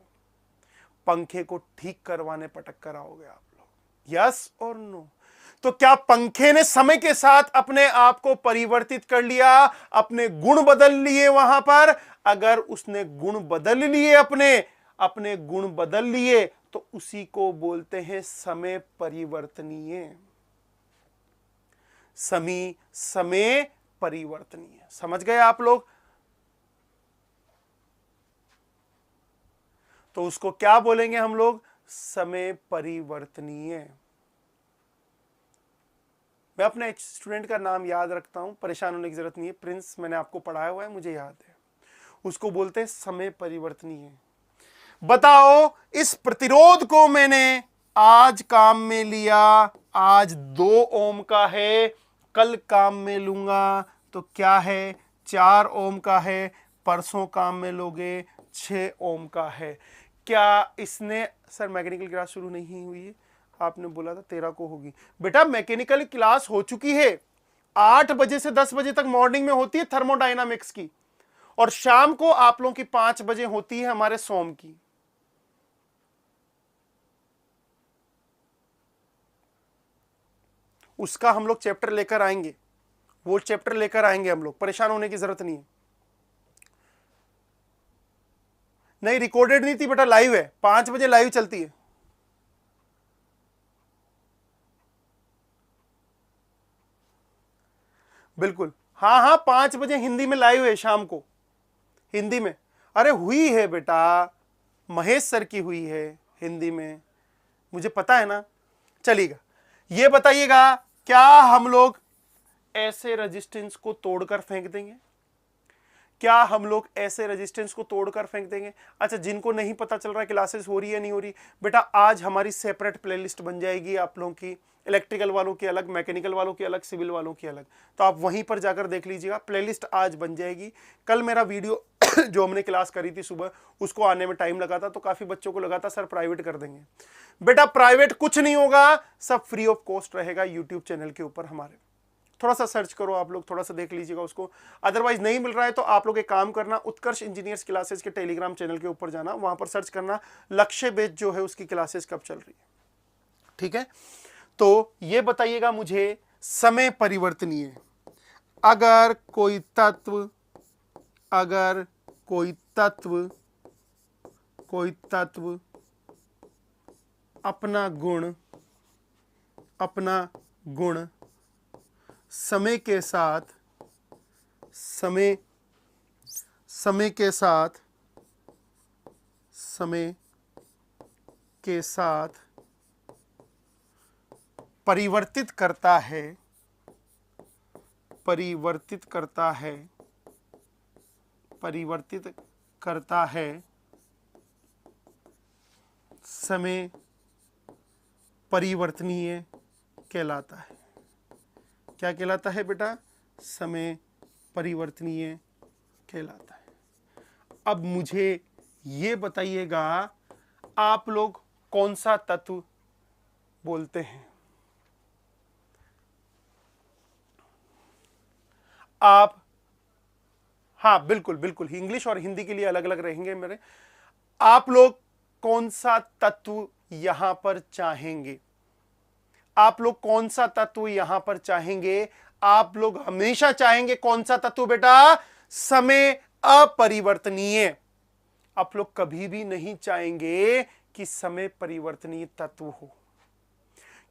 पंखे को ठीक करवाने पटक कर आओगे आप लोग। यस और नो? तो क्या पंखे ने समय के साथ अपने आप को परिवर्तित कर लिया, अपने गुण बदल लिए वहां पर? अगर उसने गुण बदल लिए, अपने गुण बदल लिए, तो उसी को बोलते हैं समय परिवर्तनीय। समय परिवर्तनीय। समझ गए आप लोग? तो उसको क्या बोलेंगे हम लोग? समय परिवर्तनीय। मैं अपने एक स्टूडेंट का नाम याद रखता हूं, परेशान होने की जरूरत नहीं है, प्रिंस, मैंने आपको पढ़ाया हुआ है, मुझे याद है। उसको बोलते हैं समय परिवर्तनीय। बताओ इस प्रतिरोध को मैंने आज काम में लिया, आज 2 ओम का है, कल काम में लूंगा तो क्या है 4 ओम का है, परसों काम में लोगे 6 ओम का है। क्या इसने, सर मैकेनिकल क्लास शुरू नहीं हुई है, आपने बोला था 13 को होगी। बेटा मैकेनिकल क्लास हो चुकी है, 8 बजे से 10 बजे तक मॉर्निंग में होती है थर्मोडायनामिक्स की, और शाम को आप लोगों की 5 बजे होती है हमारे सोम की। उसका हम लोग चैप्टर लेकर आएंगे, वो चैप्टर लेकर आएंगे हम लोग, परेशान होने की जरूरत नहीं है। नहीं रिकॉर्डेड नहीं थी बेटा, लाइव है, 5 बजे लाइव चलती है। बिल्कुल, हाँ हाँ 5 बजे हिंदी में लाइव है शाम को, हिंदी में। अरे हुई है बेटा, महेश सर की हुई है हिंदी में, मुझे पता है ना। चलिएगा, ये बताइएगा क्या हम लोग ऐसे रेजिस्टेंस को तोड़कर फेंक देंगे? क्या हम लोग ऐसे रेजिस्टेंस को तोड़कर फेंक देंगे? अच्छा, जिनको नहीं पता चल रहा है क्लासेस हो रही है नहीं हो रही, बेटा आज हमारी सेपरेट प्लेलिस्ट बन जाएगी आप लोगों की, इलेक्ट्रिकल वालों की अलग, मैकेनिकल वालों की अलग, सिविल वालों की अलग, तो आप वहीं पर जाकर देख लीजिएगा, प्लेलिस्ट आज बन जाएगी। कल मेरा वीडियो जो हमने क्लास करी थी सुबह, उसको आने में टाइम लगा था, तो काफी बच्चों को लगा था सर प्राइवेट कर देंगे। बेटा प्राइवेट कुछ नहीं होगा, सब फ्री ऑफ कॉस्ट रहेगा यूट्यूब चैनल के ऊपर हमारे। थोड़ा सा सर्च करो आप लोग, थोड़ा सा देख लीजिएगा उसको, अदरवाइज नहीं मिल रहा है तो आप लोग एक काम करना, उत्कर्ष इंजीनियर्स क्लासेस के टेलीग्राम चैनल के ऊपर जाना, वहां पर सर्च करना लक्ष्य बेच जो है उसकी क्लासेस कब चल रही है, ठीक है। तो ये बताइएगा मुझे, समय परिवर्तनीय, अगर कोई तत्व अपना गुण समय के साथ परिवर्तित करता है, समय परिवर्तनीय कहलाता है। क्या कहलाता है बेटा? समय परिवर्तनीय कहलाता है। अब मुझे ये बताइएगा, आप लोग कौन सा तत्व बोलते हैं? आप, हाँ बिल्कुल बिल्कुल, इंग्लिश और हिंदी के लिए अलग अलग रहेंगे मेरे। आप लोग कौन सा तत्व यहां पर चाहेंगे? आप लोग कौन सा तत्व यहां पर चाहेंगे? आप लोग हमेशा चाहेंगे कौन सा तत्व बेटा? समय अपरिवर्तनीय। आप लोग कभी भी नहीं चाहेंगे कि समय परिवर्तनीय तत्व हो,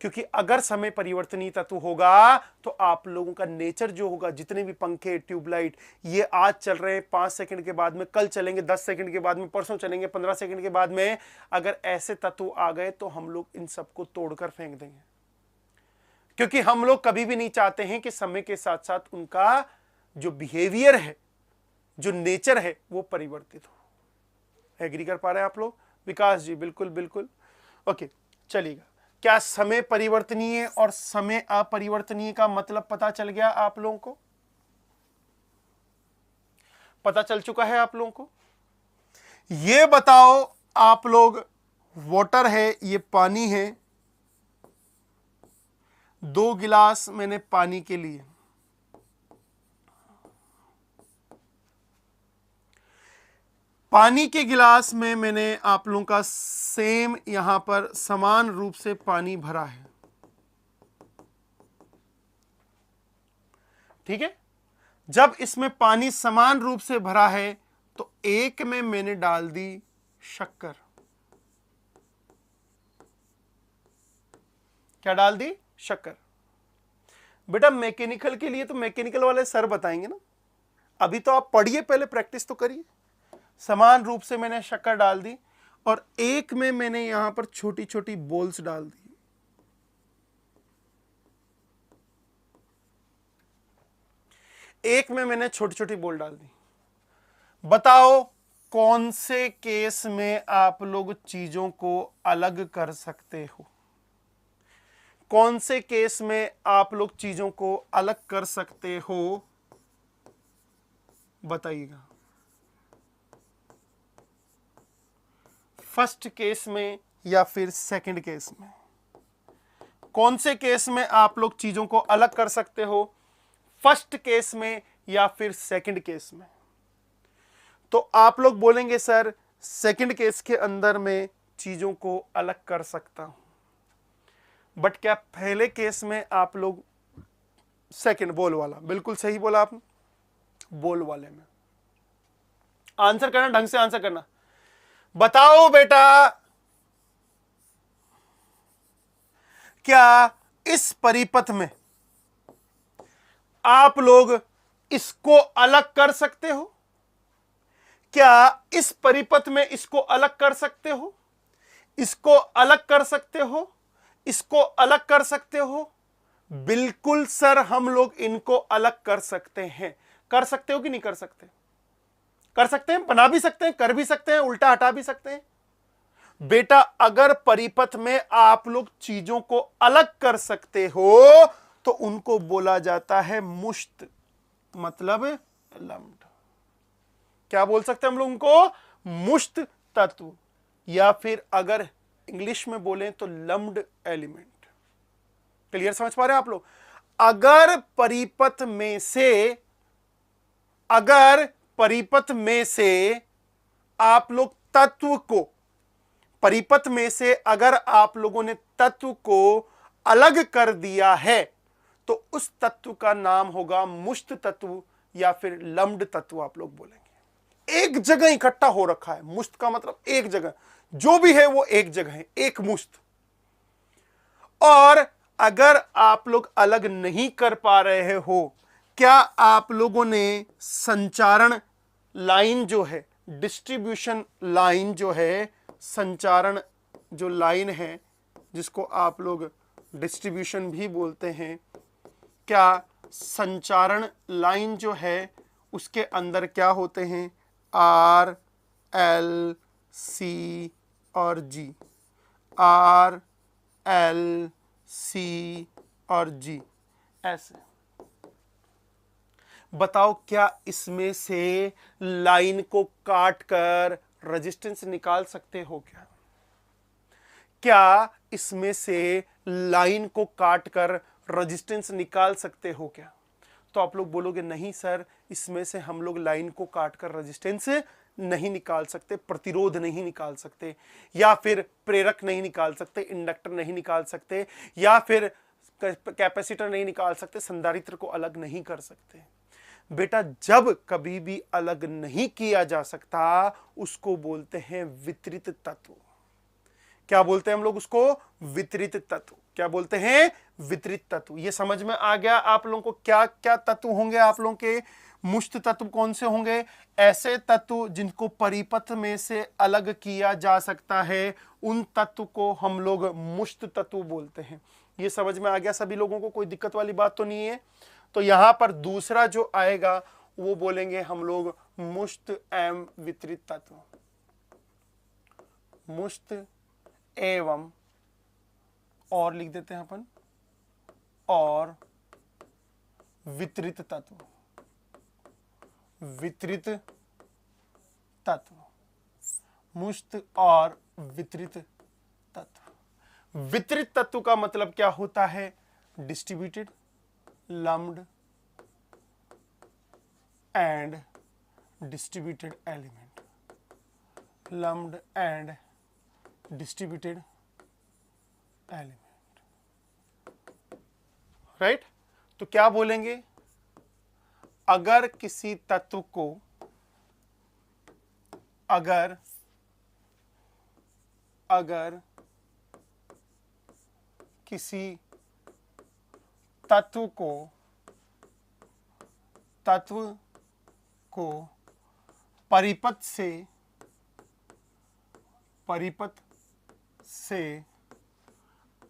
क्योंकि अगर समय परिवर्तनीय तत्व होगा तो आप लोगों का नेचर जो होगा, जितने भी पंखे, ट्यूबलाइट, ये आज चल रहे हैं, 5 सेकंड के बाद में कल चलेंगे, 10 सेकंड के बाद में परसों चलेंगे, 15 सेकंड के बाद में, अगर ऐसे तत्व आ गए तो हम लोग इन सबको तोड़कर फेंक देंगे, क्योंकि हम लोग कभी भी नहीं चाहते हैं कि समय के साथ साथ उनका जो बिहेवियर है, जो नेचर है, वो परिवर्तित हो। एग्री कर पा रहे हैं आप लोग? विकास जी बिल्कुल बिल्कुल, ओके। चलिएगा, क्या समय परिवर्तनीय और समय अपरिवर्तनीय का मतलब पता चल गया आप लोगों को? पता चल चुका है आप लोगों को? ये बताओ आप लोग, वाटर है, ये पानी है, 2 गिलास मैंने पानी के लिए, पानी के गिलास में मैंने आप लोगों का सेम यहां पर समान रूप से पानी भरा है, ठीक है। जब इसमें पानी समान रूप से भरा है तो एक में मैंने डाल दी शक्कर। क्या डाल दी? शक्कर। बेटा मैकेनिकल के लिए तो मैकेनिकल वाले सर बताएंगे ना, अभी तो आप पढ़िए, पहले प्रैक्टिस तो करिए। समान रूप से मैंने शक्कर डाल दी और एक में मैंने यहां पर छोटी छोटी बॉल्स डाल दी। एक में मैंने छोटी छोटी बॉल डाल दी। बताओ कौन से केस में आप लोग चीजों को अलग कर सकते हो? कौन से केस में आप लोग चीजों को अलग कर सकते हो, बताइएगा। फर्स्ट केस में या फिर सेकंड केस में? कौन से केस में आप लोग चीजों को अलग कर सकते हो? फर्स्ट केस में या फिर सेकंड केस में? तो आप लोग बोलेंगे सर सेकंड केस के अंदर में चीजों को अलग कर सकता हूं। बट क्या पहले केस में आप लोग सेकंड बोल वाला, बिल्कुल सही बोला आपने, बोल वाले में आंसर करना, ढंग से आंसर करना। बताओ बेटा, क्या इस परिपथ में आप लोग इसको अलग कर सकते हो? क्या इस परिपथ में इसको अलग कर सकते हो? इसको अलग कर सकते हो? इसको अलग कर सकते हो? बिल्कुल सर, हम लोग इनको अलग कर सकते हैं। कर सकते हो कि नहीं कर सकते? कर सकते हैं, बना भी सकते हैं, कर भी सकते हैं, उल्टा हटा भी सकते हैं। बेटा अगर परिपथ में आप लोग चीजों को अलग कर सकते हो तो उनको बोला जाता है मुश्त, मतलब लम्ड। क्या बोल सकते हैं हम लोग उनको? मुश्त तत्व, या फिर अगर इंग्लिश में बोले तो लम्ड एलिमेंट। क्लियर समझ पा रहे हैं आप लोग? अगर परिपथ में से आप लोग तत्व को, परिपथ में से अगर आप लोगों ने तत्व को अलग कर दिया है तो उस तत्व का नाम होगा मुश्त तत्व या फिर लम्ड तत्व आप लोग बोलेंगे। एक जगह इकट्ठा हो रखा है, मुश्त का मतलब एक जगह, जो भी है वो एक जगह है, एक मुश्त। और अगर आप लोग अलग नहीं कर पा रहे हो, क्या आप लोगों ने संचारण लाइन जो है, डिस्ट्रीब्यूशन लाइन जो है, संचारण जो लाइन है जिसको आप लोग डिस्ट्रीब्यूशन भी बोलते हैं, क्या संचारण लाइन जो है उसके अंदर क्या होते हैं? आर, एल, सी और जी, आर, एल, सी और जी, ऐसे। बताओ क्या इसमें से लाइन को काट कर रेजिस्टेंस निकाल सकते हो? क्या इसमें से लाइन को काट कर रेजिस्टेंस निकाल सकते हो क्या? तो आप लोग बोलोगे नहीं सर, इसमें से हम लोग लाइन को काट कर रेजिस्टेंस नहीं निकाल सकते, प्रतिरोध नहीं निकाल सकते, या फिर प्रेरक नहीं निकाल सकते, इंडक्टर नहीं निकाल सकते, या फिर कैपेसिटर नहीं निकाल सकते, संधारित्र को अलग नहीं कर सकते। बेटा जब कभी भी अलग नहीं किया जा सकता उसको बोलते हैं वितरित तत्व। क्या बोलते हैं हम लोग उसको? वितरित तत्व। क्या बोलते हैं? वितरित तत्व। ये समझ में आ गया आप लोगों को क्या क्या तत्व होंगे आप लोगों के? मुश्त तत्व कौन से होंगे? ऐसे तत्व जिनको परिपथ में से अलग किया जा सकता है, उन तत्व को हम लोग मुश्त तत्व बोलते हैं। ये समझ में आ गया सभी लोगों को? कोई दिक्कत वाली बात तो नहीं है? तो यहां पर दूसरा जो आएगा वो बोलेंगे हम लोग मुश्त एवं वितरित तत्व। मुश्त एवं, और लिख देते हैं अपन, और वितरित तत्व। वितरित तत्व, मुश्त और वितरित तत्व। वितरित तत्व का मतलब क्या होता है? Distributed, lumped and distributed element. Lumped and distributed element, right? तो क्या बोलेंगे? अगर किसी तत्व को, अगर किसी तत्व को परिपथ से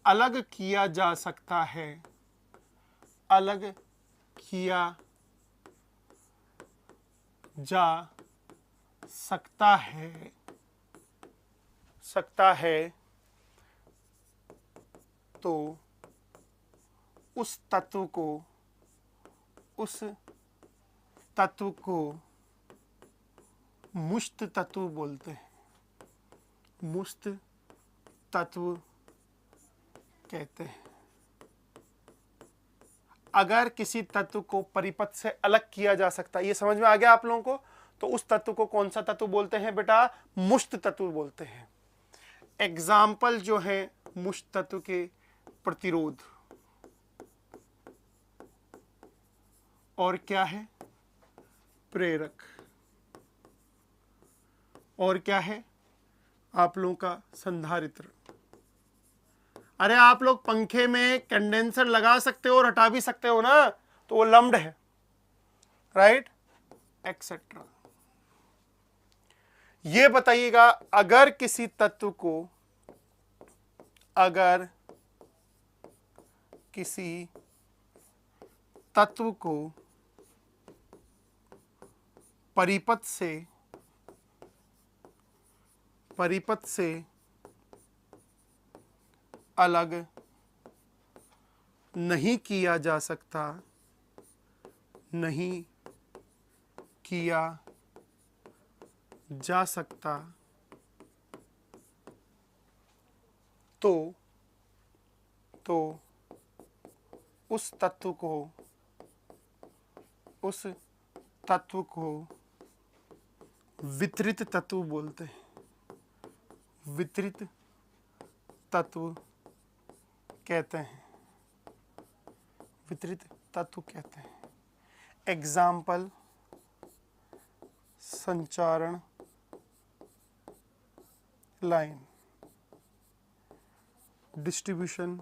अलग किया जा सकता है, अलग किया जा सकता है तो उस तत्व को मुश्त तत्व बोलते हैं। मुश्त तत्व कहते हैं। अगर किसी तत्व को परिपथ से अलग किया जा सकता है, ये समझ में आ गया आप लोगों को? तो उस तत्व को कौन सा तत्व बोलते हैं बेटा? मुश्त तत्व बोलते हैं। एग्जाम्पल जो है मुश्त तत्व के, प्रतिरोध, और क्या है? प्रेरक, और क्या है? आप लोगों का संधारित्र। अरे आप लोग पंखे में कंडेंसर लगा सकते हो और हटा भी सकते हो ना, तो वो लम्प्ड है, राइट, एक्सेट्रा। ये बताइएगा, अगर किसी तत्व को, अगर किसी तत्व को परिपथ से अलग नहीं किया जा सकता, नहीं किया जा सकता, तो उस तत्व को वितरित तत्व बोलते हैं। वितरित तत्व कहते हैं, वितरित तत्व कहते हैं। एग्जाम्पल, संचारण लाइन, डिस्ट्रीब्यूशन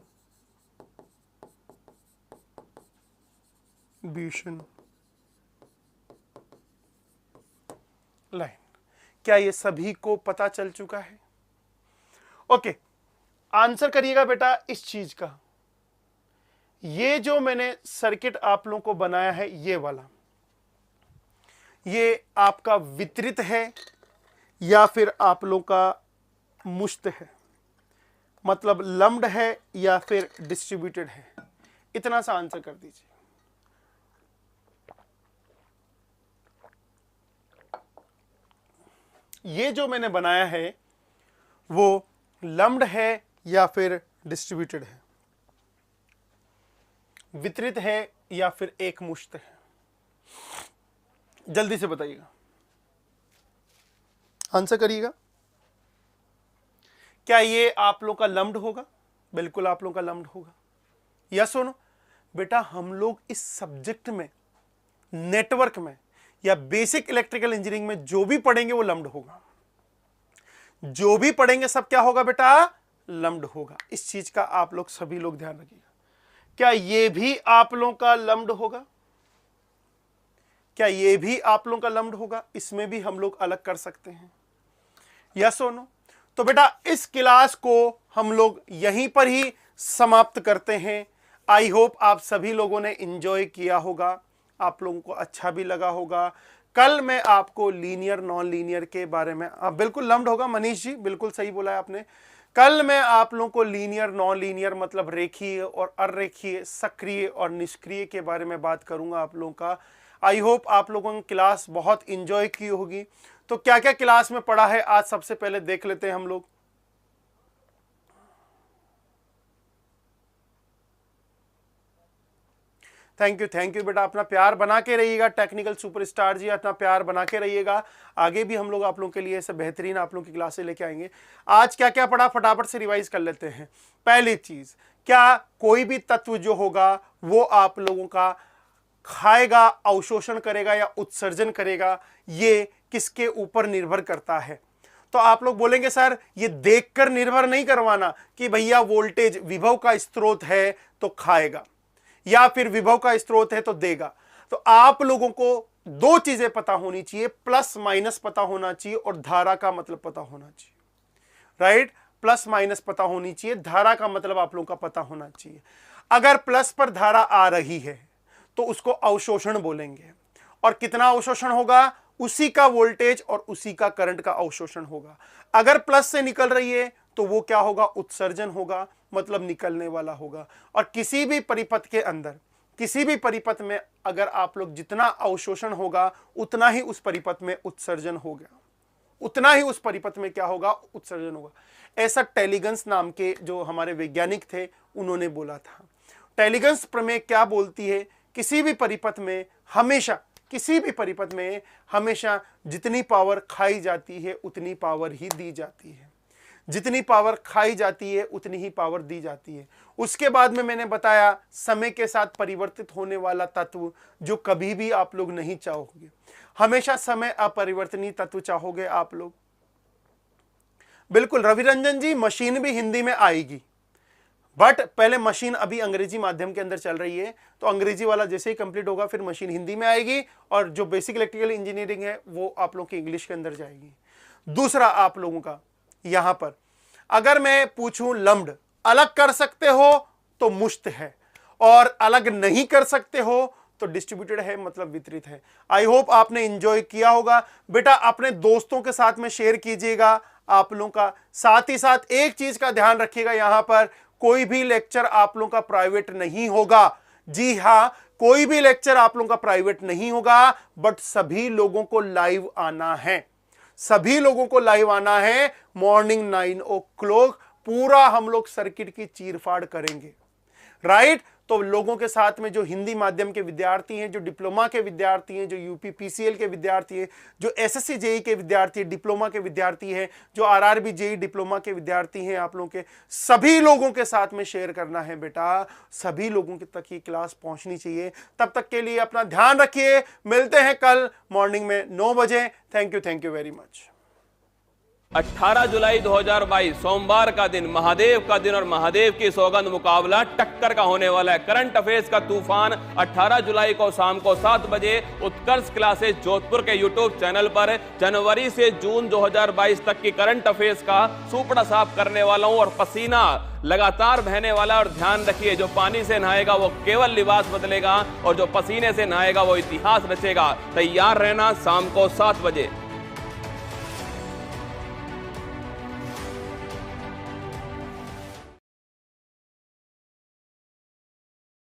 लाइन। क्या ये सभी को पता चल चुका है? ओके, आंसर करिएगा बेटा इस चीज का। ये जो मैंने सर्किट आप लोगों को बनाया है, ये वाला, ये आपका वितरित है या फिर आप लोगों का मुक्त है, मतलब लम्प्ड है या फिर डिस्ट्रीब्यूटेड है? इतना सा आंसर कर दीजिए। ये जो मैंने बनाया है वो लम्प्ड है या फिर डिस्ट्रीब्यूटेड है, वितरित है या फिर एक मुश्त है? जल्दी से बताइएगा, आंसर करिएगा। क्या ये आप लोग का लम्प्ड होगा? बिल्कुल आप लोग का लम्प्ड होगा। यस और नो? बेटा हम लोग इस सब्जेक्ट में, नेटवर्क में या बेसिक इलेक्ट्रिकल इंजीनियरिंग में जो भी पढ़ेंगे वो लम्प्ड होगा। जो भी पढ़ेंगे सब क्या होगा बेटा? लम्प्ड होगा। इस चीज का आप लोग सभी लोग ध्यान रखिएगा। क्या ये भी आप लोगों का लम्प्ड होगा? क्या ये भी आप लोगों का लम्प्ड होगा? इसमें भी हम लोग अलग कर सकते हैं। यस और नो? तो बेटा इस क्लास को हम लोग यहीं पर ही समाप्त करते हैं। आई होप आप सभी लोगों ने एंजॉय किया होगा, आप लोगों को अच्छा भी लगा होगा। कल मैं आपको लीनियर नॉन लीनियर के बारे में, बिल्कुल लम्प्ड होगा मनीष जी, बिल्कुल सही बोला है आपने। कल मैं आप लोगों को लीनियर नॉन लीनियर मतलब रेखीय और अरेखीय, सक्रिय और निष्क्रिय के बारे में बात करूंगा आप लोगों का। आई होप आप लोगों ने क्लास बहुत इंजॉय की होगी। तो क्या क्या क्लास में पढ़ा है आज सबसे पहले देख लेते हैं हम लोग। थैंक यू बेटा, अपना प्यार बना के रहिएगा। टेक्निकल सुपरस्टार जी अपना प्यार बना के रहिएगा। आगे भी हम लोग आप लोगों के लिए ऐसे बेहतरीन आप लोगों की क्लासें लेके आएंगे। आज क्या क्या पढ़ा फटाफट से रिवाइज कर लेते हैं। पहली चीज, क्या कोई भी तत्व जो होगा वो आप लोगों का खाएगा, अवशोषण करेगा या उत्सर्जन करेगा, ये किसके ऊपर निर्भर करता है? तो आप लोग बोलेंगे सर ये देखकर निर्भर नहीं करवाना कि भैया वोल्टेज विभव का स्रोत है तो खाएगा या फिर विभव का स्रोत है तो देगा। तो आप लोगों को दो चीजें पता होनी चाहिए, प्लस माइनस पता होना चाहिए और धारा का मतलब पता होना चाहिए। राइट, प्लस माइनस पता होनी चाहिए, धारा का मतलब आप लोगों का पता होना चाहिए। अगर प्लस पर धारा आ रही है तो उसको अवशोषण बोलेंगे, और कितना अवशोषण होगा? उसी का वोल्टेज और उसी का करंट का अवशोषण होगा। अगर प्लस से निकल रही है तो वो क्या होगा? उत्सर्जन होगा, मतलब निकलने वाला होगा। और किसी भी परिपथ के अंदर, किसी भी परिपथ में अगर आप लोग जितना अवशोषण होगा उतना ही उस परिपथ में उत्सर्जन होगा, उतना ही उस परिपथ में क्या होगा? उत्सर्जन होगा। ऐसा टेलीगन्स नाम के जो हमारे वैज्ञानिक थे उन्होंने बोला था। टेलीगन्स प्रमेय क्या बोलती है? किसी भी परिपथ में हमेशा, किसी भी परिपथ में हमेशा जितनी पावर खाई जाती है उतनी पावर ही दी जाती है। जितनी पावर खाई जाती है उतनी ही पावर दी जाती है। उसके बाद में मैंने बताया समय के साथ परिवर्तित होने वाला तत्व जो कभी भी आप लोग नहीं चाहोगे, हमेशा समय अपरिवर्तनीय तत्व चाहोगे आप लोग। बिल्कुल रवि रंजन जी, मशीन भी हिंदी में आएगी, बट पहले मशीन अभी अंग्रेजी माध्यम के अंदर चल रही है, तो अंग्रेजी वाला जैसे ही कंप्लीट होगा फिर मशीन हिंदी में आएगी, और जो बेसिक इलेक्ट्रिकल इंजीनियरिंग है वो आप लोगों की इंग्लिश के अंदर जाएगी। दूसरा आप लोगों का यहां पर अगर मैं पूछूं लम्ड अलग कर सकते हो तो मुश्त है, और अलग नहीं कर सकते हो तो डिस्ट्रीब्यूटेड है, मतलब वितरित है। आई होप आपने एंजॉय किया होगा। बेटा अपने दोस्तों के साथ में शेयर कीजिएगा आप लोगों का। साथ ही साथ एक चीज का ध्यान रखिएगा, यहां पर कोई भी लेक्चर आप लोगों का प्राइवेट नहीं होगा। जी हां, कोई भी लेक्चर आप लोगों का प्राइवेट नहीं होगा, बट सभी लोगों को लाइव आना है, सभी लोगों को लाइव आना है। मॉर्निंग 9 o'clock पूरा हम लोग सर्किट की चीरफाड़ करेंगे, राइट। तो लोगों के साथ में जो हिंदी माध्यम के विद्यार्थी हैं, जो डिप्लोमा के विद्यार्थी हैं, जो यूपी पीसीएल के विद्यार्थी हैं, जो एसएससी जेई के विद्यार्थी, डिप्लोमा के विद्यार्थी हैं, जो आरआरबी जेई डिप्लोमा के विद्यार्थी हैं, आप लोगों के सभी लोगों के साथ में शेयर करना है बेटा। सभी लोगों तक ये क्लास पहुंचनी चाहिए। तब तक के लिए अपना ध्यान रखिए। मिलते हैं कल मॉर्निंग में 9 बजे। Thank you very much. 18 जुलाई 2022 सोमवार का दिन, महादेव का दिन और महादेव की सौगंध मुकाबला टक्कर का होने वाला है। करंट अफेयर्स का तूफान 18 जुलाई को शाम को 7 बजे उत्कर्ष क्लासेस जोधपुर के यूट्यूब चैनल पर जनवरी से जून 2022 तक की करंट अफेयर्स का सुपड़ा साफ करने वाला हूं, और पसीना लगातार बहने वाला। और ध्यान रखिए, जो पानी से नहाएगा वो केवल लिबास बदलेगा, और जो पसीने से नहाएगा वो इतिहास रचेगा। तैयार रहना शाम को 7 बजे।